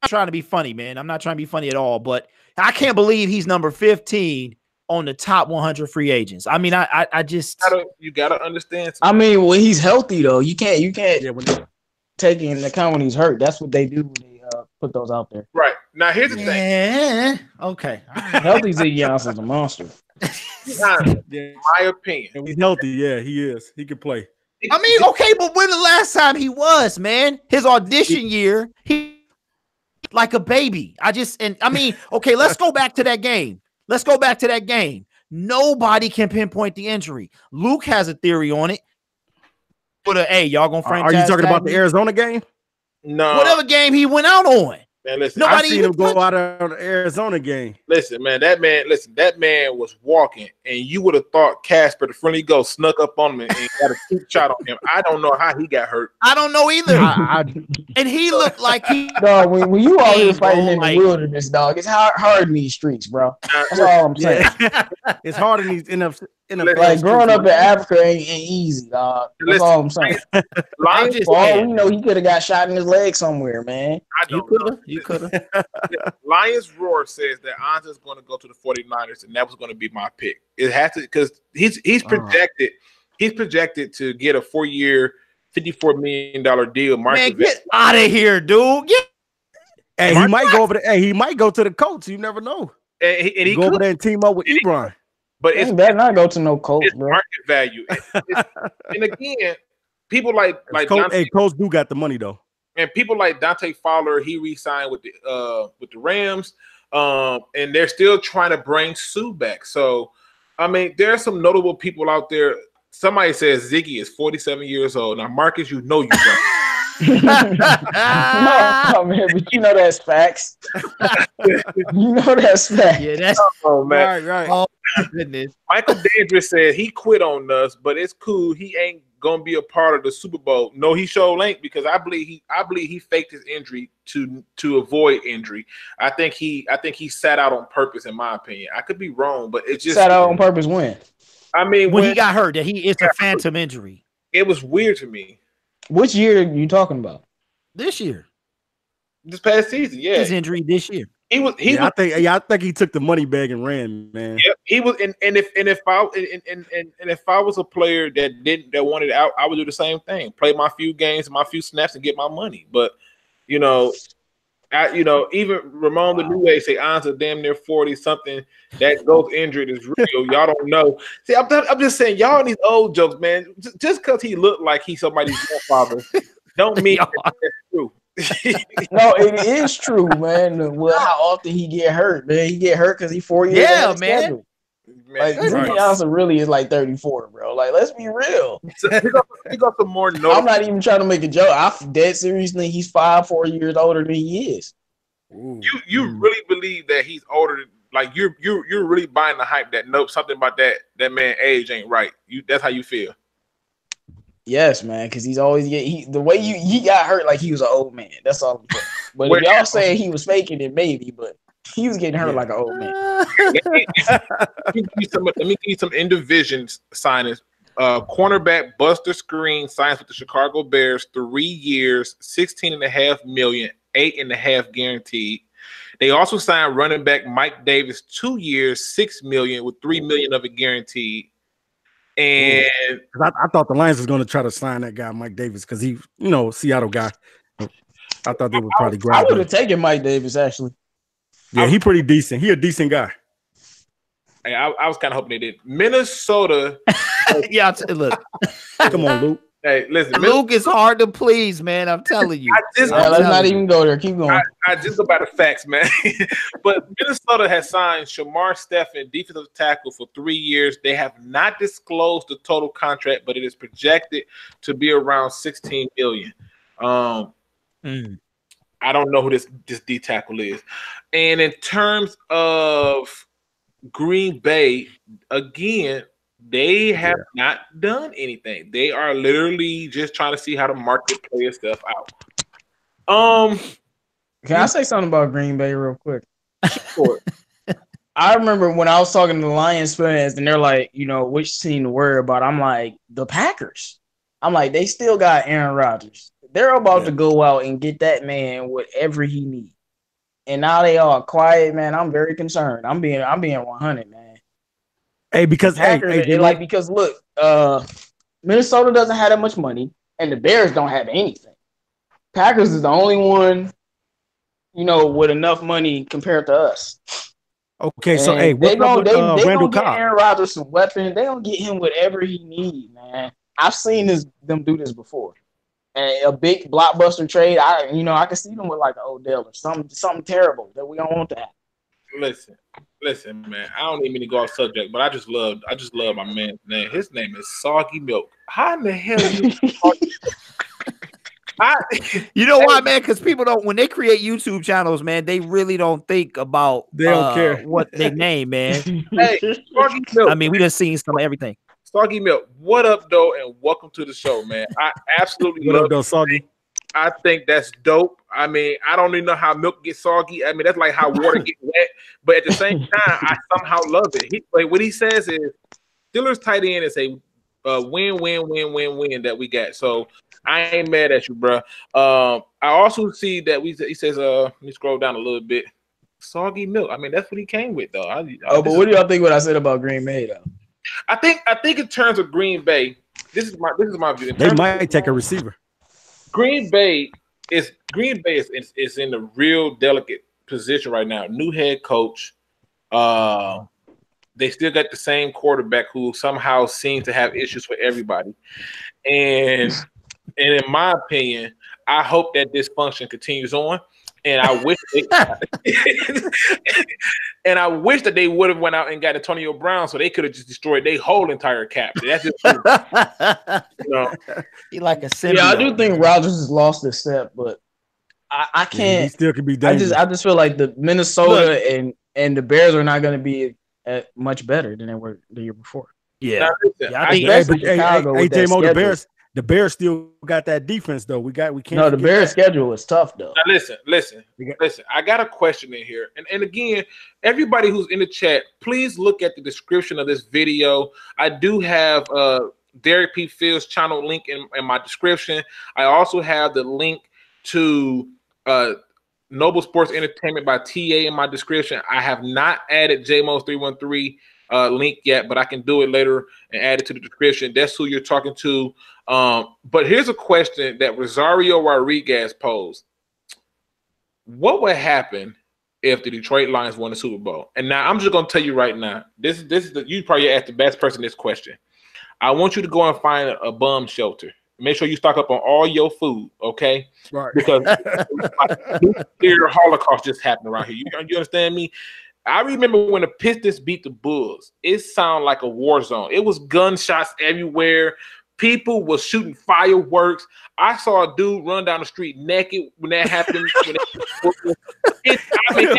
trying to be funny, man. I'm not trying to be funny at all, but I can't believe he's number 15 on the top 100 free agents. I mean, I just
you gotta understand.
I mean, when he's healthy though, you can't take into account when he's hurt. That's what they do when they put those out there.
Right. Now here's the thing.
Okay.
Healthy Ziggy Ansah is a monster.
In my opinion.
He's healthy, yeah, he is. He can play.
I mean, okay, but when the last time he was, man? His audition year, he like a baby. Okay, let's go back to that game. Nobody can pinpoint the injury. Luke has a theory on it. But hey, y'all gonna franchise?
Are you talking about the Arizona game?
No.
Whatever game he went out on.
Man, listen,
I've seen him go out on the Arizona game.
Listen, that man was walking, and you would have thought Casper, the friendly ghost, snuck up on him and got a cheap shot on him. I don't know how he got hurt.
I don't know either. And he looked like he.
Dog, when you out here fighting in the wilderness, dog, it's hard in these streets, bro. That's all I'm saying.
It's hard in these
like growing up in Africa ain't easy, dog. That's all I'm saying. He could have got shot in his leg somewhere, man.
You could have.
Lions Roar says that Anza's going to go to the 49ers, and that was going to be my pick. It has to because he's projected. He's projected to get a 4-year, $54 million deal.
Man, get out of here, dude.
Hey, he might go over there. Hey, he might go to the Colts. You never know.
And he
go over there and team up with Ebron.
But it's
better not go to no Colts, bro.
Market value. And again, people like
Colts do got the money though.
And people like Dante Fowler, he re-signed with the Rams, and they're still trying to bring Sue back. So, I mean, there are some notable people out there. Somebody says Ziggy is 47 years old. Now, Marcus, you know you don't.
No, man, but you know that's facts. You know that's facts.
Yeah, that's
man.
Right. Oh goodness.
Michael Dangerous said he quit on us, but it's cool. He ain't gonna be a part of the Super Bowl. No, he sure ain't because I believe he faked his injury to avoid injury. I think he sat out on purpose, in my opinion. I could be wrong, but it just
sat out on purpose when?
I mean,
when he got hurt, that it's a phantom injury.
It was weird to me.
Which year are you talking about?
This year.
This past season, yeah.
His injury this year.
I think he took the money bag and ran, man.
Yeah, he was, and if I was a player that wanted out, I would do the same thing. Play my few games, my few snaps, and get my money. But even Ramon the New Way say Anza damn near 40 something. That goes injured is real. Y'all don't know. See, I'm just saying y'all in these old jokes, man. Just because he looked like he's somebody's grandfather, don't mean that's true.
No, it is true, man. Well, how often he get hurt, man? He get hurt because he 4 years.
Yeah, man.
Schedule. Like Ziggy Ansah really is like 34, bro. Like, let's be real.
He got some more.
I'm not even trying to make a joke. I dead seriously think he's 4 years older than he is.
You really believe that he's older? Like you're really buying the hype that something about that man age ain't right. That's how you feel.
Yes, man, because he's always the way he got hurt like he was an old man. That's all I'm saying. But if y'all saying he was faking it, maybe, but he was getting hurt like an old man.
Let me give you some in division signings. Cornerback Buster Screen signs with the Chicago Bears, 3 years, $16.5 million, $8.5 guaranteed. They also signed running back Mike Davis, 2 years, $6 million, with $3 million of it guaranteed. And
I thought the Lions was going to try to sign that guy, Mike Davis, because he, Seattle guy. I thought they would probably grab him.
I would have taken Mike Davis, actually.
Yeah, he pretty decent. He a decent guy.
Hey, I was kind of hoping they did. Minnesota.
Yeah, look.
Come on, Luke.
Hey, listen.
Luke is hard to please, man. I'm telling you.
Let's not even go there. Keep going.
I just go by the facts, man. But Minnesota has signed Shamar Stephen, defensive tackle, for 3 years. They have not disclosed the total contract, but it is projected to be around $16 million. I don't know who this D tackle is. And in terms of Green Bay, again, they have not done anything. They are literally just trying to see how the market plays stuff out.
Can I say something about Green Bay real quick?
Sure.
I remember when I was talking to the Lions fans and they're like, which team to worry about? I'm like, the Packers. I'm like, they still got Aaron Rodgers. They're about to go out and get that man whatever he needs. And now they all quiet, man. I'm very concerned. I'm being 100, man.
Hey, because
because look, Minnesota doesn't have that much money, and the Bears don't have anything. Packers is the only one, with enough money compared to us.
Okay,
and
so hey,
they gonna
Randall
get
Cobb?
Aaron Rodgers some weapons. They gonna get him whatever he needs, man. I've seen them do this before. And a big blockbuster trade, I can see them with like an Odell or something terrible that we don't want to have.
Listen, man. I don't even mean to go off subject, but I just love my man's name. His name is Soggy Milk. How in the hell
you know why, man? Because people don't, when they create YouTube channels, man, they really don't think about
they don't care
what they name, man.
Hey, Soggy Milk.
I mean, we done seen some of everything.
Soggy Milk, what up, though, and welcome to the show, man. I absolutely love
it, Soggy.
I think that's dope. I mean, I don't even know how milk gets soggy. I mean, that's like how water gets wet. But at the same time, I somehow love it. What he says is, Steelers tight end is a win that we got. So I ain't mad at you, bro. I also see that he says, let me scroll down a little bit. Soggy milk. I mean, that's what he came with, though.
But what do y'all think what I said about Green Bay, though?
I think in terms of Green Bay, this is my view.
They might take a receiver.
Green Bay is in a real delicate position right now. New head coach. They still got the same quarterback who somehow seems to have issues with everybody. And in my opinion, I hope that this function continues on. And I wish that they would have went out and got Antonio Brown so they could have just destroyed their whole entire cap. That's just
he like a symbiote.
Yeah, I do think Rodgers has lost a step, but I can't.
He still could be dangerous.
I just feel like the Minnesota and the Bears are not going to be much better than they were the year before.
Yeah,
I think J-Mo, the Bears still got that defense though. We can't.
No, the Bears' schedule is tough though.
Now listen. I got a question in here, and again, everybody who's in the chat, please look at the description of this video. I do have Derrick P. Field's channel link in my description. I also have the link to Noble Sports Entertainment by TA in my description. I have not added JMO's 313 link yet, but I can do it later and add it to the description. That's who you're talking to. But here's a question that Rosario Rodriguez posed. What would happen if the Detroit Lions won the Super Bowl? And now I'm just going to tell you right now, this is you probably asked the best person this question. I want you to go and find a bum shelter. Make sure you stock up on all your food, okay?
Right.
Because nuclear holocaust just happened around here. You understand me? I remember when the Pistons beat the Bulls. It sounded like a war zone. It was gunshots everywhere. People was shooting fireworks. I saw a dude run down the street naked when that happened.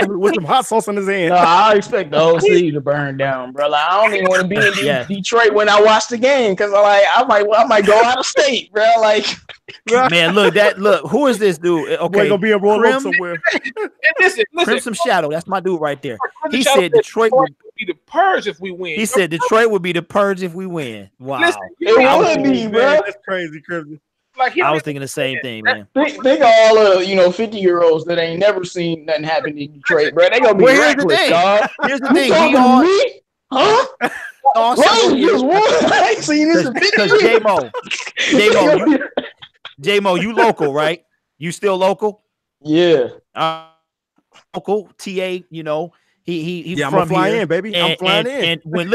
With some hot sauce in his hand.
No, I expect the whole city to burn down, bro. Like, I don't even want to be in Detroit when I watch the game because I might go out of state, bro. Like,
man, look, who is this dude? Okay,
we're gonna be a roll somewhere.
listen,
Crimson Shadow, that's my dude right there. He said Detroit would
be the purge if we win.
He said Detroit would be the purge if we win. Wow,
listen,
it would be, bro.
That's crazy, Crimson.
Like,
I was thinking the same thing, man.
Think of all the 50-year-olds that ain't never seen nothing happen in Detroit, bro. They gonna be reckless, dog.
Here's the thing.
He on me? Huh?
Just
won. I ain't seen this in 50 years.
J-Mo, you local, right? You still local?
Yeah.
Local, TA, he
I'm
from
gonna fly
here.
in, baby. I'm flying in.
And when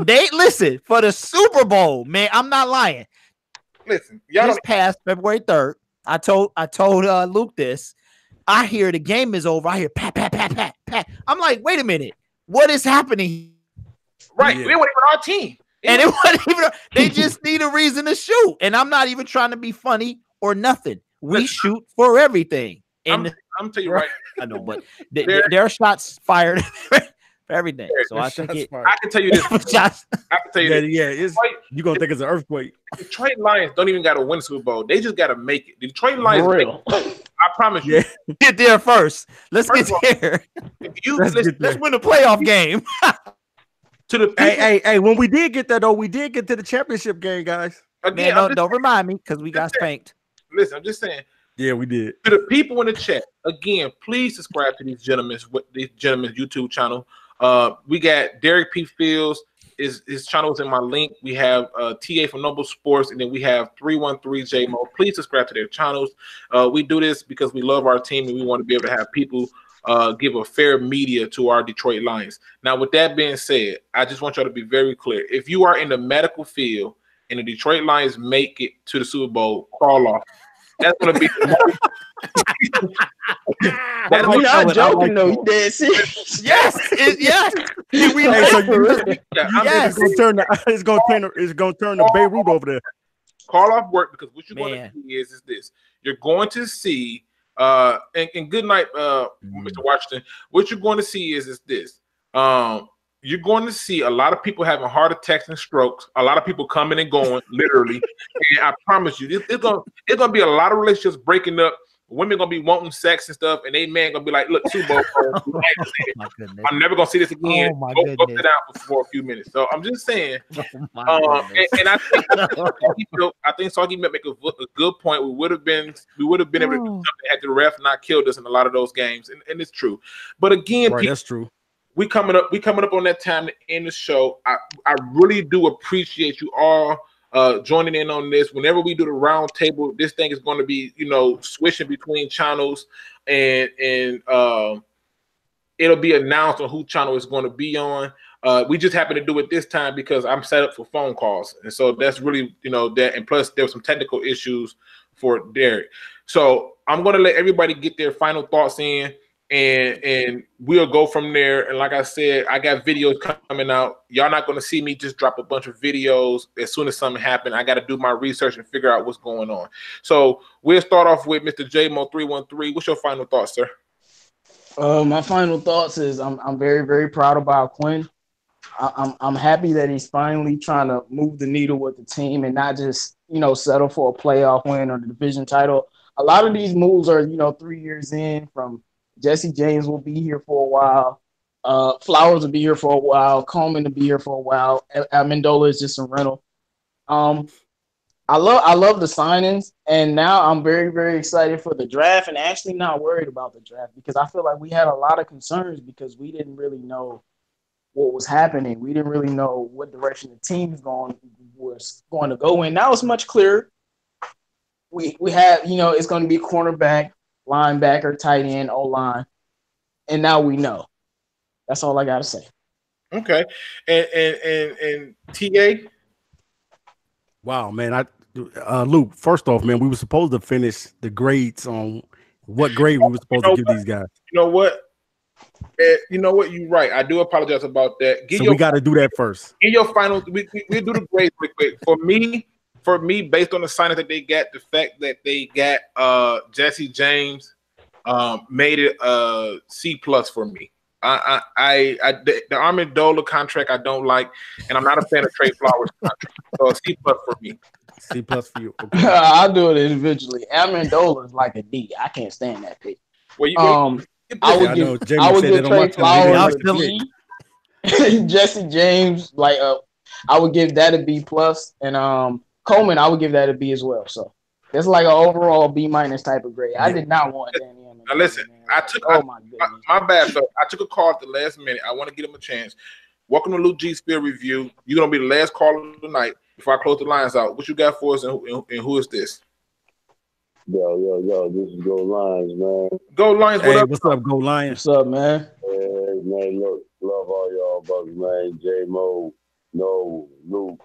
they listen for the Super Bowl, man, I'm not lying.
Listen, y'all
this past February 3rd, I told Luke this. I hear the game is over. I hear pat, pat, pat, pat, pat. I'm like, wait a minute, what is happening?
Right, we weren't even our team,
and it wasn't even. They just need a reason to shoot, and I'm not even trying to be funny or nothing. We shoot for everything. And
I'm telling you right.
I know, but there are shots fired. For everything, so I think
I can tell you this. I can tell you this.
Yeah, you're gonna think it's an earthquake.
Detroit Lions don't even got to win the Super Bowl. They just got to make it. Detroit Lions, I promise you,
get there first. Let's get there. Let's win a playoff game.
To the people,
hey, when we did get that though, we did get to the championship game, guys.
Again, man, don't remind me because we got spanked.
Listen, I'm just saying.
Yeah, we did.
To the people in the chat, again, please subscribe to these gentlemen's YouTube channel. We got Derrick P. Fields. His channel is in my link. We have TA from Noble Sports, and then we have 313 J-Mo. Please subscribe to their channels. We do this because we love our team and we want to be able to have people give a fair media to our Detroit Lions. Now, with that being said, I just want y'all to be very clear. If you are in the medical field and the Detroit Lions make it to the Super Bowl, crawl off. That's gonna be.
You're not joking, though. You dead serious?
Yes.
It's gonna turn to Beirut over there.
Call off work because what you're going to see is this. You're going to see. And good night, Mr. Washington. What you're going to see is this. You're going to see a lot of people having heart attacks and strokes. A lot of people coming and going, literally. And I promise you, it's gonna be a lot of relationships breaking up. Women gonna be wanting sex and stuff, and they man gonna be like, "Look, Super Bowl, I'm never gonna see this again." Go sit down for a few minutes. So I'm just saying. And I think Soggy make a good point. We would have been able to do something had the ref not killed us in a lot of those games, and it's true. But again,
right, that's true.
We coming up on that time to end the show. I really do appreciate you all joining in on this. Whenever we do the round table, this thing is going to be, switching between channels, and it'll be announced on who channel it's going to be on. We just happen to do it this time because I'm set up for phone calls, and so that's really that. And plus, there were some technical issues for Derrick. So I'm going to let everybody get their final thoughts in. And we'll go from there. And like I said, I got videos coming out. Y'all not going to see me just drop a bunch of videos as soon as something happens. I got to do my research and figure out what's going on. So we'll start off with Mr. J-Mo 313. What's your final thoughts, sir?
My final thoughts is I'm very, very proud about Quinn. I'm happy that he's finally trying to move the needle with the team and not just, settle for a playoff win or the division title. A lot of these moves are, 3 years in from Jesse James will be here for a while. Flowers will be here for a while. Coleman will be here for a while. Amendola is just a rental. I love the signings, and now I'm very, very excited for the draft and actually not worried about the draft because I feel like we had a lot of concerns because we didn't really know what was happening. We didn't really know what direction the team was going to go in. Now it's much clearer. We have, it's going to be cornerback, linebacker, tight end, O-line, and now we know. That's all I gotta say.
Okay, and TA.
Wow, man! Luke. First off, man, we were supposed to finish the grades on what grade we were supposed to give these guys.
You know what? You know what? You're right. I do apologize about that.
So we got to do that first.
Get your final. We do the grades quick. For me, based on the signings that they got, the fact that they got Jesse James made it a C+ for me. The Amendola contract I don't like, and I'm not a fan of Trey Flowers contract. So a C+ for me.
C+ for you. Okay.
I'll do it individually. Amendola is like a D. I can't stand that pick.
Well,
I would give Trey Flowers a B. Jesse James, I would give that a B+, and Coleman, I would give that a B as well. So it's like an overall B- type of grade. I did not want Danny Amendola.
Now listen, my bad. So I took a call at the last minute. I want to give him a chance. Welcome to Luke G's Field Review. You're gonna be the last caller of the night before I close the lines out. What you got for us, and who is this?
Yo, this is Go Lions, man.
Go Lions, what up?
What's up, Go Lions?
What's up, man?
Hey, man, look, love all y'all brothers, man. J-Mo, No, Luke,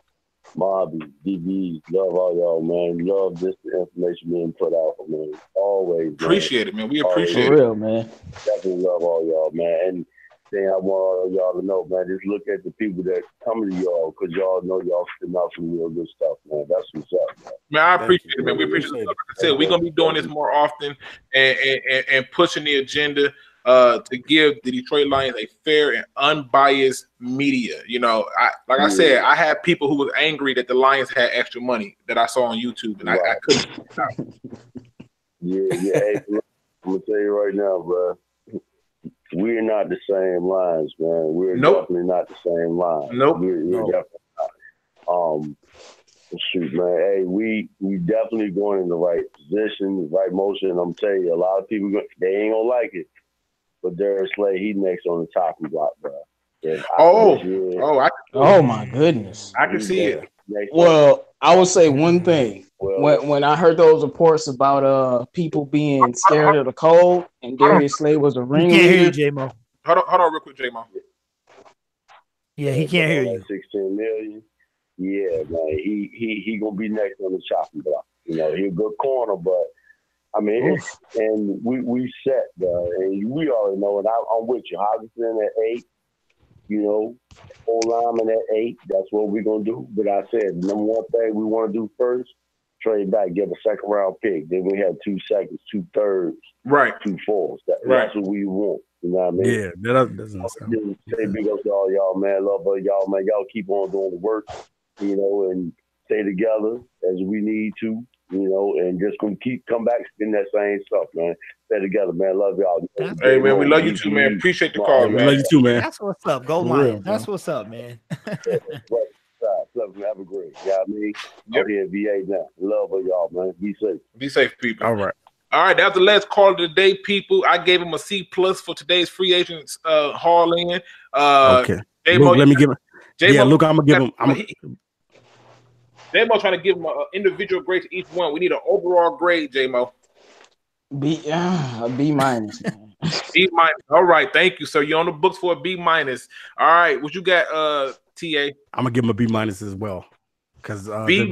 Mobby, DB, love all y'all, man. Love this information being put out, man. Always, man.
Appreciate it, man. We appreciate
it. For real, man.
Definitely love all y'all, man. And thing I want all y'all to know, man, just look at the people that come to y'all, because y'all know y'all spitting out some real good stuff, man. That's what's up, man.
Man, I appreciate it, man. We appreciate it. Like I said, we're gonna be doing this more often and pushing the agenda to give the Detroit Lions a fair and unbiased media. You know, I said, I had people who was angry that the Lions had extra money that I saw on YouTube, and I couldn't.
Yeah. Hey, I'm gonna tell you right now, bro. We're not the same lines, man. We're definitely not the same lines. We're definitely not. Shoot, man. Hey, we definitely going in the right position, the right motion. And I'm telling you, a lot of people they ain't gonna like it. But Derrick Slay, he next on the chopping block, bro.
Oh my goodness.
I can see it.
Well, I would say one thing. When I heard those reports about people being scared of the cold and Darius Slay was a ringleader.
Can't hear you, J-Mo.
Hold on real quick, J-Mo.
Yeah, he can't hear you.
16 million. Yeah, man. He gonna be next on the chopping block. You know, he's a good corner, but I mean, and we set, and we already know, and I'm with you. Hawkinson at 8, you know, O-lineman at 8. That's what we're gonna do. But I said, number one thing we want to do first, trade back, give a second round pick. Then we have 2 seconds, 2 thirds,
right,
2 fourths. That's what we want. You know what I mean?
Yeah, that doesn't sound.
Say big up to all y'all, man. Love all y'all, man. Y'all keep on doing the work, you know, and stay together as we need to, you know, and just gonna come back spin that same stuff, man. Stay together, man. Love y'all.
Hey, man, we love you too, man. Appreciate the call, man.
We love you too, man.
That's what's up. Go Lions. That's what's up, man.
Have a great. You know what I mean? Out here in VA now. Love of y'all, man. Be safe.
Be safe, people.
All right.
That's the last call of the day, people. I gave him a C+ for today's free agents haul in.
Okay. Luke, let me give him. Yeah, look, I'm gonna give him.
J-Mo trying to give him an individual grade to each one. We need an overall grade, J-Mo.
B-. Man.
B-. All right, thank you. So you're on the books for a B-. All right, what you got, TA?
I'm gonna give him a B- as well, because
B-.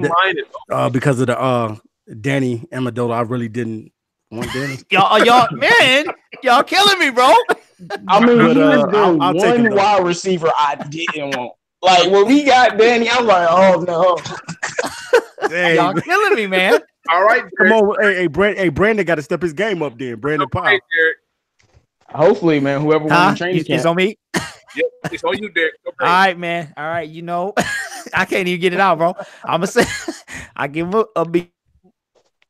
Because of the Danny Amendola, I really didn't want Danny.
y'all, man, y'all killing me, bro.
I mean, I'll take one wide receiver I didn't want. Like when we got Danny, I'm like, oh no.
Dang. Y'all killing me, man.
All right,
come on, hey, Brandon got to step his game up there. Brandon Powell.
Hopefully, man, whoever won the training camp.
It's on me.
Yep, it's on you, Derek. Okay.
All right, man. All right, you know, I can't even get it out, bro. I'm gonna say I give him a B.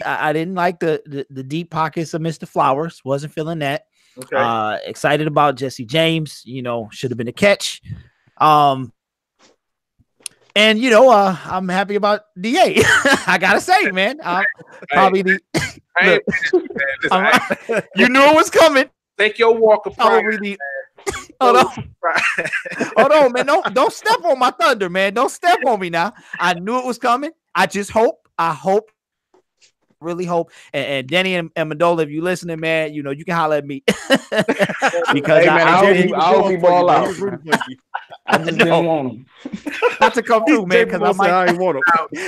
I didn't like the deep pockets of Mr. Flowers. Wasn't feeling that.
Okay.
Excited about Jesse James. You know, should have been a catch. And you know, I'm happy about DA. I gotta say, man, probably you knew it was coming.
Take your walk of
probably Hold on, man. Don't step on my thunder, man. Don't step on me now. I knew it was coming. I hope, really hope. And Danny and Amendola, if you listening, man, you know, you can holler at me. Because
hey, man, I hope he ball out. I just didn't want him.
Not to come through, man, because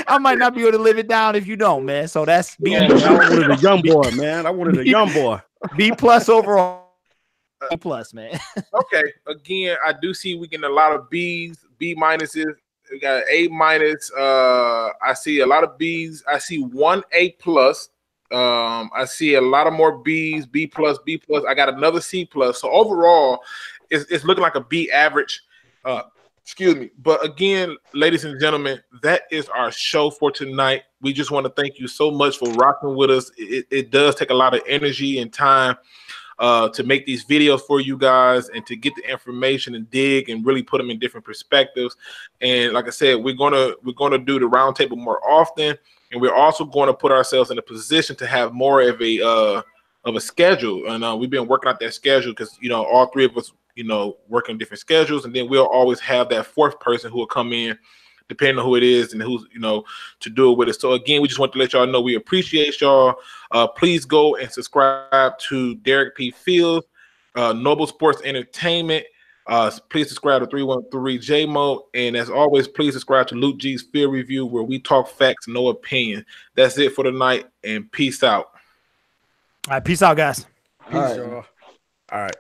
I might not be able to live it down if you don't, man. So that's B.
I wanted a young boy, man. I wanted a young boy.
B+ overall. A plus, man.
Okay. Again, I do see we getting a lot of B's, B minuses. We got A minus. I see a lot of B's. I see one A plus. I see a lot of more B's, B plus, B plus. I got another C plus. So overall, it's looking like a B average. Excuse me. But again, ladies and gentlemen, that is our show for tonight. We just want to thank you so much for rocking with us. It does take a lot of energy and time to make these videos for you guys and to get the information and dig and really put them in different perspectives. And like I said, we're gonna do the roundtable more often, and we're also going to put ourselves in a position to have more of a schedule. And we've been working out that schedule because all three of us working on different schedules, and then we'll always have that fourth person who will come in, depending on who it is and who's to do it with us. So again, we just want to let y'all know we appreciate y'all. Please go and subscribe to Derrick P Fields, Noble Sports Entertainment. Please subscribe to 313 JMO, and as always, please subscribe to Luke G's Field Review, where we talk facts, no opinion. That's it for tonight, and peace out.
All right, peace out, guys.
Peace, y'all. All right.